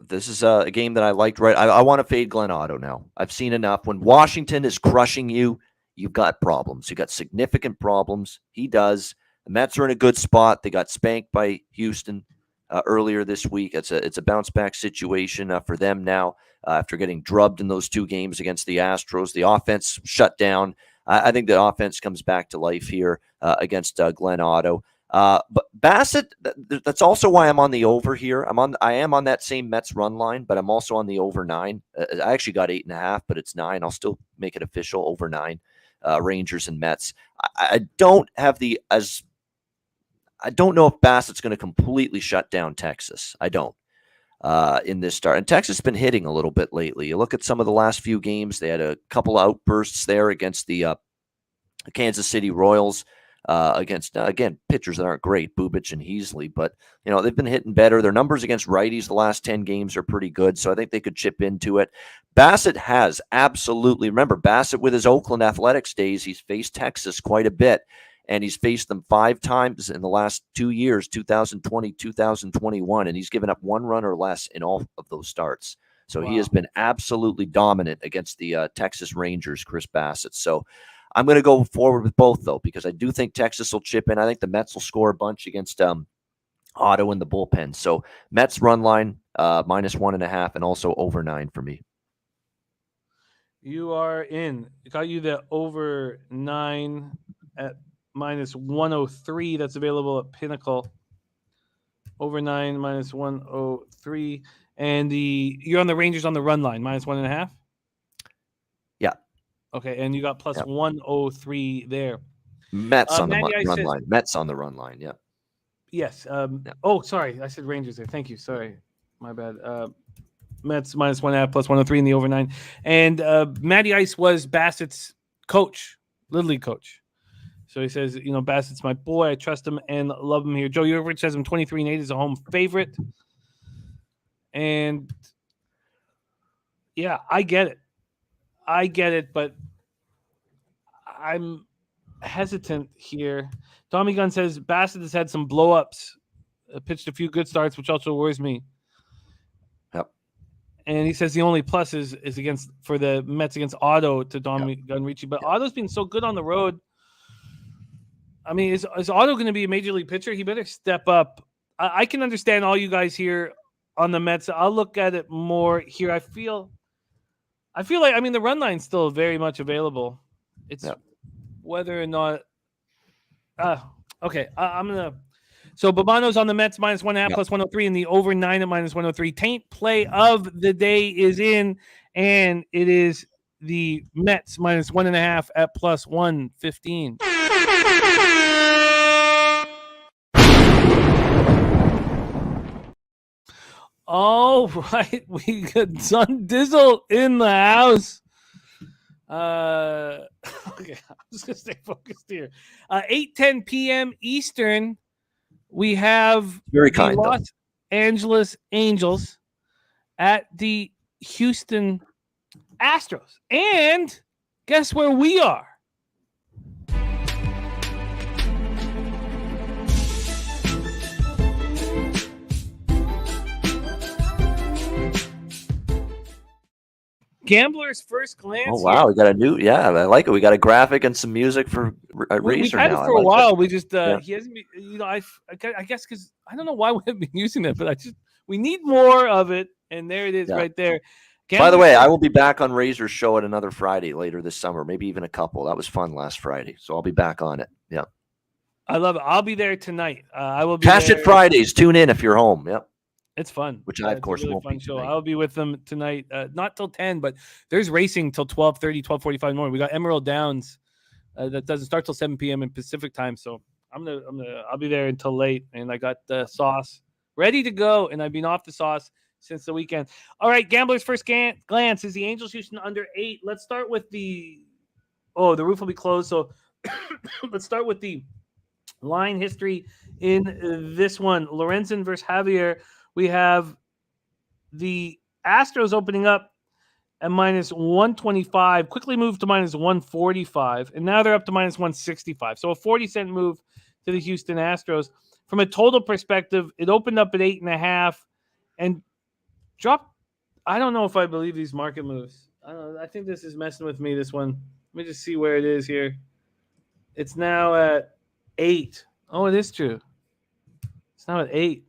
This is a game that I liked. Right, I want to fade Glenn Otto now. I've seen enough. When Washington is crushing you, you've got problems. You got significant problems. He does. The Mets are in a good spot. They got spanked by Houston earlier this week. It's a bounce back situation for them now after getting drubbed in those 2 games against the Astros. The offense shut down. I think the offense comes back to life here against Glenn Otto. But Bassett, that's also why I'm on the over here. I am on that same Mets run line, but I'm also on the over 9. I actually got 8.5, but it's 9. I'll still make it official over 9. Rangers and Mets. I don't know if Bassett's going to completely shut down Texas. I don't. In this start. And Texas has been hitting a little bit lately. You look at some of the last few games, they had a couple outbursts there against the Kansas City Royals, against, again, pitchers that aren't great, Bubich and Heasley, but, they've been hitting better. Their numbers against righties the last 10 games are pretty good, so I think they could chip into it. Bassett has absolutely, remember, Bassett with his Oakland Athletics days, he's faced Texas quite a bit. And he's faced them 5 times in the last 2 years, 2020, 2021, and he's given up 1 run or less in all of those starts. So He has been absolutely dominant against the Texas Rangers, Chris Bassett. So I'm going to go forward with both, though, because I do think Texas will chip in. I think the Mets will score a bunch against Otto in the bullpen. So Mets run line -1.5 and also over 9 for me. You are in. Got you the over 9 at -103. That's available at Pinnacle. Over 9 -103, and you're on the Rangers on the run line -1.5. Yeah. Okay, and you got plus 103 there. Mets on the run line. Mets on the run line. Yeah. Yes. Oh, sorry, I said Rangers there. Thank you. Sorry, my bad. Mets -1.5 plus 103 in the over 9, and Matty Ice was Bassett's coach, Little League coach. So he says, Bassett's my boy. I trust him and love him here. Joe Yurkovich says I'm 23-8 is a home favorite. And yeah, I get it, but I'm hesitant here. Tommy Gunn says Bassett has had some blow-ups, pitched a few good starts, which also worries me. Yep. And he says the only plus is for the Mets against Otto to Tommy Gunn Ricci. But Otto's been so good on the road. I mean, is Otto going to be a major league pitcher? He better step up. I can understand all you guys here on the Mets. I'll look at it more here. I feel like, the run line's still very much available. It's whether or not. Okay, I'm gonna. So Babano's on the Mets -1.5 plus 103, and the over 9 at -103. Taint play of the day is in, and it is the Mets minus 1.5 at plus 115. All right, we got Sun Dizzle in the house. Okay, I'm just gonna stay focused here. 8:10 p.m. Eastern. We have Very the kind, though. Los Angeles Angels at the Houston Astros, and guess where we are? Gambler's first glance. Oh wow, we got a new. Yeah, I like it. We got a graphic and some music for We've Razor had now. it for a while. We just Yeah. he hasn't been, I guess because I don't know why we haven't been using it, but we need more of it, and there it is right there. By the way, I will be back on Razor's show at another Friday later this summer, maybe even a couple. That was fun last Friday, so I'll be back on it. Yeah, I love it. I'll be there tonight. I will be Cash there. It Fridays. Tune in if you're home. Yep. It's fun. Which I, of course, really won't fun be show. tonight. I'll be with them tonight. Not till 10, but there's racing till 12:30, 12:45 in the morning. We got Emerald Downs that doesn't start till 7 p.m. in Pacific time. So I'll be there until late, and I got the sauce ready to go, and I've been off the sauce since the weekend. All right, Gambler's first glance is the Angels Houston under 8. Let's start with the roof will be closed. So let's start with the line history in this one. Lorenzen versus Javier. We have the Astros opening up at minus 125, quickly moved to minus 145, and now they're up to minus 165. So a 40-cent move to the Houston Astros. From a total perspective, it opened up at 8.5 and dropped. I don't know if I believe these market moves. I think this is messing with me, this one. Let me just see where it is here. It's now at 8. Oh, it is true. It's now at 8.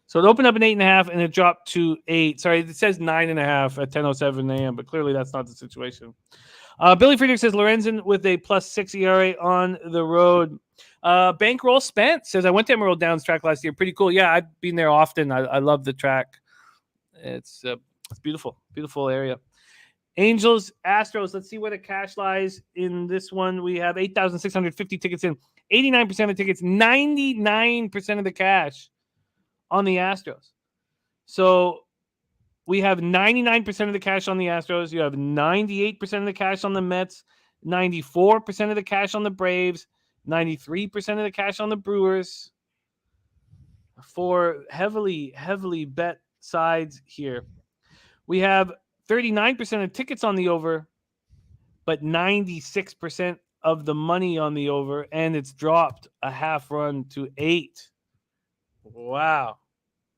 So it opened up at 8.5 and it dropped to 8. Sorry, it says 9.5 at 10:07 a.m., but clearly that's not the situation. Billy Friedrich says Lorenzen with a +6 ERA on the road. Bankroll Spent says I went to Emerald Downs track last year. Pretty cool. Yeah, I've been there often. I love the track. It's beautiful, beautiful area. Angels, Astros. Let's see where the cash lies in this one. We have 8,650 tickets in. 89% of the tickets, 99% of the cash on the Astros. So we have 99% of the cash on the Astros. You have 98% of the cash on the Mets, 94% of the cash on the Braves, 93% of the cash on the Brewers. For heavily bet sides here. We have 39% of tickets on the over, but 96% of the money on the over, and it's dropped a half run to 8. Wow.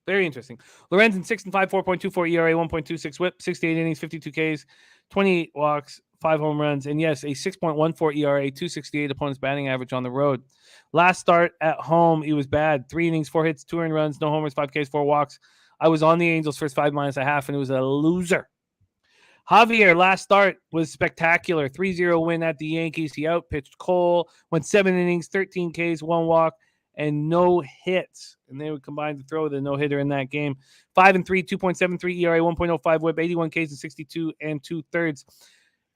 Very interesting. Lorenzen 6-5, 4.24 ERA, 1.26 whip, 68 innings, 52 Ks, 28 walks, 5 home runs, and yes, a 6.14 ERA, 268 opponent's batting average on the road. Last start at home, he was bad. 3 innings, 4 hits, 2 earned runs, no homers, 5 Ks, 4 walks. I was on the Angels first 5 -1/2, and it was a loser. Javier, last start was spectacular. 3-0 win at the Yankees. He outpitched Cole, went 7 innings, 13 Ks, 1 walk, and no hits. And they would combine to throw the no-hitter in that game. 5-3, 2.73 ERA, 1.05 whip, 81 Ks and 62 2/3.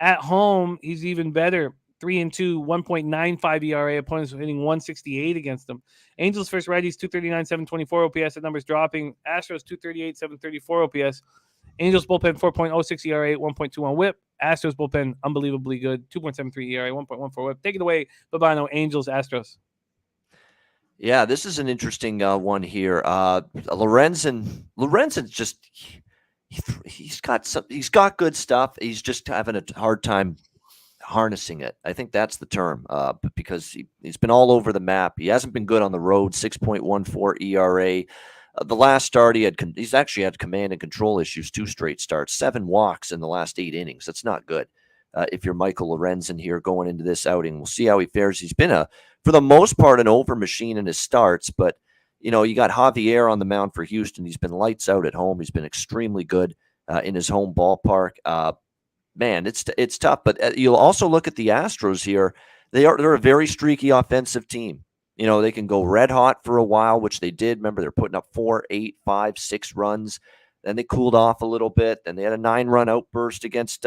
At home, he's even better. 3-2, 1.95 ERA. Opponents were hitting 168 against them. Angels first righties, 239, 724 OPS. That number's dropping. Astros, 238, 734 OPS. Angels bullpen, 4.06 ERA, 1.21 whip. Astros bullpen, unbelievably good. 2.73 ERA, 1.14 whip. Take it away, Babano. Angels, Astros. Yeah, this is an interesting one here. Lorenzen's just he's got good stuff. He's just having a hard time harnessing it. I think that's the term, because he's been all over the map. He hasn't been good on the road. 6.14 ERA. The last start he's actually had command and control issues. 2 straight starts, 7 walks in the last 8 innings. That's not good. If you're Michael Lorenzen here going into this outing, we'll see how he fares. He's been for the most part, an over machine in his starts, but you got Javier on the mound for Houston. He's been lights out at home. He's been extremely good in his home ballpark. Man, it's tough. But you'll also look at the Astros here. They're a very streaky offensive team. They can go red hot for a while, which they did. Remember, they're putting up 4, 8, 5, 6 runs. Then they cooled off a little bit. Then they had a 9-run outburst against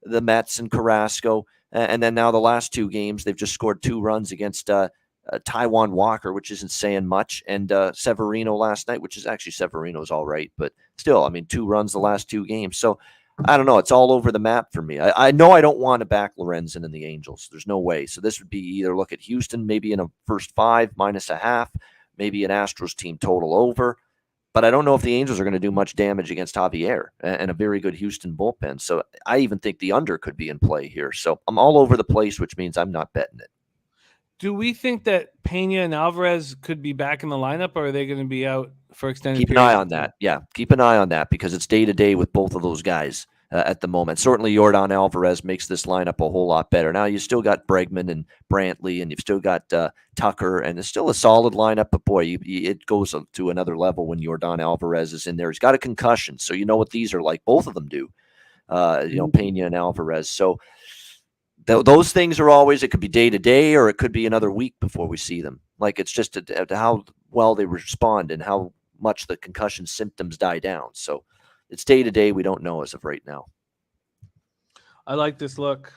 the Mets and Carrasco. And then now the last 2 games, they've just scored 2 runs against Taijuan Walker, which isn't saying much, and Severino last night, which is actually Severino's all right. But still, I mean, 2 runs the last 2 games. So I don't know. It's all over the map for me. I know I don't want to back Lorenzen and the Angels. There's no way. So this would be either look at Houston, maybe in a first 5 -0.5, maybe an Astros team total over. But I don't know if the Angels are going to do much damage against Javier and a very good Houston bullpen. So I even think the under could be in play here. So I'm all over the place, which means I'm not betting it. Do we think that Pena and Alvarez could be back in the lineup, or are they going to be out for extended Keep an eye on that. Yeah, keep an eye on that because it's day-to-day with both of those guys at the moment. Certainly, Yordan Alvarez makes this lineup a whole lot better. Now, you still got Bregman and Brantley, and you've still got Tucker, and it's still a solid lineup. But, boy, it goes to another level when Yordan Alvarez is in there. He's got a concussion, so you know what these are like. Both of them do, Pena and Alvarez. So those things are always, it could be day-to-day or it could be another week before we see them. Like, it's just how well they respond and how much the concussion symptoms die down. So it's day-to-day. We don't know as of right now. I like this look.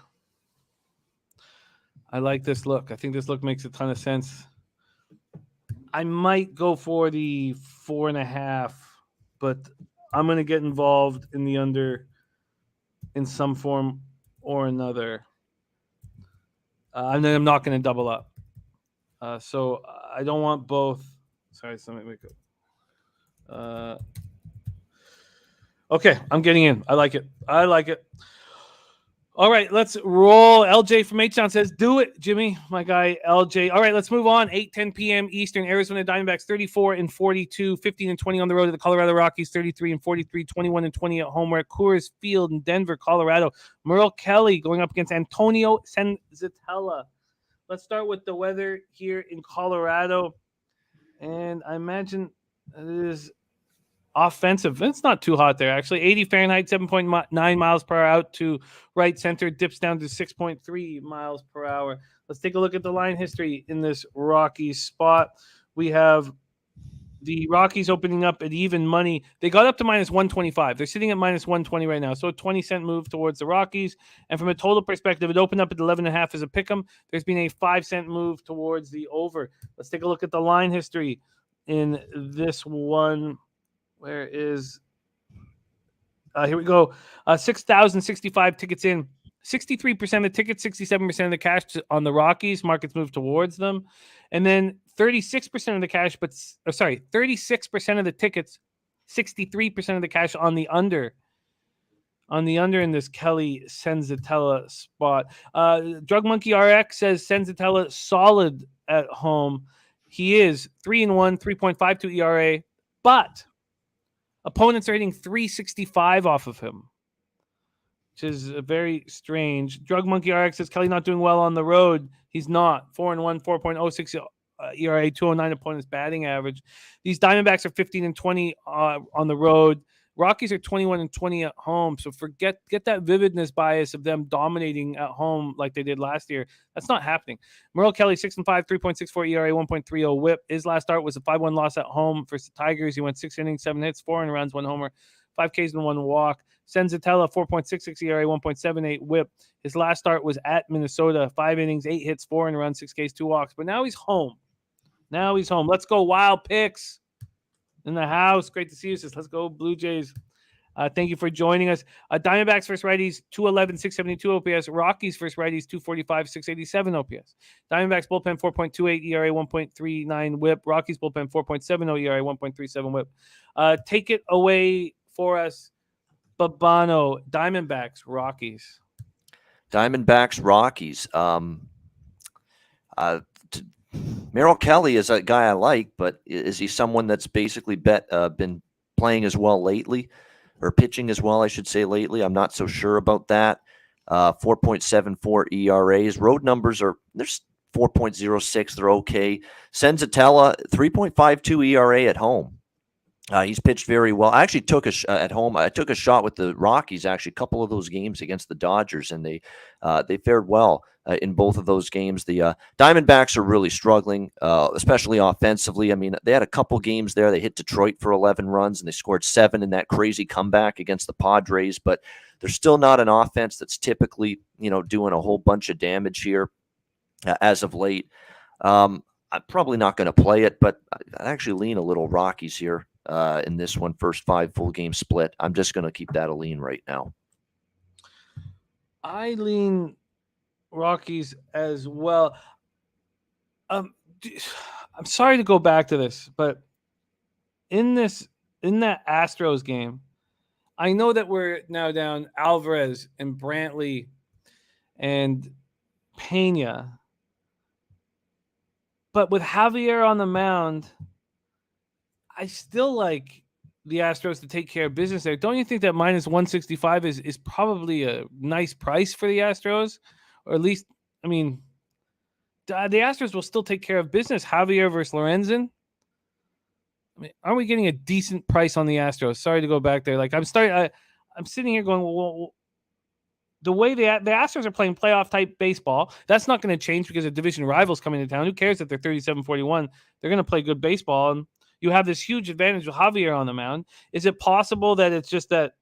I think this look makes a ton of sense. I might go for the 4.5, but I'm going to get involved in the under in some form or another. And then I'm not going to double up. So I don't want both. Sorry, something wake up. Okay, I'm getting in. I like it. All right, let's roll. LJ from H-Town says, do it, Jimmy, my guy, LJ. All right, let's move on. 8:10 p.m. Eastern. Arizona Diamondbacks 34-42, 15-20 on the road to the Colorado Rockies, 33-43, 21-20 at home. We're at Coors Field in Denver, Colorado. Merle Kelly going up against Antonio Senzatella. Let's start with the weather here in Colorado. And I imagine it is offensive. It's not too hot there, actually. 80 Fahrenheit, 7.9 miles per hour out to right center. Dips down to 6.3 miles per hour. Let's take a look at the line history in this Rockies spot. We have the Rockies opening up at even money. They got up to -125. They're sitting at -120 right now. So a 20-cent move towards the Rockies. And from a total perspective, it opened up at 11.5 as a pick'em. There's been a 5-cent move towards the over. Let's take a look at the line history in this one. Where is here we go. 6,065 tickets in. 63% of tickets, 67% of the cash on the Rockies. Markets move towards them. And then 36% of the cash, 36% of the tickets, 63% of the cash on the under. On the under in this Kelly Senzatella spot. Drug Monkey RX says Senzatella solid at home. He is 3-1, 3.52 ERA, but opponents are hitting 365 off of him, which is very strange. Drug Monkey RX says Kelly not doing well on the road. He's not. 4-1, 4.06 ERA, 209 opponents batting average. These Diamondbacks are 15-20 on the road. Rockies are 21-20 at home. So get that vividness bias of them dominating at home like they did last year. That's not happening. Merle Kelly, 6-5, 3.64 ERA, 1.30 WHIP. His last start was a 5-1 loss at home versus the Tigers. He went 6 innings, 7 hits, 4 runs, 1 homer, 5 Ks and 1 walk. Senzatella, 4.66 ERA, 1.78 WHIP. His last start was at Minnesota, 5 innings, 8 hits, 4 runs, 6 Ks, 2 walks. But now he's home. Let's go Wild Picks in the house. Great to see you. Let's go Blue Jays. Thank you for joining us. Diamondbacks versus righties, 211, 672 OPS. Rockies versus righties, 245, 687 OPS. Diamondbacks bullpen, 4.28 ERA, 1.39 WHIP. Rockies bullpen, 4.70 ERA, 1.37 WHIP. Take it away for us, Babano. Diamondbacks, Rockies. Merrill Kelly is a guy I like, but is he someone that's basically been playing as well lately, or pitching as well, I should say, lately? I'm not so sure about that. 4.74 ERAs. Road numbers there's 4.06. They're okay. Senzatella, 3.52 ERA at home. He's pitched very well. I actually took at home. I took a shot with the Rockies. Actually, a couple of those games against the Dodgers, and they fared well in both of those games. The Diamondbacks are really struggling, especially offensively. I mean, they had a couple games there. They hit Detroit for 11 runs, and they scored 7 in that crazy comeback against the Padres. But they're still not an offense that's typically, doing a whole bunch of damage here as of late. I'm probably not going to play it, but I actually lean a little Rockies here. In this one, first 5 full game split. I'm just going to keep that a lean right now. I lean Rockies as well. I'm sorry to go back to this, but in that Astros game, I know that we're now down Alvarez and Brantley and Pena, but with Javier on the mound, I still like the Astros to take care of business there. Don't you think that minus 165 is probably a nice price for the Astros? Or at least, I mean, the Astros will still take care of business. Javier versus Lorenzen. I mean, aren't we getting a decent price on the Astros? Sorry to go back there. Like I'm sitting here going, well, the way the Astros are playing playoff type baseball, that's not going to change because the division rivals coming to town. Who cares that they're 37-41? They're going to play good baseball, and you have this huge advantage with Javier on the mound. Is it possible that it's just that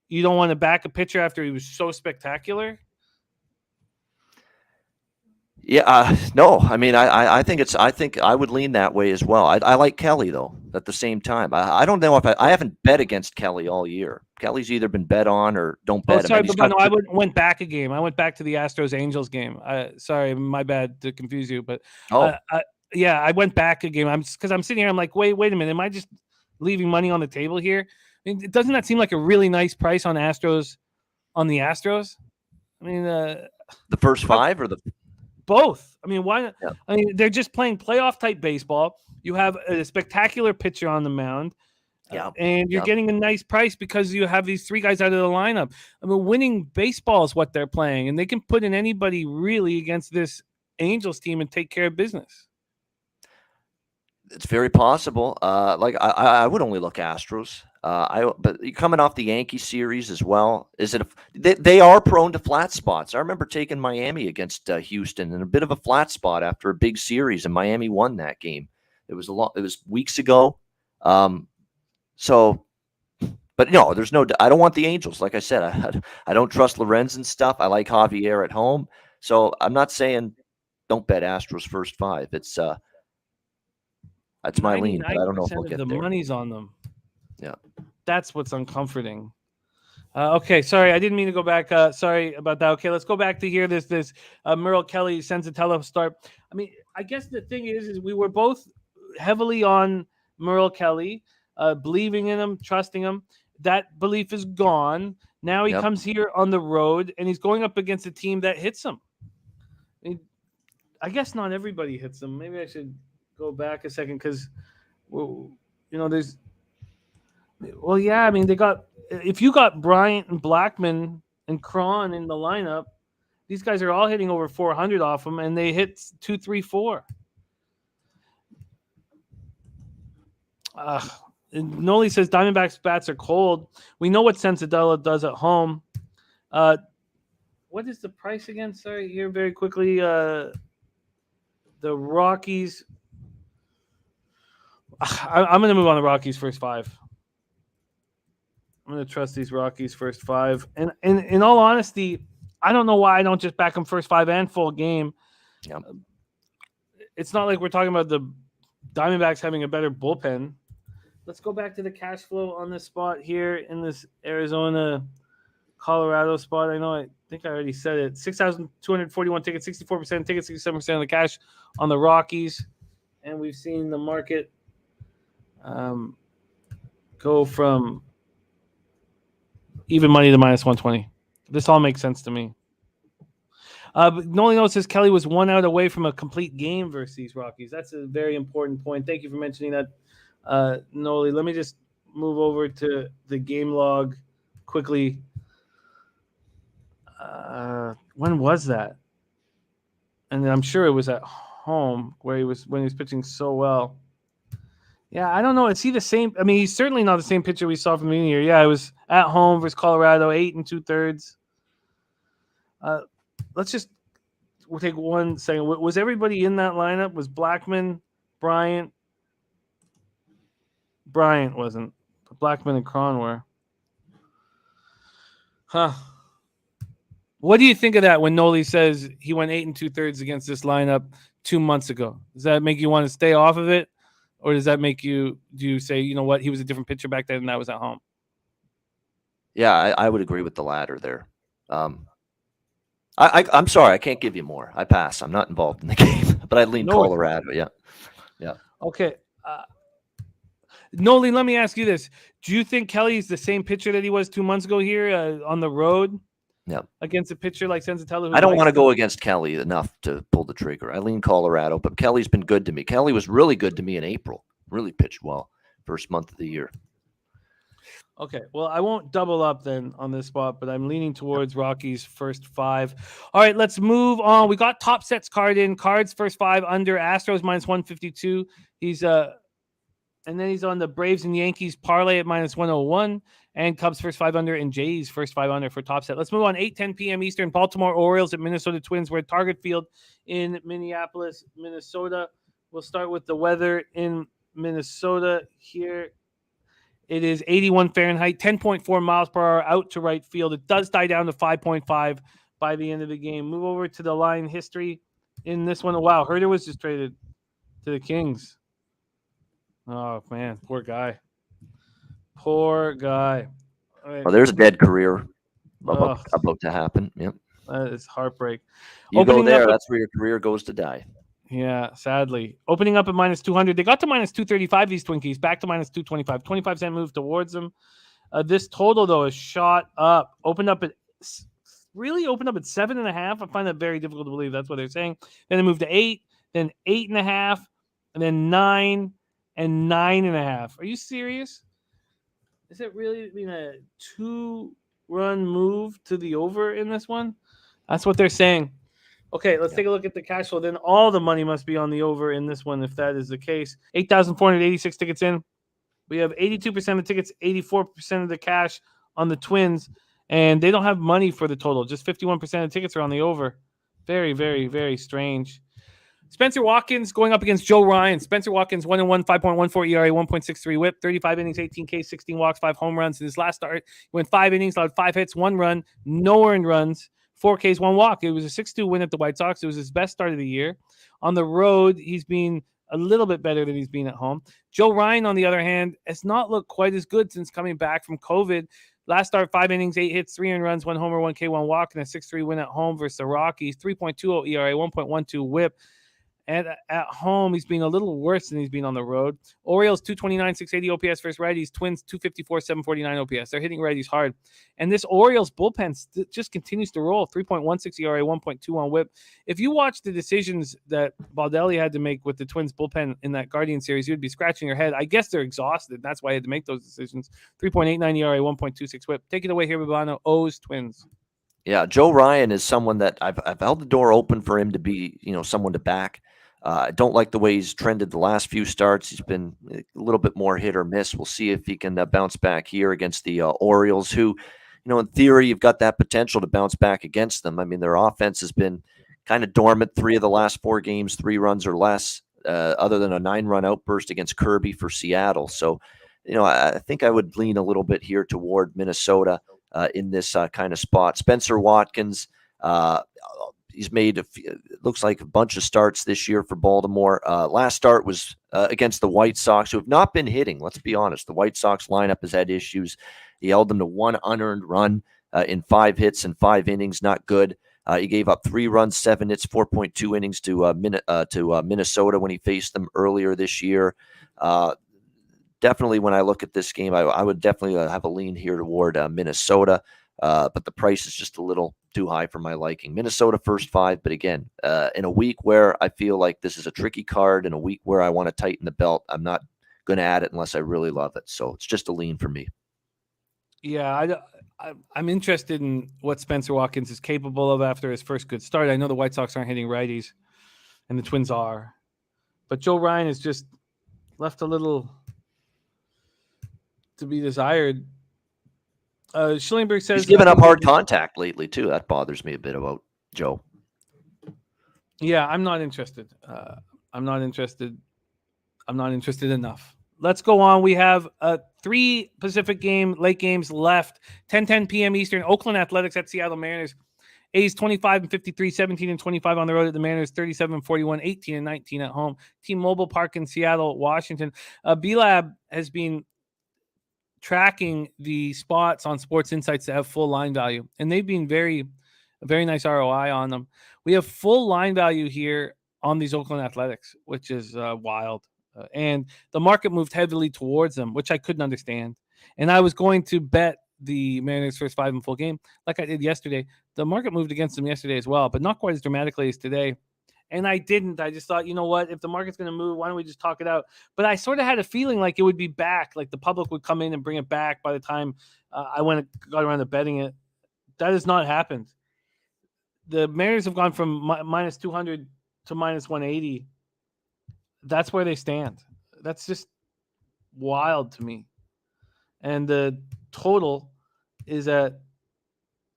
you don't want to back a pitcher after he was so spectacular? Yeah, no. I mean, I think I would lean that way as well. I like Kelly though. At the same time, I don't know if I haven't bet against Kelly all year. Kelly's either been bet on or don't bet him. Sorry, but no, I went back a game. I went back to the Astros Angels game. Sorry, my bad to confuse you, but yeah, I went back a game. Because I'm sitting here. I'm like, wait a minute. Am I just leaving money on the table here? I mean, doesn't that seem like a really nice price on Astros? On the Astros, I mean, the first 5 or the both. I mean, why? Yeah. I mean, they're just playing playoff type baseball. You have a spectacular pitcher on the mound, and you're getting a nice price because you have these 3 guys out of the lineup. I mean, winning baseball is what they're playing, and they can put in anybody really against this Angels team and take care of business. It's very possible. Like I would only look Astros. But coming off the Yankee series as well, they are prone to flat spots. I remember taking Miami against Houston in a bit of a flat spot after a big series, and Miami won that game. It was weeks ago. So, but no, there's no. I don't want the Angels. Like I said, I don't trust Lorenzen stuff. I like Javier at home, so I'm not saying don't bet Astros first 5. It's that's my lean, but I don't know if I'll get the there. Money's on them. Yeah, that's what's uncomforting. Okay, sorry, I didn't mean to go back. Sorry about that. Okay, let's go back to here. This Merrill Kelly Senzatella start. I mean, I guess the thing is we were both heavily on Merrill Kelly, believing in him, trusting him. That belief is gone. Now he comes here on the road, and he's going up against a team that hits him. I guess not everybody hits him. Maybe I should go back a second because, there's. Well, yeah, I mean, if you got Bryant and Blackman and Cron in the lineup, these guys are all hitting over 400 off them, and they hit 2, 3, 4. Noli says Diamondbacks bats are cold. We know what Senzatella does at home. What is the price again? Sorry, here very quickly. The Rockies. I'm going to move on the Rockies first 5. I'm going to trust these Rockies first 5. And in all honesty, I don't know why I don't just back them first 5 and full game. Yeah. It's not like we're talking about the Diamondbacks having a better bullpen. Let's go back to the cash flow on this spot here in this Arizona, Colorado spot. I think I already said it. 6,241 tickets, 64% tickets, 67% of the cash on the Rockies. And we've seen the market go from even money to minus 120. This all makes sense to me. But Noli Note says Kelly was 1 out away from a complete game versus these Rockies. That's a very important point. Thank you for mentioning that, Noli. Let me just move over to the game log quickly. When was that? And I'm sure it was at home when he was pitching so well. Yeah, I don't know. Is he the same? I mean, he's certainly not the same pitcher we saw from the beginning of the year. Yeah, it was at home versus Colorado, 8 2/3. We'll take 1 second. Was everybody in that lineup? Was Blackman, Bryant? Bryant wasn't, but Blackman and Cron were. Huh. What do you think of that when Noli says he went 8 2/3 against this lineup 2 months ago? Does that make you want to stay off of it? Or does that make do you say, you know what, he was a different pitcher back then and that was at home? Yeah, I would agree with the latter there. I'm sorry, I can't give you more. I pass. I'm not involved in the game, but I lean Colorado. Yeah. Okay. Noli, let me ask you this. Do you think Kelly's the same pitcher that he was 2 months ago here on the road? Yeah. Against a pitcher like Senzatella? I don't want to go against Kelly enough to pull the trigger. I lean Colorado, but Kelly's been good to me. Kelly was really good to me in April. Really pitched well first month of the year. Okay, well, I won't double up then on this spot, but I'm leaning towards Rocky's first 5. All right, let's move on. We got top sets card in. Cards first 5 under. Astros minus 152. And then he's on the Braves and Yankees parlay at minus 101, and Cubs first 5 under, and Jays first 5 under for top set. Let's move on. 8:10 p.m. Eastern. Baltimore Orioles at Minnesota Twins. We're at Target Field in Minneapolis, Minnesota. We'll start with the weather in Minnesota here. It is 81 Fahrenheit, 10.4 miles per hour out to right field. It does die down to 5.5 by the end of the game. Move over to the line history in this one. Wow, Herder was just traded to the Kings. Oh, man, poor guy. Poor guy. Right. Well, there's a dead career about to happen. Yep. That is heartbreak. You go there, that's where your career goes to die. Yeah, sadly. Opening up at minus 200. They got to minus 235, these Twinkies, back to minus 225. 25-cent move towards them. This total, though, is shot up. Opened up at 7.5. I find that very difficult to believe. That's what they're saying. Then they moved to 8, then 8.5, and then 9 and 9.5. Are you serious? Is it really been a 2-run move to the over in this one? That's what they're saying. Okay, let's take a look at the cash flow. Then all the money must be on the over in this one if that is the case. 8,486 tickets in. We have 82% of tickets, 84% of the cash on the Twins, and they don't have money for the total. Just 51% of tickets are on the over. Very, very, very strange. Spencer Watkins going up against Joe Ryan. Spencer Watkins 1-1, 5.14 ERA, 1.63 WHIP, 35 innings, 18 Ks, 16 walks, 5 home runs. In his last start, he went 5 innings, allowed 5 hits, 1 run, no earned runs, 4 Ks, 1 walk. It was a 6-2 win at the White Sox. It was his best start of the year. On the road, he's been a little bit better than he's been at home. Joe Ryan, on the other hand, has not looked quite as good since coming back from COVID. Last start, 5 innings, 8 hits, 3 earned runs, 1 homer, 1 K, 1 walk, and a 6-3 win at home versus the Rockies. 3.20 ERA, 1.12 WHIP. And at home, he's been a little worse than he's been on the road. Orioles, 229, 680 OPS versus righties. Twins, 254, 749 OPS. They're hitting righties hard. And this Orioles bullpen just continues to roll. 3.16 ERA, 1.21 WHIP. If you watch the decisions that Baldelli had to make with the Twins bullpen in that Guardian series, you'd be scratching your head. I guess they're exhausted. That's why he had to make those decisions. 3.89 ERA, 1.26 WHIP. Take it away here, Babano. O's Twins. Yeah, Joe Ryan is someone that I've held the door open for him to be, someone to back. I don't like the way he's trended the last few starts. He's been a little bit more hit or miss. We'll see if he can bounce back here against the Orioles, who, in theory, you've got that potential to bounce back against them. I mean, their offense has been kind of dormant 3 of the last 4 games, 3 runs or less, other than a 9-run outburst against Kirby for Seattle. So, I think I would lean a little bit here toward Minnesota in this kind of spot. Spencer Watkins, he's made it looks like a bunch of starts this year for Baltimore. Last start was against the White Sox, who have not been hitting. Let's be honest. The White Sox lineup has had issues. He held them to 1 unearned run in 5 hits and 5 innings. Not good. He gave up 3 runs, 7 hits, 4.2 innings to Minnesota when he faced them earlier this year. Definitely, when I look at this game, I would definitely have a lean here toward Minnesota. But the price is just a little too high for my liking. Minnesota first 5, but again, in a week where I feel like this is a tricky card, in a week where I want to tighten the belt, I'm not going to add it unless I really love it. So it's just a lean for me. Yeah, I'm interested in what Spencer Watkins is capable of after his first good start. I know the White Sox aren't hitting righties, and the Twins are. But Joe Ryan has just left a little to be desired. Schillingberg says he's given up hard contact lately too. That bothers me a bit about Joe. Yeah, I'm not interested. I'm not interested enough. Let's go on. We have 3 Pacific late games left. 10:10 p.m. Eastern. Oakland Athletics at Seattle Mariners. A's 25-53, 17-25 on the road at the Mariners, 37-41, 18-19 at home. T-Mobile Park in Seattle, Washington. B-Lab has been tracking the spots on Sports Insights that have full line value, and they've been very nice ROI on them. We have full line value here on these Oakland Athletics, which is wild. And the market moved heavily towards them, which I couldn't understand. And I was going to bet the Mariners first 5 in full game like I did yesterday. The market moved against them yesterday as well, but not quite as dramatically as today. And I didn't. I just thought, you know what? If the market's going to move, why don't we just talk it out? But I sort of had a feeling like it would be back, like the public would come in and bring it back by the time I got around to betting it. That has not happened. The Mariners have gone from minus 200 to minus 180. That's where they stand. That's just wild to me. And the total is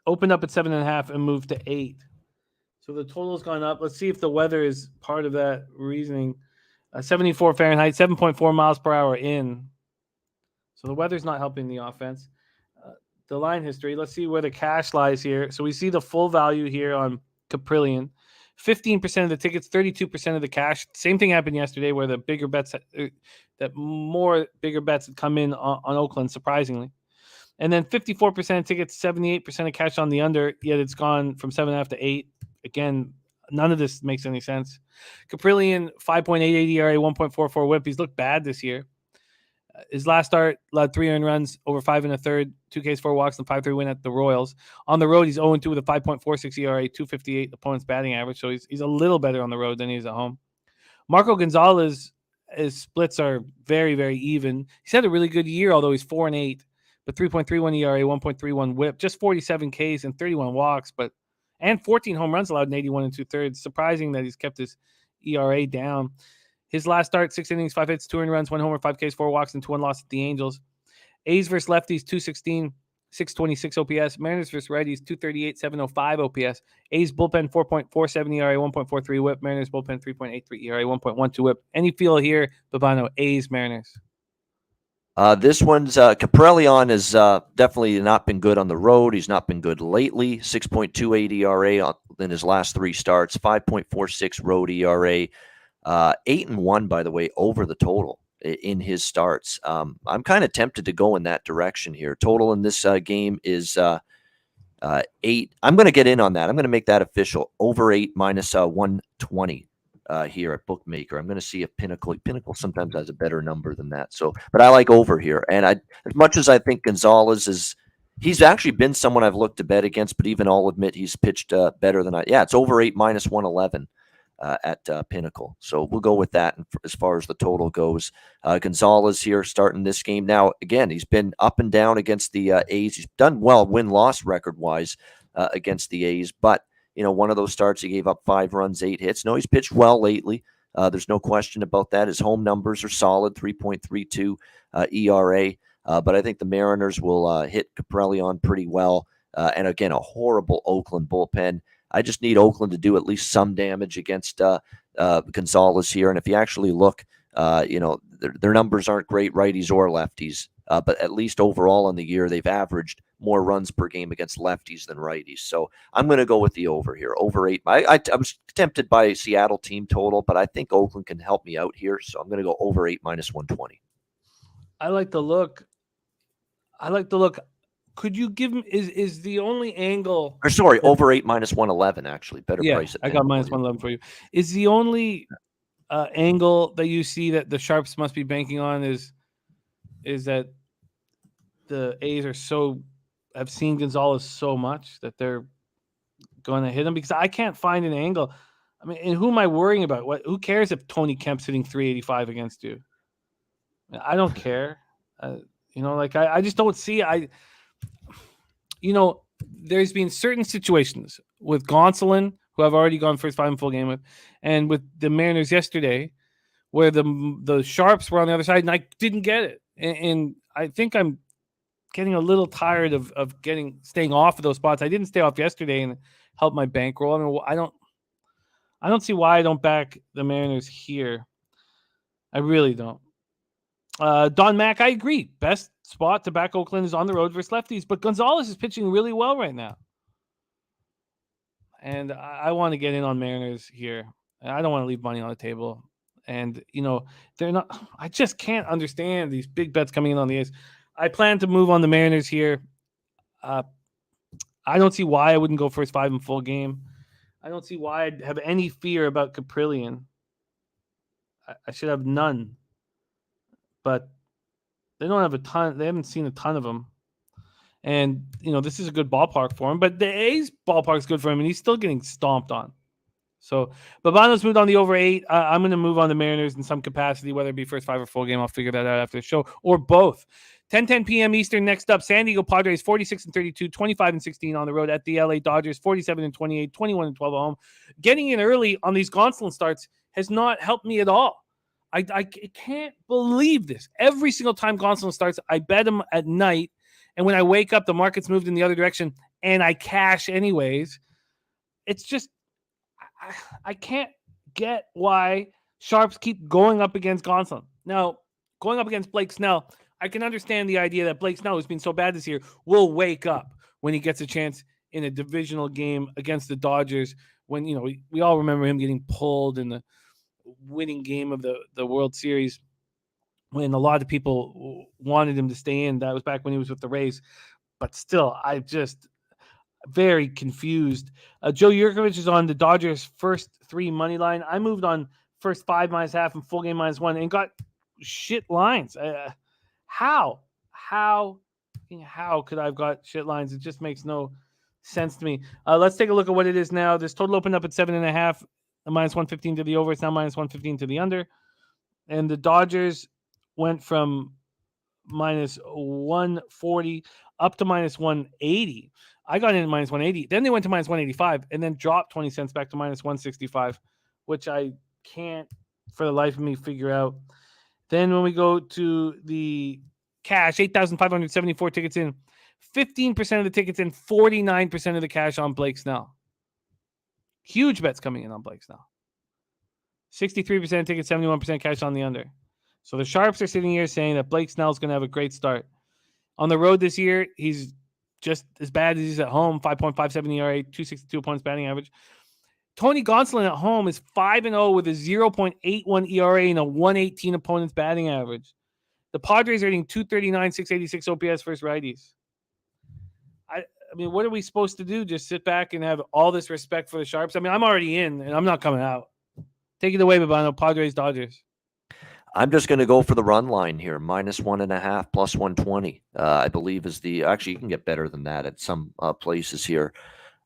opened up at 7.5 and moved to 8. So the total's gone up. Let's see if the weather is part of that reasoning. 74 Fahrenheit, 7.4 miles per hour in. So the weather's not helping the offense. The line history, let's see where the cash lies here. So we see the full value here on Caprillion. 15% of the tickets, 32% of the cash. Same thing happened yesterday where the bigger bets, more bigger bets had come in on Oakland, surprisingly. And then 54% of tickets, 78% of cash on the under, yet it's gone from 7.5 to 8. Again, none of this makes any sense. Caprillion, 5.88 ERA, 1.44 whip. He's looked bad this year. His last start allowed 3 earned runs, over 5 1/3, 2 Ks, 4 walks, and 5-3 win at the Royals. On the road, he's 0-2 with a 5.46 ERA, 258 opponent's batting average. So he's a little better on the road than he is at home. Marco Gonzalez, his splits are very, very even. He's had a really good year, although he's 4-8, but 3.31 ERA, 1.31 whip, just 47 Ks and 31 walks, and 14 home runs allowed in 81 2/3. Surprising that he's kept his ERA down. His last start, 6 innings, 5 hits, 2 earned runs, 1 homer, 5 Ks, 4 walks, and 2-1 loss at the Angels. A's versus lefties, 216, 626 OPS. Mariners versus righties, 238, 705 OPS. A's bullpen, 4.47 ERA, 1.43 whip. Mariners bullpen, 3.83 ERA, 1.12 whip. Any feel here, Babano, A's, Mariners? This one's Caprillion has definitely not been good on the road. He's not been good lately. 6.28 ERA in his last 3 starts, 5.46 road ERA. 8-1, by the way, over the total in his starts. I'm kind of tempted to go in that direction here. Total in this game is 8. I'm going to get in on that. I'm going to make that official. Over 8 minus 120 here at Bookmaker. I'm going to see if Pinnacle sometimes has a better number than that. So, but I like over here. And as much as I think Gonzalez he's actually been someone I've looked to bet against, but even I'll admit he's pitched better than it's over 8 minus 111. At Pinnacle. So we'll go with that as far as the total goes. Gonzalez here starting this game. Now, again, he's been up and down against the A's. He's done well win-loss record-wise against the A's, but, one of those starts he gave up 5 runs, 8 hits. No, he's pitched well lately. There's no question about that. His home numbers are solid, 3.32 ERA, but I think the Mariners will hit Caprillion pretty well. And again, a horrible Oakland bullpen. I just need Oakland to do at least some damage against Gonzalez here. And if you actually look, their numbers aren't great, righties or lefties. But at least overall in the year, they've averaged more runs per game against lefties than righties. So I'm going to go with the over here, over 8. I was tempted by Seattle team total, but I think Oakland can help me out here. So I'm going to go over 8 minus 120. I like the look. Could you give him is the only angle? Or sorry, over 8 minus 111. Actually, better price. I got minus 111 for you. Is the only angle that you see that the sharps must be banking on is that the A's have seen Gonzalez so much that they're going to hit him? Because I can't find an angle. I mean, and who am I worrying about? Who cares if Tony Kemp's hitting 385 against you? I don't care. I just don't see. There's been certain situations with Gonsolin, who I've already gone first 5 in full game with, and with the Mariners yesterday, where the sharps were on the other side, and I didn't get it. And I think I'm getting a little tired of staying off of those spots. I didn't stay off yesterday and help my bankroll. I mean, I don't see why I don't back the Mariners here. I really don't. Don Mack, I agree. Best spot to back Oakland is on the road versus lefties, but Gonzalez is pitching really well right now. And I want to get in on Mariners here. I don't want to leave money on the table. And, they're not. I just can't understand these big bets coming in on the A's. I plan to move on the Mariners here. I don't see why I wouldn't go first 5 in full game. I don't see why I'd have any fear about Caprillion. I should have none. But they don't have a ton. They haven't seen a ton of them. And, this is a good ballpark for him. But the A's ballpark is good for him, and he's still getting stomped on. So, Babano's moved on the over 8. I'm going to move on the Mariners in some capacity, whether it be first 5 or full game. I'll figure that out after the show, or both. 10:10 p.m. Eastern. Next up, San Diego Padres 46-32, 25-16 on the road at the LA Dodgers 47-28, 21-12 at home. Getting in early on these Gonsolin starts has not helped me at all. I can't believe this. Every single time Gonsolin starts, I bet him at night, and when I wake up, the market's moved in the other direction, and I cash anyways. It's just I can't get why sharps keep going up against Gonsolin. Now, going up against Blake Snell, I can understand the idea that Blake Snell, who's been so bad this year, will wake up when he gets a chance in a divisional game against the Dodgers. When, we all remember him getting pulled in the winning game of the World Series when a lot of people wanted him to stay in. That was back when he was with the Rays. But still, I just very confused. Joe Yurkovich is on the Dodgers' first 3 money line. I moved on first 5 -1/2 and full game -1 and got shit lines. How could I have got shit lines? It just makes no sense to me. Let's take a look at what it is now. This total opened up at 7.5, -115 to the over. It's now -115 to the under. And the Dodgers went from -140 up to -180. I got in at -180. Then they went to -185 and then dropped 20 cents back to -165, which I can't for the life of me figure out. Then when we go to the cash, 8,574 tickets in, 15% of the tickets in, 49% of the cash on Blake Snell. Huge bets coming in on Blake Snell. 63% tickets, 71% cash on the under. So the sharps are sitting here saying that Blake Snell is going to have a great start. On the road this year, he's just as bad as he's at home. 5.57 ERA, 262 opponents batting average. Tony Gonsolin at home is 5-0 with a 0.81 ERA and a 118 opponents batting average. The Padres are hitting 239, 686 OPS versus righties. I mean, what are we supposed to do? Just sit back and have all this respect for the sharps? I mean, I'm already in, and I'm not coming out. Take it away, Babano. Padres, Dodgers. I'm just going to go for the run line here, -1.5, +120. I believe is the actually you can get better than that at some places here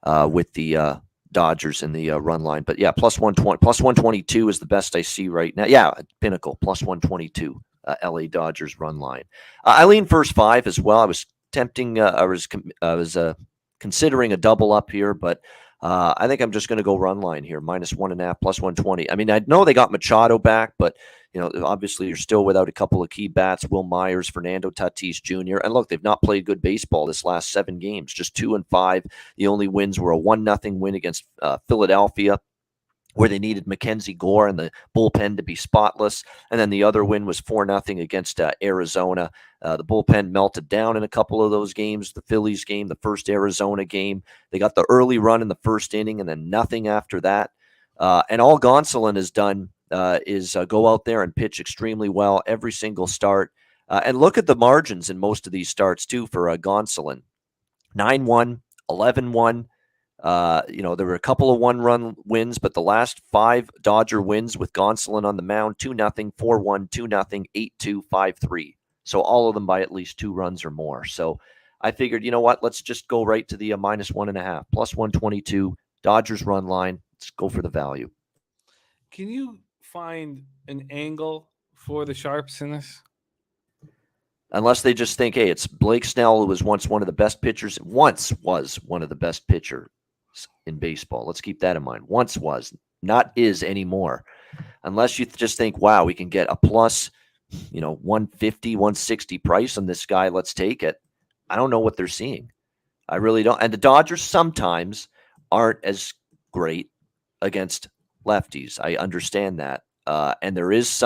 with the Dodgers in the run line. But yeah, +120, +122 is the best I see right now. Yeah, Pinnacle +122. LA Dodgers run line. I lean first 5 as well. I was tempting. I was considering a double up here, but I think I'm just going to go run line here, -1.5, +120. I mean, I know they got Machado back, but obviously you're still without a couple of key bats, Will Myers, Fernando Tatis Jr. And look, they've not played good baseball this last 7 games, just 2-5. The only wins were a 1-0 win against Philadelphia, where they needed Mackenzie Gore and the bullpen to be spotless. And then the other win was 4-0 against Arizona. The bullpen melted down in a couple of those games, the Phillies game, the first Arizona game. They got the early run in the first inning and then nothing after that. And all Gonsolin has done is go out there and pitch extremely well every single start. And look at the margins in most of these starts, too, for Gonsolin. 9-1, 11-1. There were a couple of 1-run wins, but the last 5 Dodger wins with Gonsolin on the mound, 2-0, 4-1, 2-0, 8-2, 5-3. So all of them by at least 2 runs or more. So I figured, you know what, let's just go right to the -1.5, +122, Dodgers run line. Let's go for the value. Can you find an angle for the sharps in this? Unless they just think, hey, it's Blake Snell, who was once was one of the best pitchers in baseball. Let's keep that in mind. Once was, not is anymore. Unless you just think, wow, we can get a plus 150, 160 price on this guy. Let's take it. I don't know what they're seeing. I really don't. And the Dodgers sometimes aren't as great against lefties. I understand that. And there is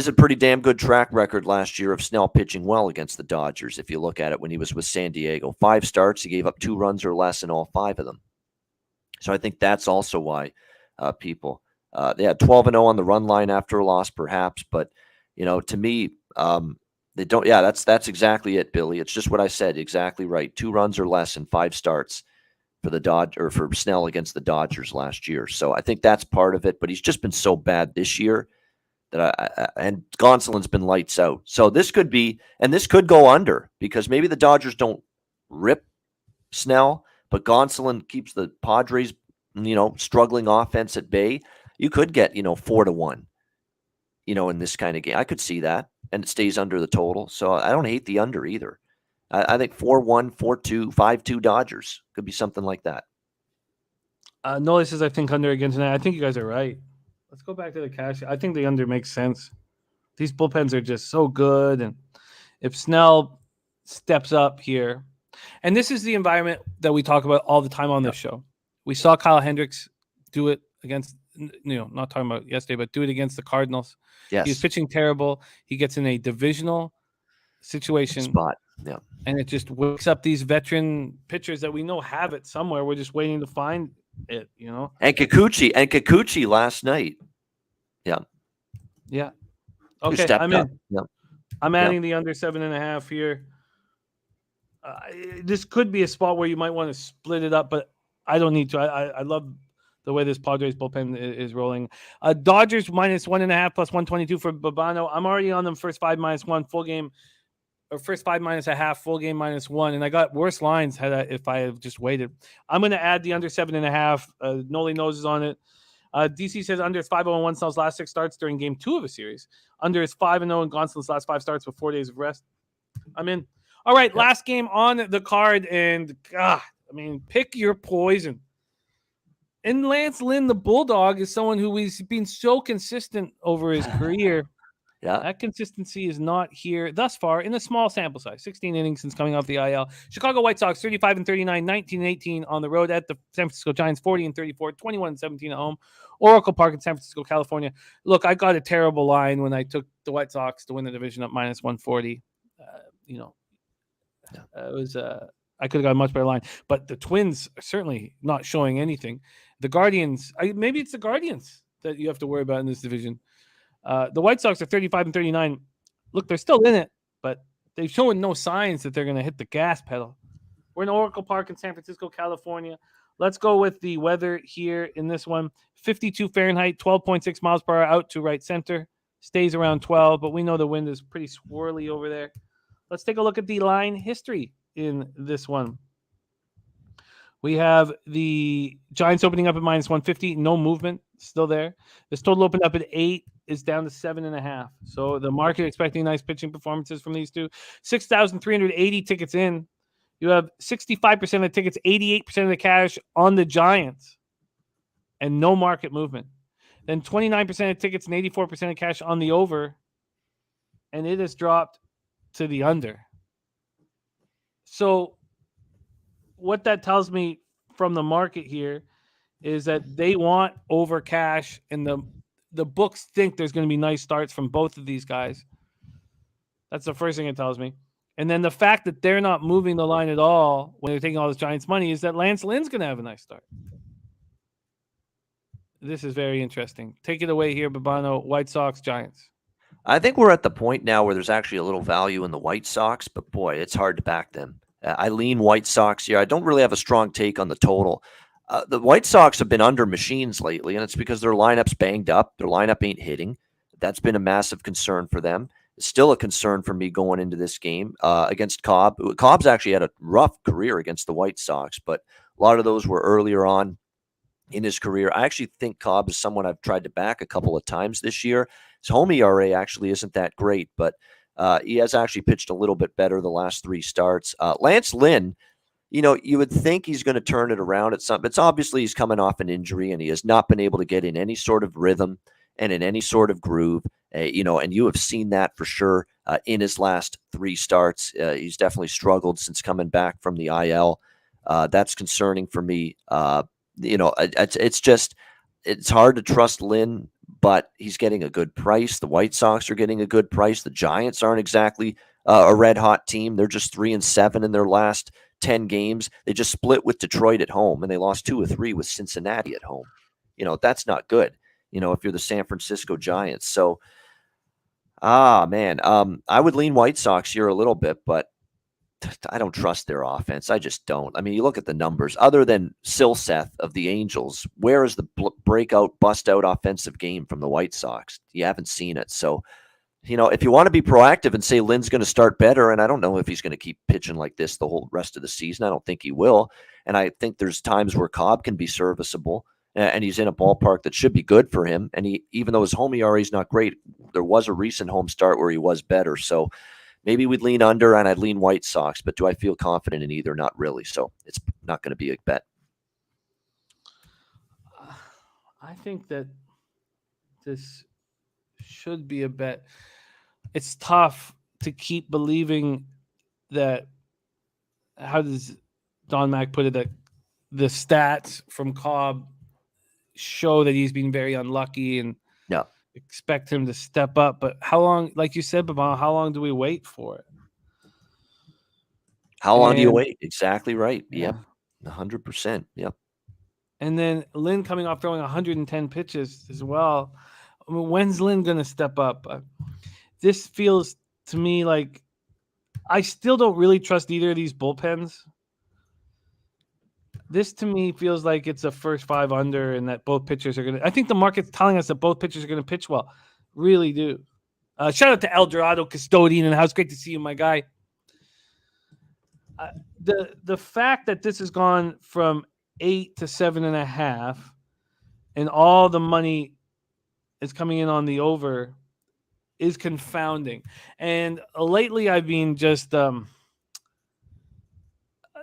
a pretty damn good track record last year of Snell pitching well against the Dodgers. If you look at it when he was with San Diego, 5 starts, he gave up 2 runs or less in all 5 of them. So I think that's also why people, they had 12-0 on the run line after a loss, perhaps. But, to me, they don't. Yeah, that's exactly it, Billy. It's just what I said. Exactly right. 2 runs or less in 5 starts for Snell against the Dodgers last year. So I think that's part of it. But he's just been so bad this year that and Gonsolin's been lights out. So this could go under because maybe the Dodgers don't rip Snell, but Gonsolin keeps the Padres, struggling offense at bay. You could get, 4-1, in this kind of game. I could see that, and it stays under the total. So I don't hate the under either. I think 4-1, 4-2, 5-2 Dodgers could be something like that. Nola says, I think under again tonight. I think you guys are right. Let's go back to the cash. I think the under makes sense. These bullpens are just so good. And if Snell steps up here, and this is the environment that we talk about all the time on this show. We saw Kyle Hendricks do it against, not talking about yesterday, but do it against the Cardinals. Yes. He's pitching terrible. He gets in a divisional situation. Spot. Yeah. And it just wakes up these veteran pitchers that we know have it somewhere. We're just waiting to find it, And Kikuchi last night. Yeah. Yeah. Okay, I'm in. Yeah. I'm adding the under 7.5 here. This could be a spot where you might want to split it up, but I don't need to. I love the way this Padres bullpen is rolling. Dodgers -1.5 plus 122 for Babano. I'm already on them first 5 -1 full game, or first 5 -1/2 full game -1, and I got worse lines if I have just waited. I'm going to add the under 7.5. Noli knows is on it. DC says under is 5-0-1 Snell's last 6 starts during game 2 of a series. Under is 5-0 in Gonsolin's last 5 starts with 4 days of rest. I'm in. All right, last game on the card, and pick your poison. And Lance Lynn, the Bulldog, is someone who has been so consistent over his career. Yeah. That consistency is not here thus far in a small sample size. 16 innings since coming off the IL. Chicago White Sox 35-39, 19-18 on the road at the San Francisco Giants 40-34, 21-17 at home. Oracle Park in San Francisco, California. Look, I got a terrible line when I took the White Sox to win the division at -140. It was I could have got a much better line, but the Twins are certainly not showing anything. The Guardians, maybe it's the Guardians that you have to worry about in this division. The White Sox are 35-39. Look, they're still in it, but they've shown no signs that they're going to hit the gas pedal. We're in Oracle Park in San Francisco, California. Let's go with the weather here in this one. 52 Fahrenheit, 12.6 miles per hour out to right center. Stays around 12, but we know the wind is pretty swirly over there. Let's take a look at the line history in this one. We have the Giants opening up at -150, no movement, still there. This total opened up at 8, is down to 7.5. So the market expecting nice pitching performances from these two. 6,380 tickets in. You have 65% of the tickets, 88% of the cash on the Giants, and no market movement. Then 29% of tickets and 84% of cash on the over, and it has dropped to the under. So what that tells me from the market here is that they want over cash, and the books think there's going to be nice starts from both of these guys. That's the first thing it tells me. And then the fact that they're not moving the line at all when they're taking all this Giants money is that Lance Lynn's going to have a nice start. This is very interesting. Take it away here, Babano. White Sox, Giants. I think we're at the point now where there's actually a little value in the White Sox, but boy, it's hard to back them. I lean White Sox here. I don't really have a strong take on the total. The White Sox have been under machines lately, and it's because their lineup's banged up. Their lineup ain't hitting. That's been a massive concern for them. It's still a concern for me going into this game against Cobb. Cobb's actually had a rough career against the White Sox, but a lot of those were earlier on in his career. I actually think Cobb is someone I've tried to back a couple of times this year. His home ERA actually isn't that great, but he has actually pitched a little bit better the last 3 starts. Lance Lynn, you would think he's going to turn it around at some. It's obviously he's coming off an injury, and he has not been able to get in any sort of rhythm and in any sort of groove. and you have seen that for sure in his last 3 starts. He's definitely struggled since coming back from the IL. That's concerning for me. It's hard to trust Lynn, but he's getting a good price. The White Sox are getting a good price. The Giants aren't exactly a red hot team. They're just 3-7 in their last 10 games. They just split with Detroit at home, and they lost 2 or 3 with Cincinnati at home. That's not good, if you're the San Francisco Giants. So, man, I would lean White Sox here a little bit, but I don't trust their offense. I just don't. I mean, you look at the numbers. Other than Silseth of the Angels, where is the breakout, bust-out offensive game from the White Sox? You haven't seen it. So, if you want to be proactive and say Lynn's going to start better, and I don't know if he's going to keep pitching like this the whole rest of the season. I don't think he will. And I think there's times where Cobb can be serviceable, and he's in a ballpark that should be good for him. And even though his home ERA is not great, there was a recent home start where he was better. So, maybe we'd lean under, and I'd lean White Sox, but do I feel confident in either? Not really. So it's not going to be a bet. I think that this should be a bet. It's tough to keep believing that, how does Don Mack put it, that the stats from Cobb show that he's been very unlucky and expect him to step up. But how long, like you said, Babano, how long do we wait for it? How long do you wait? Exactly right. Yeah. Yep. 100%. Yep. And then Lynn coming off throwing 110 pitches as well. I mean, when's Lynn going to step up? This feels to me like I still don't really trust either of these bullpens. This to me feels like it's a first 5 under, and that both pitchers are going to. I think the market's telling us that both pitchers are going to pitch well. Really do. Shout out to El Dorado Custodian in the house. Great to see you, my guy. The fact that this has gone from 8 to 7.5, and all the money is coming in on the over, is confounding. And lately, I've been just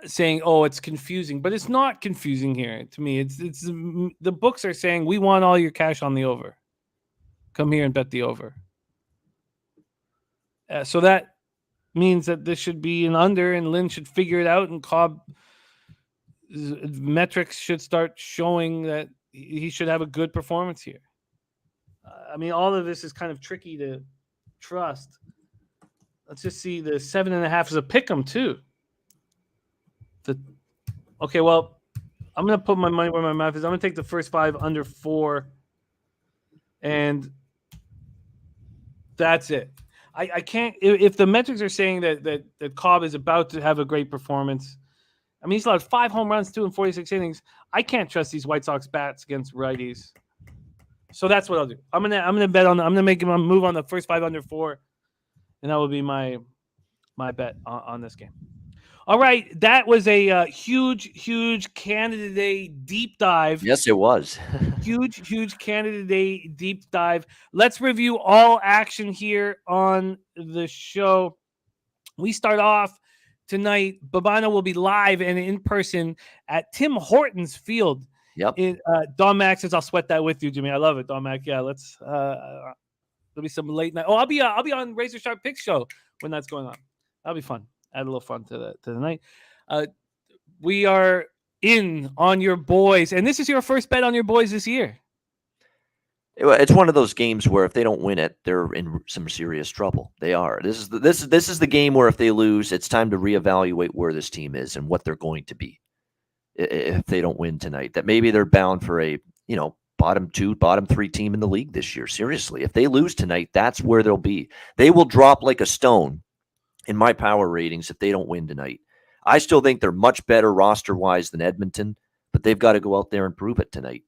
saying, "Oh, it's confusing," but it's not confusing here to me. It's the books are saying we want all your cash on the over. Come here and bet the over. So that means that this should be an under, and Lynn should figure it out, and Cobb metrics should start showing that he should have a good performance here. I mean, all of this is kind of tricky to trust. Let's just see, the 7.5 is a pick'em too. Okay, well, I'm going to put my money where my mouth is. I'm going to take the first 5 under 4, and that's it. I can't, if the metrics are saying that Cobb is about to have a great performance. I mean, he's allowed 5 home runs, 2 in 46 innings. I can't trust these White Sox bats against righties. So that's what I'll do. I'm gonna bet on. I'm gonna make him move on the first 5 under 4, and that will be my bet on this game. All right, that was a huge Canada Day deep dive. Yes, it was. huge Canada Day deep dive. Let's review all action here on the show. We start off tonight. Babano will be live and in person at Tim Hortons Field. Yep. Don Mack says, "I'll sweat that with you, Jimmy." I love it, Don Mack. Yeah, let's. There'll be some late night. Oh, I'll be on Razor Sharp Pick Show when that's going on. That'll be fun. Add a little fun to the night. We are in on your boys, and this is your first bet on your boys this year. It's one of those games where if they don't win it, they're in some serious trouble. They are. This is the game where if they lose, it's time to reevaluate where this team is and what they're going to be if they don't win tonight. That maybe they're bound for a bottom 2, bottom 3 team in the league this year. Seriously, if they lose tonight, that's where they'll be. They will drop like a stone in my power ratings if they don't win tonight. I still think they're much better roster-wise than Edmonton, but they've got to go out there and prove it tonight.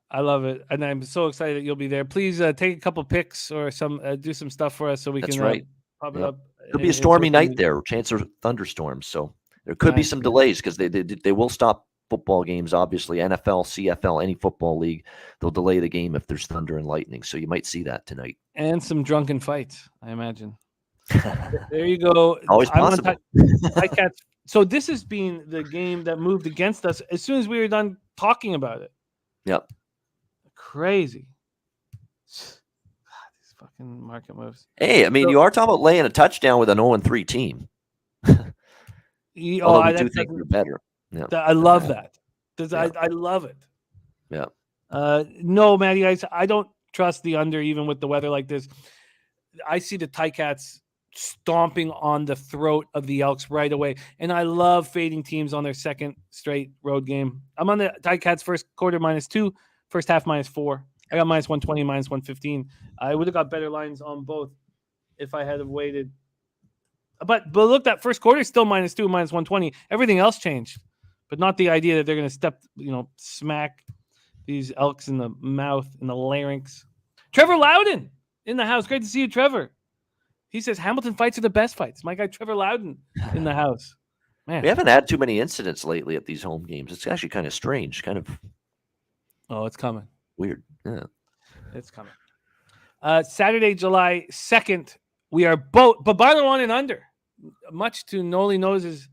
I love it, and I'm so excited that you'll be there. Please take a couple pics or do some stuff for us so we can pop it up. It'll be a stormy night there, chance of thunderstorms, so there could be some delays because they will stop football games, obviously. NFL, CFL, any football league, they'll delay the game if there's thunder and lightning, so you might see that tonight. And some drunken fights, I imagine. There you go. Always possible. So this has been the game that moved against us as soon as we were done talking about it. Yep. Crazy. Fucking market moves. Hey, I mean, you are talking about laying a touchdown with an 0-3 team. Although we do think we're better. Yeah, I love that. I love it. Yeah. No, Matty Ice, I don't trust the under even with the weather like this. I see the Ticats stomping on the throat of the Elks right away. And I love fading teams on their second straight road game. I'm on the Ticats first quarter -2, first half -4. I got -120, -115. I would have got better lines on both if I had have waited. But look, that first quarter is still -2, -120. Everything else changed. But not the idea that they're going to smack these Elks in the mouth, in the larynx. Trevor Loudon in the house. Great to see you, Trevor. He says Hamilton fights are the best fights. My guy Trevor Loudon in the house. Man, we haven't had too many incidents lately at these home games. It's actually kind of strange, kind of. Oh, it's coming. Weird. Yeah, it's coming. Saturday, July 2nd. We are both Babano on and under. Much to Noli Nose's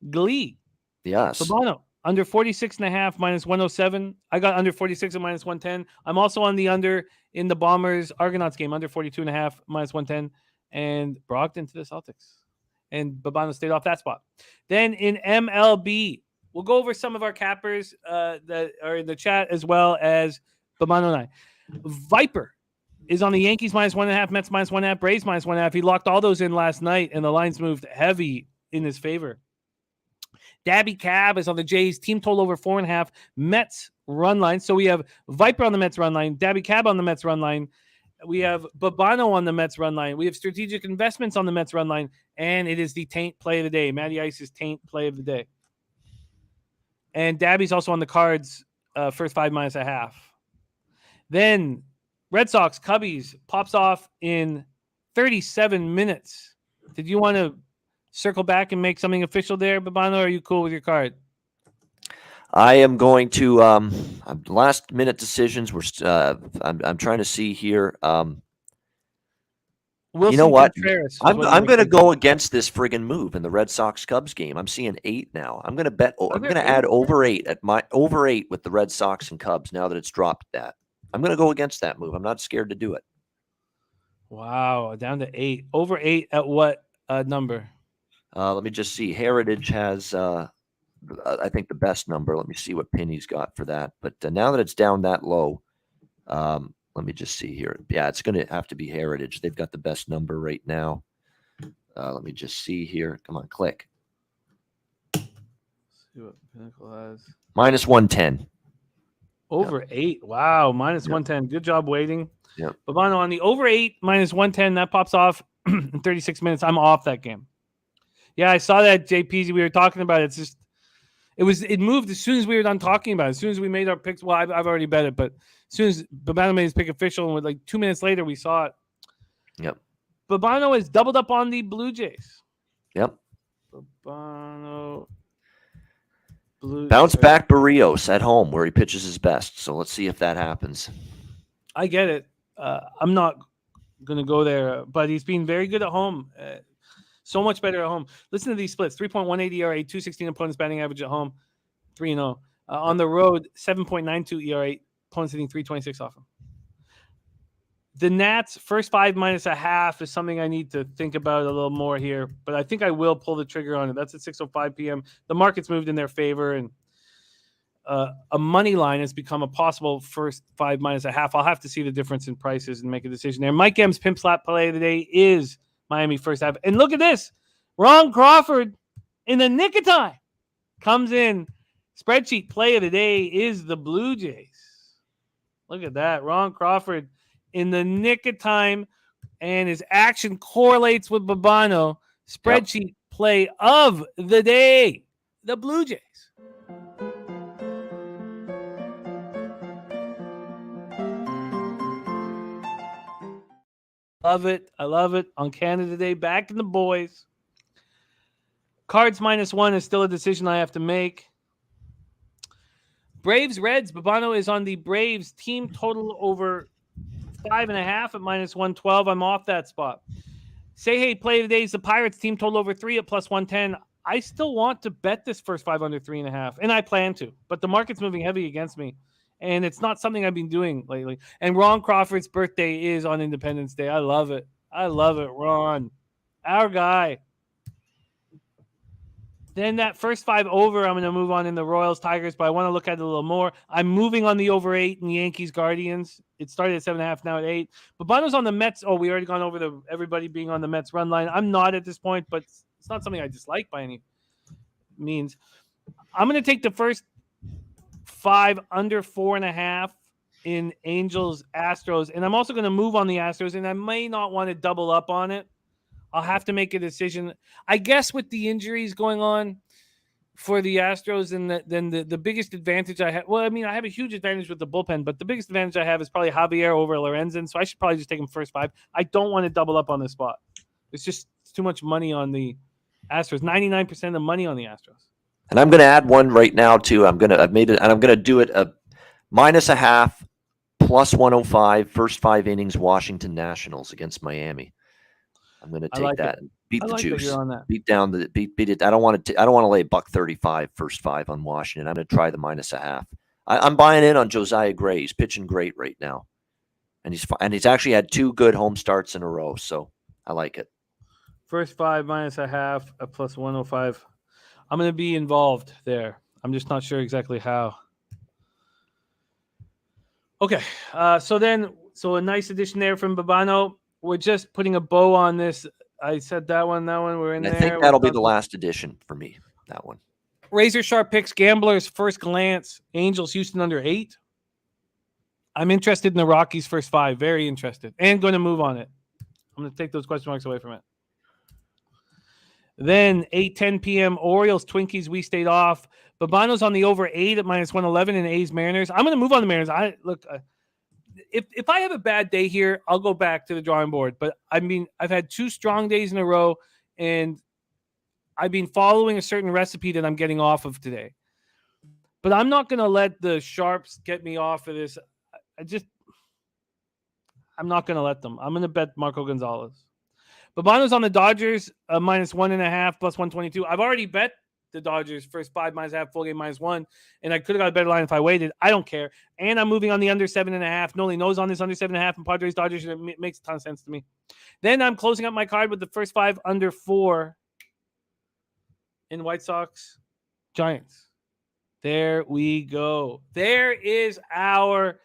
glee. Yes. Babano under 46.5 -107. I got under 46 at -110. I'm also on the under in the Bombers Argonauts game under 42.5 -110. And Brogdon to the Celtics. And Babano stayed off that spot. Then in MLB, we'll go over some of our cappers that are in the chat as well as Babano and I. Viper is on the Yankees -1.5, Mets -1.5, Braves -1.5. He locked all those in last night, and the lines moved heavy in his favor. Dabby Cab is on the Jays, team total over 4.5, Mets run line. So we have Viper on the Mets run line, Dabby Cab on the Mets run line. We have Babano on the Mets run line. We have Strategic Investments on the Mets run line. And it is the Taint play of the day. Matty Ice's Taint play of the day. And Dabby's also on the Cards, first 5 -0.5. Then Red Sox, Cubbies pops off in 37 minutes. Did you want to circle back and make something official there, Babano, or are you cool with your card? I am going to last minute decisions. I'm trying to see here. You know what? I'm going to go against this friggin' move in the Red Sox Cubs game. I'm seeing 8 now. I'm going to bet. I'm going to add over 8 at my over 8 with the Red Sox and Cubs now that it's dropped that. I'm going to go against that move. I'm not scared to do it. Wow, down to 8. Over 8 at what number? Let me just see. Heritage has, I think, the best number. Let me see what Penny's got for that. But now that it's down that low, let me just see here. Yeah, it's going to have to be Heritage. They've got the best number right now. Let me just see here. Come on, click. Let's see what Pinnacle has. -110. Over 8. Wow, -110. Good job waiting. Yeah. Babano on the over 8 -110. That pops off in 36 minutes. I'm off that game. Yeah, I saw that, JPZ. We were talking about it. It's just it moved as soon as we were done talking about it. As soon as we made our picks. Well, I've already bet it, but as soon as Babano made his pick official, and with like 2 minutes later, we saw it. Yep. Babano has doubled up on the Blue Jays. Yep. Babano. Bounce back Barrios at home where he pitches his best. So let's see if that happens. I get it. I'm not going to go there, but he's been very good at home. So much better at home. Listen to these splits. 3.18 ERA, 2.16 opponents batting average at home, 3-0. On the road, 7.92 ERA, opponents hitting 326 off him. The Nats, first 5 -0.5 is something I need to think about a little more here, but I think I will pull the trigger on it. That's at 6:05 p.m. The market's moved in their favor, and a money line has become a possible first 5 -0.5. I'll have to see the difference in prices and make a decision there. Mike M's pimp slap play of the day is Miami first half. And look at this. Ron Crawford in the nick of time comes in. Spreadsheet play of the day is the Blue Jays. Look at that. Ron Crawford in the nick of time, and his action correlates with Babano. Spreadsheet play of the day, the Blue Jays. Love it. I love it. On Canada Day, back in the boys. Cards -1 is still a decision I have to make. Braves Reds. Babano is on the Braves team total over 5.5 at -112. I'm off that spot. Say hey, play of the day is the Pirates team total over 3 at +110. I still want to bet this first 5 under 3.5, and I plan to, but the market's moving heavy against me. and it's not something I've been doing lately. And Ron Crawford's birthday is on Independence Day. I love it. Ron, our guy. Then that first 5 over, I'm going to move on in the Royals Tigers, but I want to look at it a little more. I'm moving on the over 8 in Yankees Guardians. It started at 7.5, now at 8. Babano's on the Mets. Oh, we already gone over everybody being on the Mets run line. I'm not at this point, but it's not something I dislike by any means. I'm going to take the first 5 under 4.5 in Angels Astros, and I'm also going to move on the Astros, and I may not want to double up on it. I'll have to make a decision. I guess with the injuries going on for the Astros, and then the biggest advantage I have, well, I mean, I have a huge advantage with the bullpen, but the biggest advantage I have is probably Javier over Lorenzen, so I should probably just take him first 5. I don't want to double up on this spot. It's too much money on the Astros. 99% of the money on the Astros. And I'm going to add one right now too. I've made it, and I'm going to do it a -0.5 plus 105 first 5 innings Washington Nationals against Miami. I'm going to take that and beat the juice. Beat it. I don't want to lay $1.35 first 5 on Washington. I'm going to try the -0.5. I'm buying in on Josiah Gray. He's pitching great right now, and he's actually had 2 good home starts in a row. So I like it. First 5 -0.5 plus 105. I'm going to be involved there. I'm just not sure exactly how. Okay, so a nice addition there from Babano. We're just putting a bow on this. I said that one. We're in there. I think that'll be the last edition for me, that one. Razor sharp picks, gamblers, first glance. Angels, Houston under 8. I'm interested in the Rockies first 5. Very interested. And going to move on it. I'm going to take those question marks away from it. Then 8:10 p.m. Orioles, Twinkies, we stayed off. Babano's on the over 8 at -111 and A's Mariners. I'm going to move on the Mariners. If I have a bad day here, I'll go back to the drawing board. But I mean, I've had 2 strong days in a row, and I've been following a certain recipe that I'm getting off of today. But I'm not going to let the sharps get me off of this. I'm not going to let them. I'm going to bet Marco Gonzalez. Babano's on the Dodgers, -1.5 plus 122. I've already bet the Dodgers first 5 -0.5, full game -1, and I could have got a better line if I waited. I don't care. And I'm moving on the under 7.5. Noli knows on this under 7.5 and Padres Dodgers. It makes a ton of sense to me. Then I'm closing up my card with the first 5 under 4 in White Sox Giants. There we go. There is our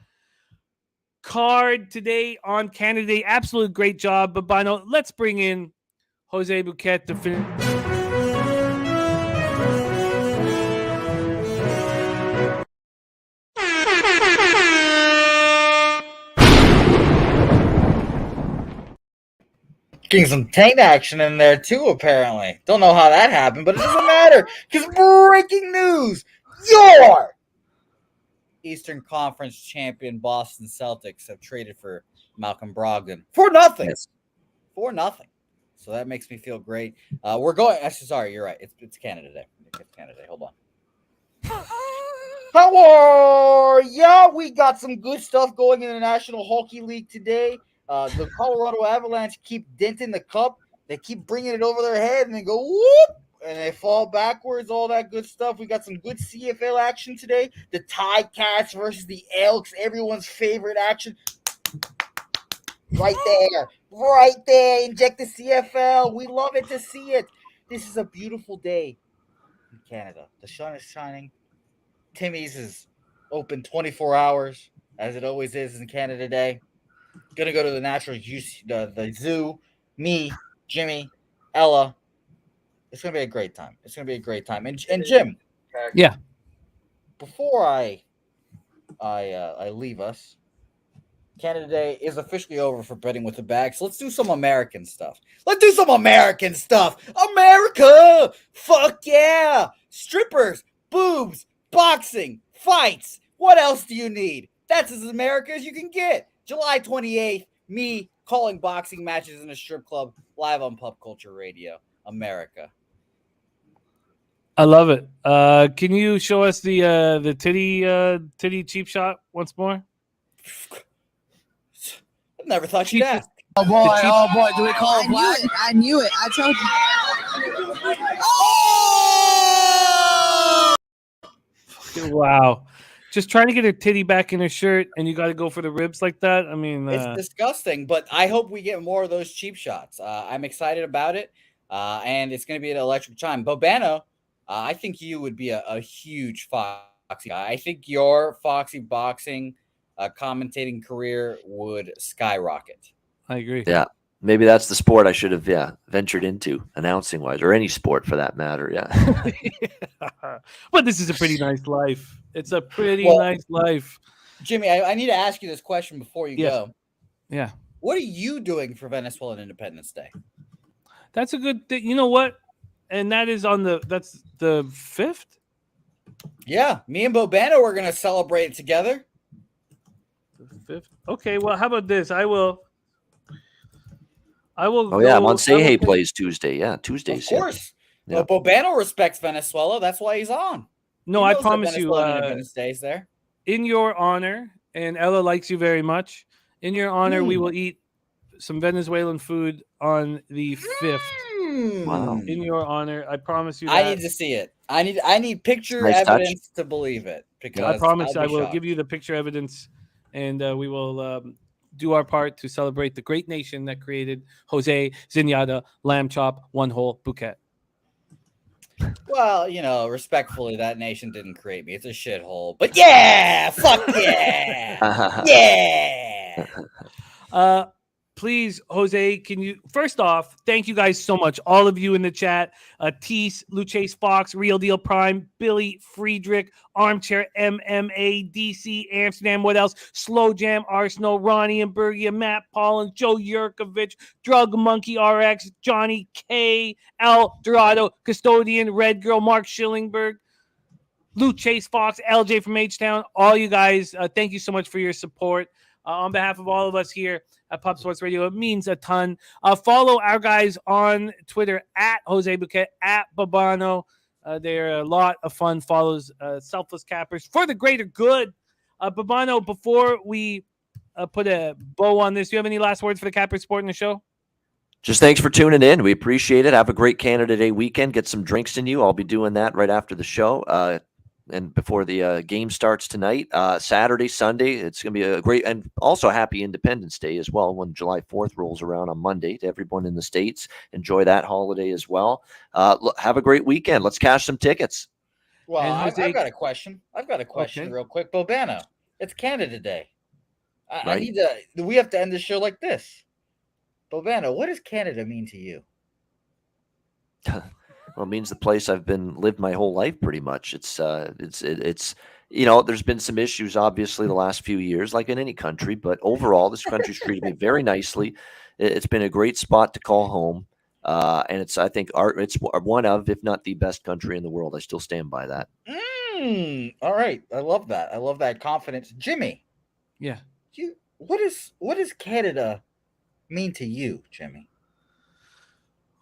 card today on Canada Day. Absolute great job, Babano. Let's bring in Jose Bouquet to finish. Getting some taint action in there too, apparently. Don't know how that happened, but it doesn't matter. Because breaking news, your Eastern Conference champion Boston Celtics have traded for Malcolm Brogdon for nothing. Yes. For nothing. So that makes me feel great. We're going. Actually, sorry, you're right. It's Canada Day. It's Canada Day. Hold on. How are ya? We got some good stuff going in the National Hockey League today. The Colorado Avalanche keep denting the cup. They keep bringing it over their head and they go whoop, and they fall backwards. All that good stuff. We got some good CFL action today. The Ticats versus the Elks. Everyone's favorite action. Right there. Inject the CFL. We love it to see it. This is a beautiful day in Canada. The sun is shining. Timmy's is open 24 hours, as it always is in Canada Day. Gonna go to the natural use, the zoo. Me, Jimmy, Ella. It's gonna be a great time. And Jim. Yeah. Before I leave us, Canada Day is officially over for betting with the bag. So let's do some American stuff. America! Fuck yeah! Strippers, boobs, boxing, fights. What else do you need? That's as America as you can get. July 28th, me calling boxing matches in a strip club live on Pop Culture Radio. America. I love it. Can you show us the titty cheap shot once more? I never thought you'd ask. Oh boy, do we call it black? I knew it. I told you. Wow. just trying to get her titty back in her shirt, and you got to go for the ribs like that. I mean, It's disgusting, but I hope we get more of those cheap shots. I'm excited about it, and it's going to be an electric time. Bobano, I think you would be a huge Foxy guy. I think your Foxy boxing commentating career would skyrocket. I agree. Yeah. Maybe that's the sport I should have, ventured into, announcing wise, or any sport for that matter. Yeah. But this is a pretty nice life. It's a pretty nice life. Jimmy, I need to ask you this question before you go. Yeah. What are you doing for Venezuelan Independence Day? That's a good thing. You know what? And that's the 5th. Yeah, me and Bobano are going to celebrate together. The 5th. Okay, well, how about this? I will. Oh yeah, Mosaic plays Tuesday. Yeah, Tuesdays. Of course. Yeah. Well, Bobano respects Venezuela. That's why he's on. No, I promise you. Independence Day's there. In your honor, and Ella likes you very much. In your honor, we will eat some Venezuelan food on the 5th. Wow. In your honor, I promise you that. I need to see it. I need picture Nice evidence to believe it. Because I promise I will shocked. give you the picture evidence, and we will do our part to celebrate the great nation that created Jose Zinata Lamb Chop One Whole Bouquet. Well, respectfully, that nation didn't create me. It's a shithole. But yeah, fuck yeah, yeah. Please, Jose, can you first off, thank you guys so much, all of you in the chat. Tease, Luchase Fox, Real Deal Prime, Billy, Friedrich, Armchair, MMA, DC, Amsterdam, what else? Slow Jam, Arsenal, Ronnie and Bergia, Matt Paulin, Joe Yurkovich, Drug Monkey RX, Johnny K, El Dorado, Custodian, Red Girl, Mark Schillingberg, Luchase Fox, LJ from H-Town, all you guys, thank you so much for your support. On behalf of all of us here at Pop Sports Radio, it means a ton. Follow our guys on Twitter at Jose Bouquet, at Babano. They're a lot of fun. Follows Selfless Cappers for the greater good. Babano, before we put a bow on this, do you have any last words for the Cappers supporting the show? Just thanks for tuning in. We appreciate it. Have a great Canada Day weekend. Get some drinks in you. I'll be doing that right after the show. And before the game starts tonight, Saturday, Sunday, it's going to be a great, and also happy Independence Day as well when July 4th rolls around on Monday to everyone in the States. Enjoy that holiday as well. Have a great weekend. Let's cash some tickets. Well, I've got a question. Real quick. Bobano, it's Canada Day. I need to, we have to end the show like this. Bobano, what does Canada mean to you? Well, it means the place I've lived my whole life pretty much. It's there's been some issues obviously the last few years, like in any country, but overall this country's treated me very nicely. It's been a great spot to call home. And it's one of, if not the best country in the world. I still stand by that. All right. I love that. I love that confidence. Jimmy. Yeah. What does Canada mean to you, Jimmy?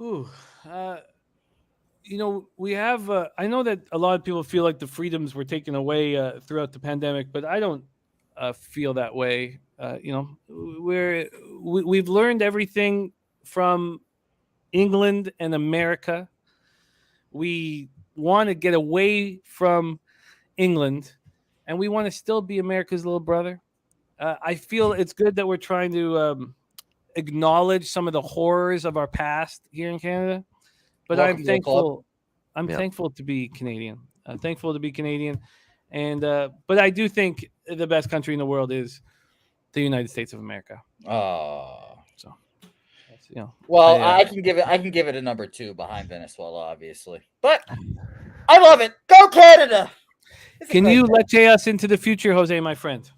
Ooh, we have, I know that a lot of people feel like the freedoms were taken away throughout the pandemic, but I don't feel that way. We've learned everything from England and America. We want to get away from England, and we want to still be America's little brother. I feel it's good that we're trying to acknowledge some of the horrors of our past here in Canada. But I'm thankful. I'm thankful to be Canadian. Thankful to be Canadian, and but I do think the best country in the world is the United States of America. Oh, so well, I can give it a number 2 behind Venezuela, obviously. But I love it. Go Canada! Can you let us into the future, Jose, my friend?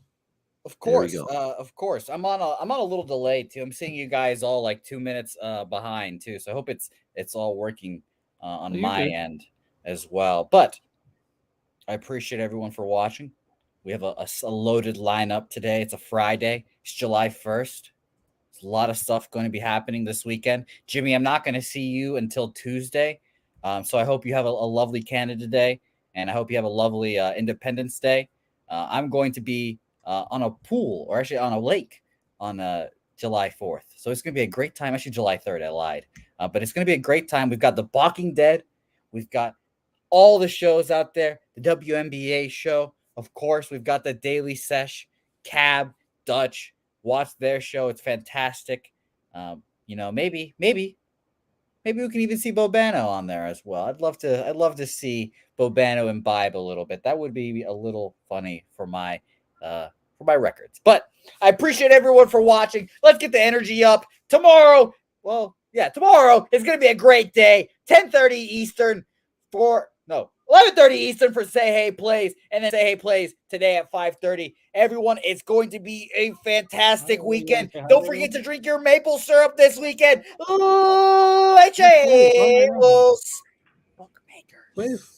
Of course, of course. I'm on a little delay too. I'm seeing you guys all like 2 minutes behind too. So I hope it's all working on my end as well. But I appreciate everyone for watching. We have a loaded lineup today. It's a Friday. It's July 1st. There's a lot of stuff going to be happening this weekend. Jimmy, I'm not going to see you until Tuesday. So I hope you have a lovely Canada Day, and I hope you have a lovely Independence Day. I'm going to be on a pool, or actually on a lake on July 4th. So it's going to be a great time. Actually, July 3rd, I lied. But it's going to be a great time. We've got The Walking Dead. We've got all the shows out there. The WNBA show. Of course, we've got the Daily Sesh, Cab, Dutch. Watch their show. It's fantastic. Maybe we can even see Bobano on there as well. I'd love to see Bobano imbibe a little bit. That would be a little funny for my records. But I appreciate everyone for watching. Let's get the energy up. Tomorrow is going to be a great day. 10:30 Eastern 11:30 Eastern for Say Hey Plays, and then Say Hey Plays today at 5:30. Everyone, it's going to be a fantastic weekend. Don't forget to drink your maple syrup this weekend. Ooh, Bookmakers.